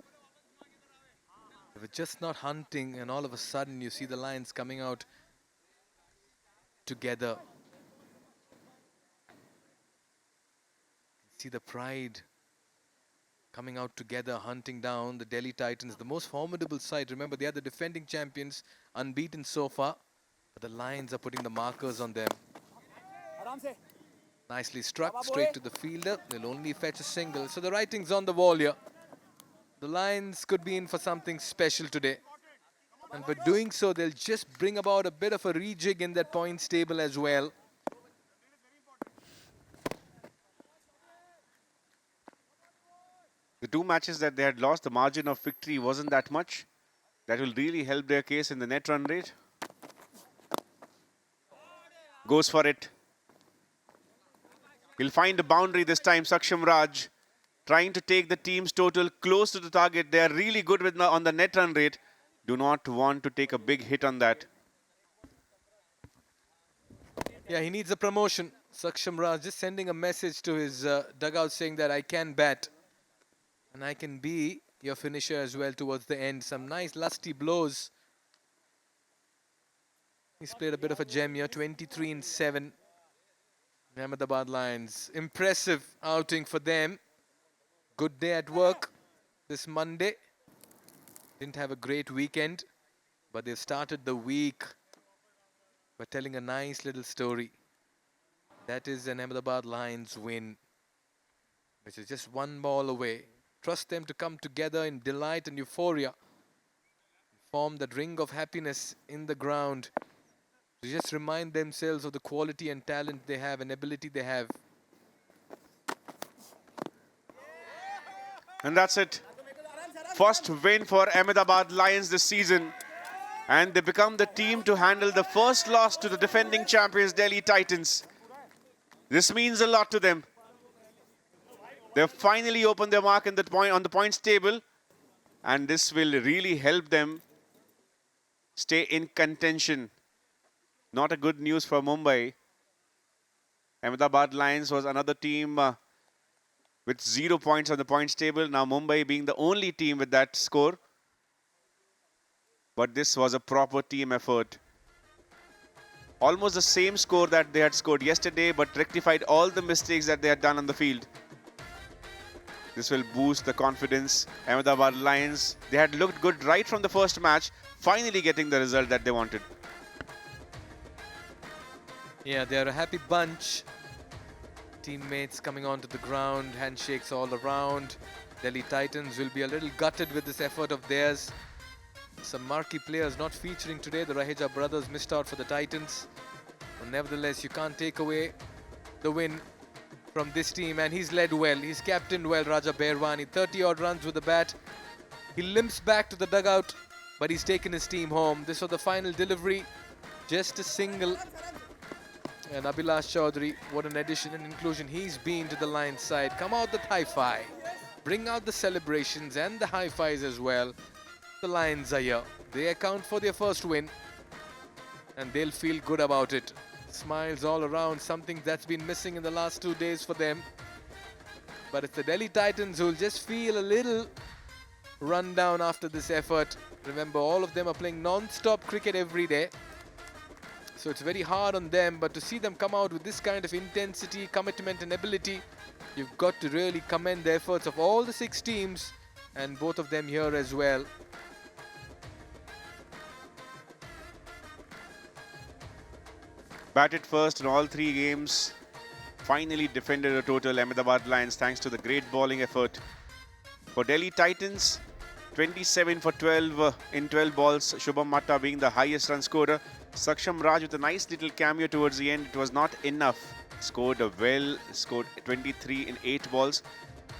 They were just not hunting, and all of a sudden you see the Lions coming out together. See the pride coming out together, hunting down the Delhi Titans, the most formidable side. Remember, they are the defending champions, unbeaten so far. But the Lions are putting the markers on them. Nicely struck, straight to the fielder. They'll only fetch a single. So the writing's on the wall here. The Lions could be in for something special today. And by doing so, they'll just bring about a bit of a rejig in that points table as well. The 2 matches that they had lost, the margin of victory wasn't that much. That will really help their case in the net run rate. Goes for it. He'll find a boundary this time, Saksham Raj. Trying to take the team's total close to the target. They are really good with on the net run rate. Do not want to take a big hit on that. Yeah, he needs a promotion. Saksham Raj just sending a message to his dugout saying that I can bat. And I can be your finisher as well towards the end. Some nice lusty blows. He's played a bit of a gem here. 23 in 7. Ahmedabad Lions. Impressive outing for them. Good day at work this Monday. Didn't have a great weekend, but they've started the week by telling a nice little story. That is an Ahmedabad Lions win, which is just 1 ball away. Trust them to come together in delight and euphoria. Form that ring of happiness in the ground. To just remind themselves of the quality and talent they have and ability they have. And that's it. First win for Ahmedabad Lions this season. And they become the team to handle the first loss to the defending champions Delhi Titans. This means a lot to them. They've finally opened their mark in on the points table. And this will really help them stay in contention. Not a good news for Mumbai. Ahmedabad Lions was another team with 0 points on the points table. Now Mumbai being the only team with that score. But this was a proper team effort. Almost the same score that they had scored yesterday, but rectified all the mistakes that they had done on the field. This will boost the confidence. Ahmedabad Lions, they had looked good right from the first match, finally getting the result that they wanted. Yeah, they are a happy bunch. Teammates coming onto the ground, handshakes all around. Delhi Titans will be a little gutted with this effort of theirs. Some marquee players not featuring today. The Raja brothers missed out for the Titans. But nevertheless, you can't take away the win from this team. And he's led well. He's captained well, Raja Bherwani. 30-odd runs with the bat. He limps back to the dugout, but he's taken his team home. This was the final delivery. Just a single. And Abhilash Chaudhary, what an addition and inclusion he's been to the Lions side. Come out with hi-fi. Bring out the celebrations and the hi-fis as well. The Lions are here. They account for their first win. And they'll feel good about it. Smiles all around, something that's been missing in the last 2 days for them. But it's the Delhi Titans who'll just feel a little run down after this effort. Remember, all of them are playing non-stop cricket every day. So it's very hard on them, but to see them come out with this kind of intensity, commitment and ability, you've got to really commend the efforts of all the 6 teams and both of them here as well. Batted first in all 3 games. Finally defended a total. Ahmedabad Lions, thanks to the great bowling effort. For Delhi Titans, 27 for 12 in 12 balls. Shubham Matta being the highest run scorer. Saksham Raj with a nice little cameo towards the end. It was not enough. Scored 23 in 8 balls.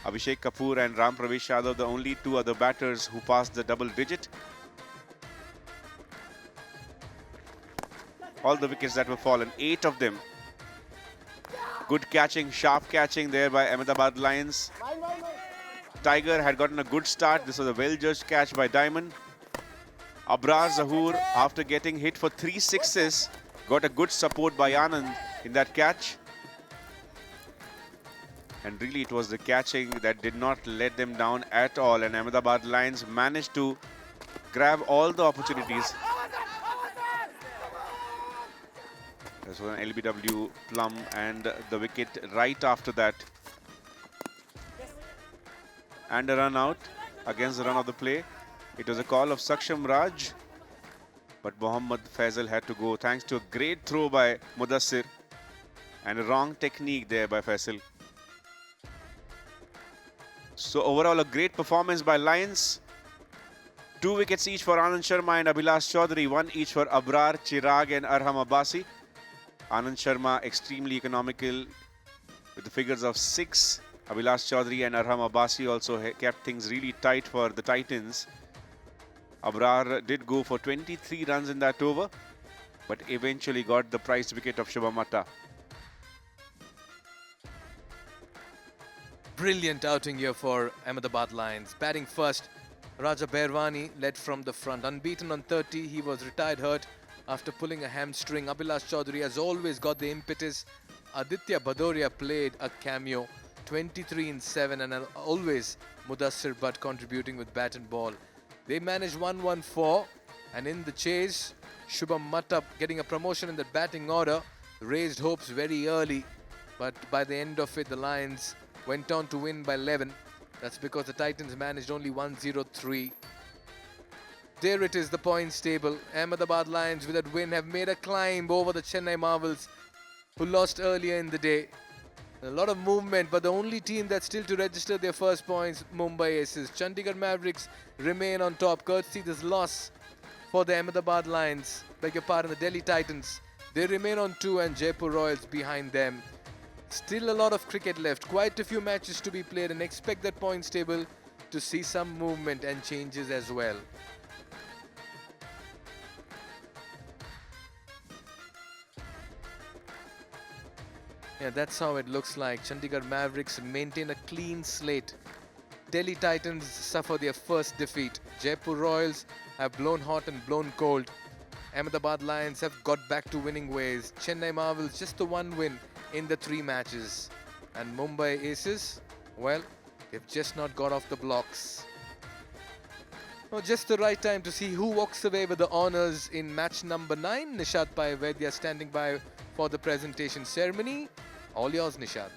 Abhishek Kapoor and Ram Pravesh Yadav, the only two other batters who passed the double digit. All the wickets that were fallen, 8 of them. Good catching, sharp catching there by Ahmedabad Lions. Tiger had gotten a good start. This was a well-judged catch by Diamond. Abrar Zahoor, after getting hit for 3 sixes, got a good support by Anand in that catch. And really it was the catching that did not let them down at all. And Ahmedabad Lions managed to grab all the opportunities. This was an LBW plum and the wicket right after that. And a run out against the run of the play. It was a call of Saksham Raj, but Mohammad Faisal had to go thanks to a great throw by Mudassir and a wrong technique there by Faisal. So overall a great performance by Lions. 2 wickets each for Anand Sharma and Abhilash Chaudhary, 1 each for Abrar, Chirag and Arham Abbasi. Anand Sharma extremely economical with the figures of 6. Abhilash Chaudhary and Arham Abbasi also kept things really tight for the Titans. Abrar did go for 23 runs in that over, but eventually got the prized wicket of Shubham Matta. Brilliant outing here for Ahmedabad Lions. Batting first, Raja Bherwani led from the front. Unbeaten on 30, he was retired hurt after pulling a hamstring. Abhilash Chaudhary has always got the impetus. Aditya Bhadoria played a cameo. 23 in 7 and always Mudassir Butt contributing with bat and ball. They managed 1-1-4 and in the chase, Shubham Matta getting a promotion in the batting order raised hopes very early, but by the end of it the Lions went on to win by 11. That's because the Titans managed only 103. There it is, the points table. Ahmedabad Lions with that win have made a climb over the Chennai Marvels who lost earlier in the day. A lot of movement, but the only team that's still to register their first points, Mumbai Aces. Chandigarh Mavericks remain on top, courtesy this loss for the Ahmedabad Lions. Beg your pardon, the Delhi Titans. They remain on 2 and Jaipur Royals behind them. Still a lot of cricket left, quite a few matches to be played, and expect that points table to see some movement and changes as well. Yeah, that's how it looks like. Chandigarh Mavericks maintain a clean slate. Delhi Titans suffer their first defeat. Jaipur Royals have blown hot and blown cold. Ahmedabad Lions have got back to winning ways. Chennai Marvels just the 1 win in the 3 matches. And Mumbai Aces, well, they've just not got off the blocks. Well, just the right time to see who walks away with the honours in match number 9. Nishad Pai Vaidya standing by for the presentation ceremony. All yours, Nishad.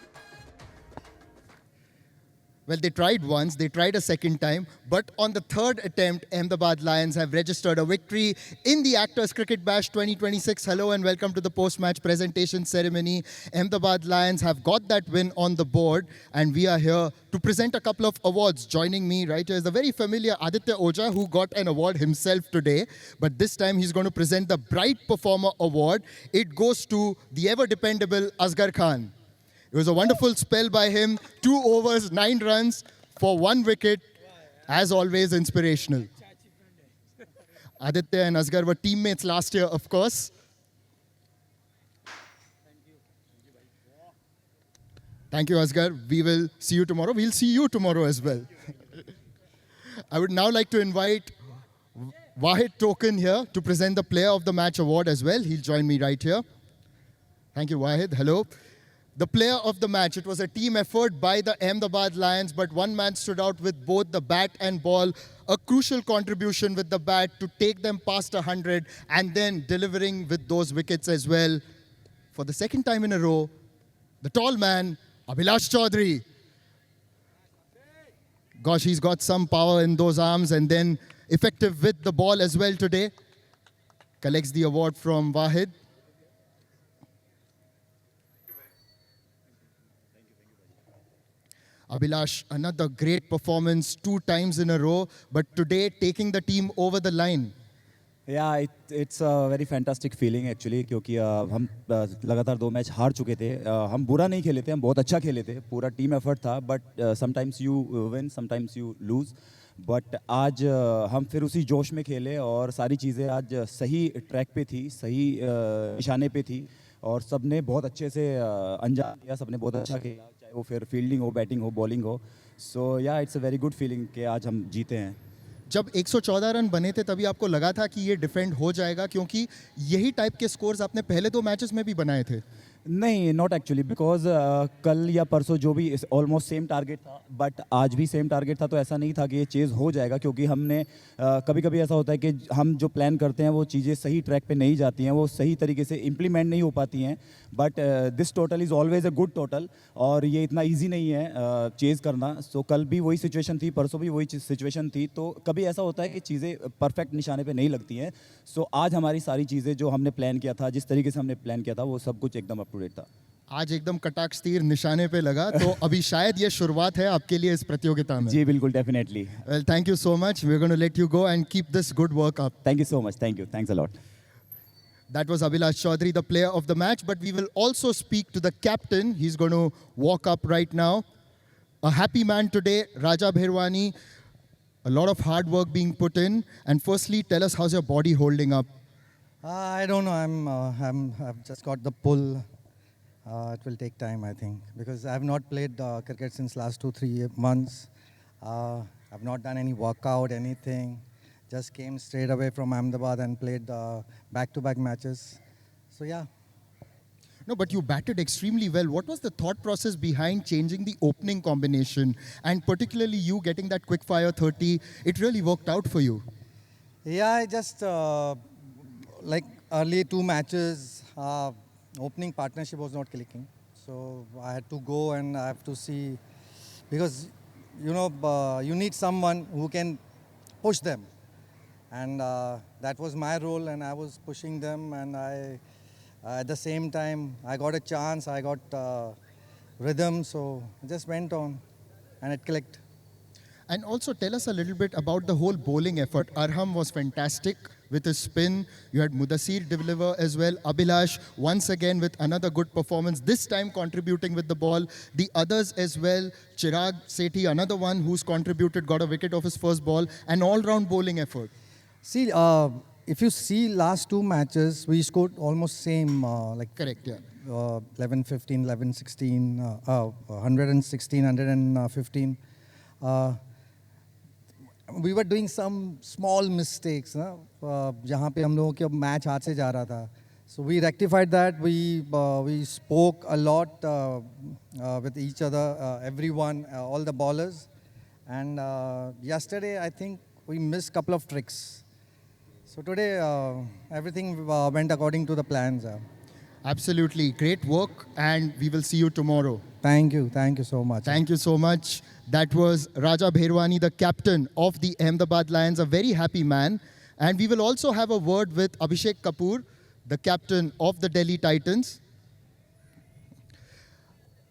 Well, they tried once, they tried a second time, but on the 3rd attempt, Ahmedabad Lions have registered a victory in the Actors Cricket Bash 2026. Hello and welcome to the post-match presentation ceremony. Ahmedabad Lions have got that win on the board, and we are here to present a couple of awards. Joining me right here is the very familiar Aditya Oja, who got an award himself today, but this time he's going to present the Bright Performer Award. It goes to the ever-dependable Asghar Khan. It was a wonderful spell by him. 2 overs, 9 runs for 1 wicket. As always, inspirational. Aditya and Asghar were teammates last year, of course. Thank you, Asghar. We will see you tomorrow. We'll see you tomorrow as well. I would now like to invite Wahid Token here to present the Player of the Match award as well. He'll join me right here. Thank you, Wahid. Hello. The Player of the Match, it was a team effort by the Ahmedabad Lions, but one man stood out with both the bat and ball. A crucial contribution with the bat to take them past 100 and then delivering with those wickets as well. For the 2nd time in a row, the tall man, Abhilash Chaudhary. Gosh, he's got some power in those arms and then effective with the ball as well today. Collects the award from Wahid. Abhilash, another great performance 2 times in a row, but today taking the team over the line. या it's a very fantastic feeling actually क्योंकि हम लगातार 2 match हार चुके थे. हम बुरा नहीं खेले थे, हम बहुत अच्छा खेले थे, पूरा टीम एफर्ट था, but sometimes you win sometimes you lose. But आज हम फिर उसी जोश में खेले और सारी चीज़ें आज सही ट्रैक पे थी, सही निशाने पे थी और सब ने बहुत अच्छे से अंजाम दिया, सब ने बहुत अच्छा खेला, चाहे वो फिर फील्डिंग हो, बैटिंग हो, बॉलिंग हो. सो या it's a very good feeling कि आज हम जीते हैं. जब 114 रन बने थे तभी आपको लगा था कि ये डिफेंड हो जाएगा, क्योंकि यही टाइप के स्कोर्स आपने पहले 2 मैचेस में भी बनाए थे. नहीं, नॉट एक्चुअली, बिकॉज कल या परसों जो भी ऑलमोस्ट सेम टारगेट था, बट आज भी सेम टारगेट था, तो ऐसा नहीं था कि ये चेज़ हो जाएगा, क्योंकि हमने कभी कभी ऐसा होता है कि हम जो प्लान करते हैं वो चीज़ें सही ट्रैक पे नहीं जाती हैं, वो सही तरीके से इम्प्लीमेंट नहीं हो पाती हैं. But this total is always a good total और ये इतना ईजी नहीं है चेज़ करना. सो कल भी वही सिचुएशन थी, परसों भी वही सिचुएशन थी, तो कभी ऐसा होता है कि चीज़ें परफेक्ट निशाने पे नहीं लगती हैं. सो आज हमारी सारी चीज़ें जो हमने प्लान किया था, जिस तरीके से हमने प्लान किया था, वो सब कुछ एकदम अप टू डेट था. आज एकदम कटाक्ष तीर निशाने पे लगा, तो अभी शायद ये शुरुआत है आपके लिए इस प्रतियोगिता में. जी बिल्कुल, definitely. Well, thank you so much. We're going to let you go and keep this good work up. Thank you so much. Thank you. Thanks a lot. That was Abhilash Chaudhary, the player of the match. But we will also speak to the captain. He's going to walk up right now. A happy man today, Raja Bherwani. A lot of hard work being put in. And firstly, tell us, how's your body holding up? I don't know. I've just got the pull. It will take time, I think, because I have not played cricket since last 2-3 months. I've not done any workout, anything. Just came straight away from Ahmedabad and played back-to-back matches. So yeah. No, but you batted extremely well. What was the thought process behind changing the opening combination? And particularly you getting that quick fire 30, it really worked out for you. Yeah, I just, like early 2 matches, opening partnership was not clicking. So I had to go and I have to see, because, you know, you need someone who can push them. And that was my role, and I was pushing them, and at the same time, I got a chance, I got rhythm, so I just went on, and it clicked. And also tell us a little bit about the whole bowling effort. Arham was fantastic with his spin. You had Mudassir deliver as well. Abhilash once again with another good performance, this time contributing with the ball. The others as well. Chirag Sethi, another one who's contributed, got a wicket off his first ball. An all-round bowling effort. See, if you see last 2 matches, we scored almost same, like Correct, yeah. 11, 15, 11, 16, 116, 115. We were doing some small mistakes, जहाँ पे हम लोगों के match हाथ से जा रहा था. So we rectified that. We spoke a lot with each other, everyone, all the bowlers. And yesterday, I think we missed a couple of tricks. So today, everything went according to the plans. Absolutely. Great work, and we will see you tomorrow. Thank you so much. Thank you so much. That was Raja Bherwani, the captain of the Ahmedabad Lions, a very happy man. And we will also have a word with Abhishek Kapoor, the captain of the Delhi Titans.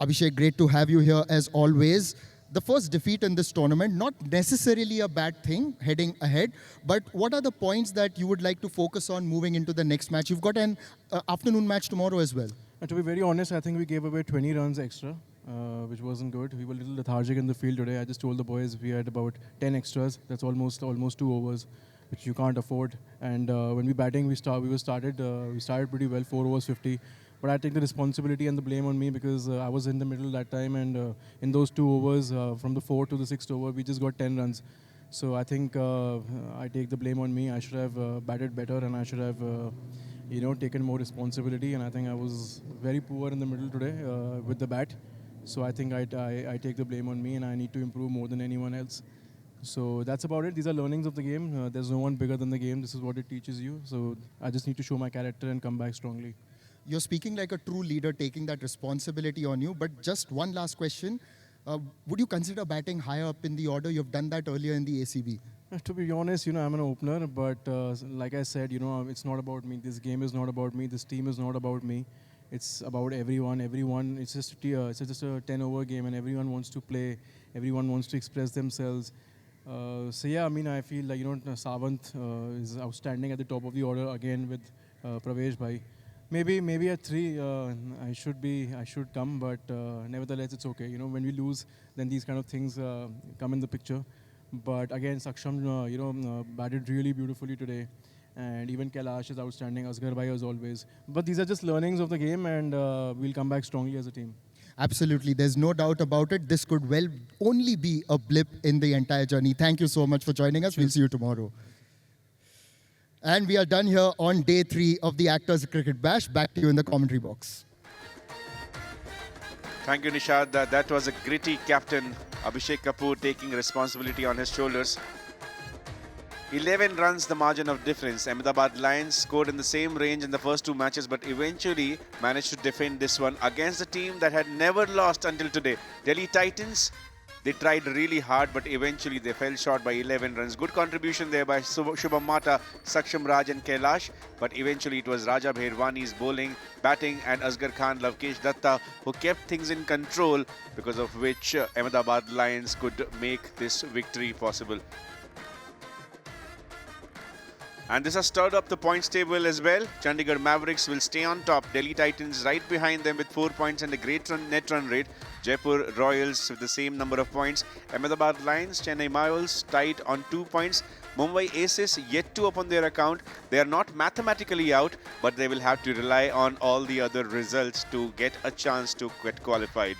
Abhishek, great to have you here as always. The first defeat in this tournament, not necessarily a bad thing heading ahead, but what are the points that you would like to focus on moving into the next match? You've got an afternoon match tomorrow as well. And to be very honest, I think we gave away 20 runs extra, which wasn't good. We were a little lethargic in the field today. I just told the boys we had about 10 extras. That's almost 2 overs, which you can't afford. And when we batting, we started pretty well, 4 overs 50. But I take the responsibility and the blame on me because I was in the middle that time, and in those 2 overs, from the 4th to the 6th over, we just got 10 runs. So I think I take the blame on me. I should have batted better, and I should have, taken more responsibility. And I think I was very poor in the middle today with the bat. So I think I take the blame on me, and I need to improve more than anyone else. So that's about it. These are learnings of the game. There's no one bigger than the game. This is what it teaches you. So I just need to show my character and come back strongly. You're speaking like a true leader, taking that responsibility on you. But just one last question. Would you consider batting higher up in the order? You've done that earlier in the ACB. To be honest, I'm an opener. But like I said, it's not about me. This game is not about me. This team is not about me. it's about everyone. Everyone, it's just a 10-over game, and everyone wants to play. Everyone wants to express themselves. So yeah, I mean, I feel like Savant is outstanding at the top of the order again with Pravesh bhai. Maybe at 3 I should come, but nevertheless it's okay. When we lose, then these kind of things come in the picture. But again, Saksham batted really beautifully today, and even Kailash is outstanding. Asghar bhai as always. But these are just learnings of the game, and we'll come back strongly as a team. Absolutely, there's no doubt about it. This could well only be a blip in the entire journey. Thank you so much for joining us. We'll see you tomorrow. And we are done here on day 3 of the Actors Cricket Bash. Back to you in the commentary box. Thank you, Nishad. That was a gritty captain, Abhishek Kapoor, taking responsibility on his shoulders. 11 runs the margin of difference. Ahmedabad Lions scored in the same range in the first 2 matches, but eventually managed to defend this one against a team that had never lost until today. Delhi Titans, they tried really hard, but eventually they fell short by 11 runs. Good contribution there by Shubham Mata, Saksham Raj and Kailash, but eventually it was Raja Bherwani's bowling, batting and Asghar Khan, Lavkesh Datta who kept things in control, because of which Ahmedabad Lions could make this victory possible. And this has stirred up the points table as well. Chandigarh Mavericks will stay on top. Delhi Titans right behind them with 4 points and a great net run rate. Jaipur Royals with the same number of points. Ahmedabad Lions, Chennai Marvels tied on 2 points. Mumbai Aces yet to open their account. They are not mathematically out, but they will have to rely on all the other results to get a chance to get qualified.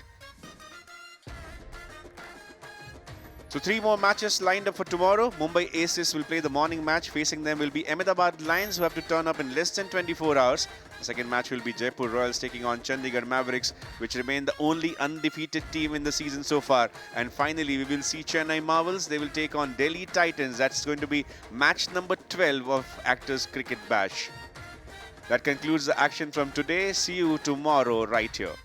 So 3 more matches lined up for tomorrow. Mumbai Aces will play the morning match. Facing them will be Ahmedabad Lions, who have to turn up in less than 24 hours. The second match will be Jaipur Royals taking on Chandigarh Mavericks, which remain the only undefeated team in the season so far. And finally, we will see Chennai Marvels. They will take on Delhi Titans. That's going to be match number 12 of Actors Cricket Bash. That concludes the action from today. See you tomorrow right here.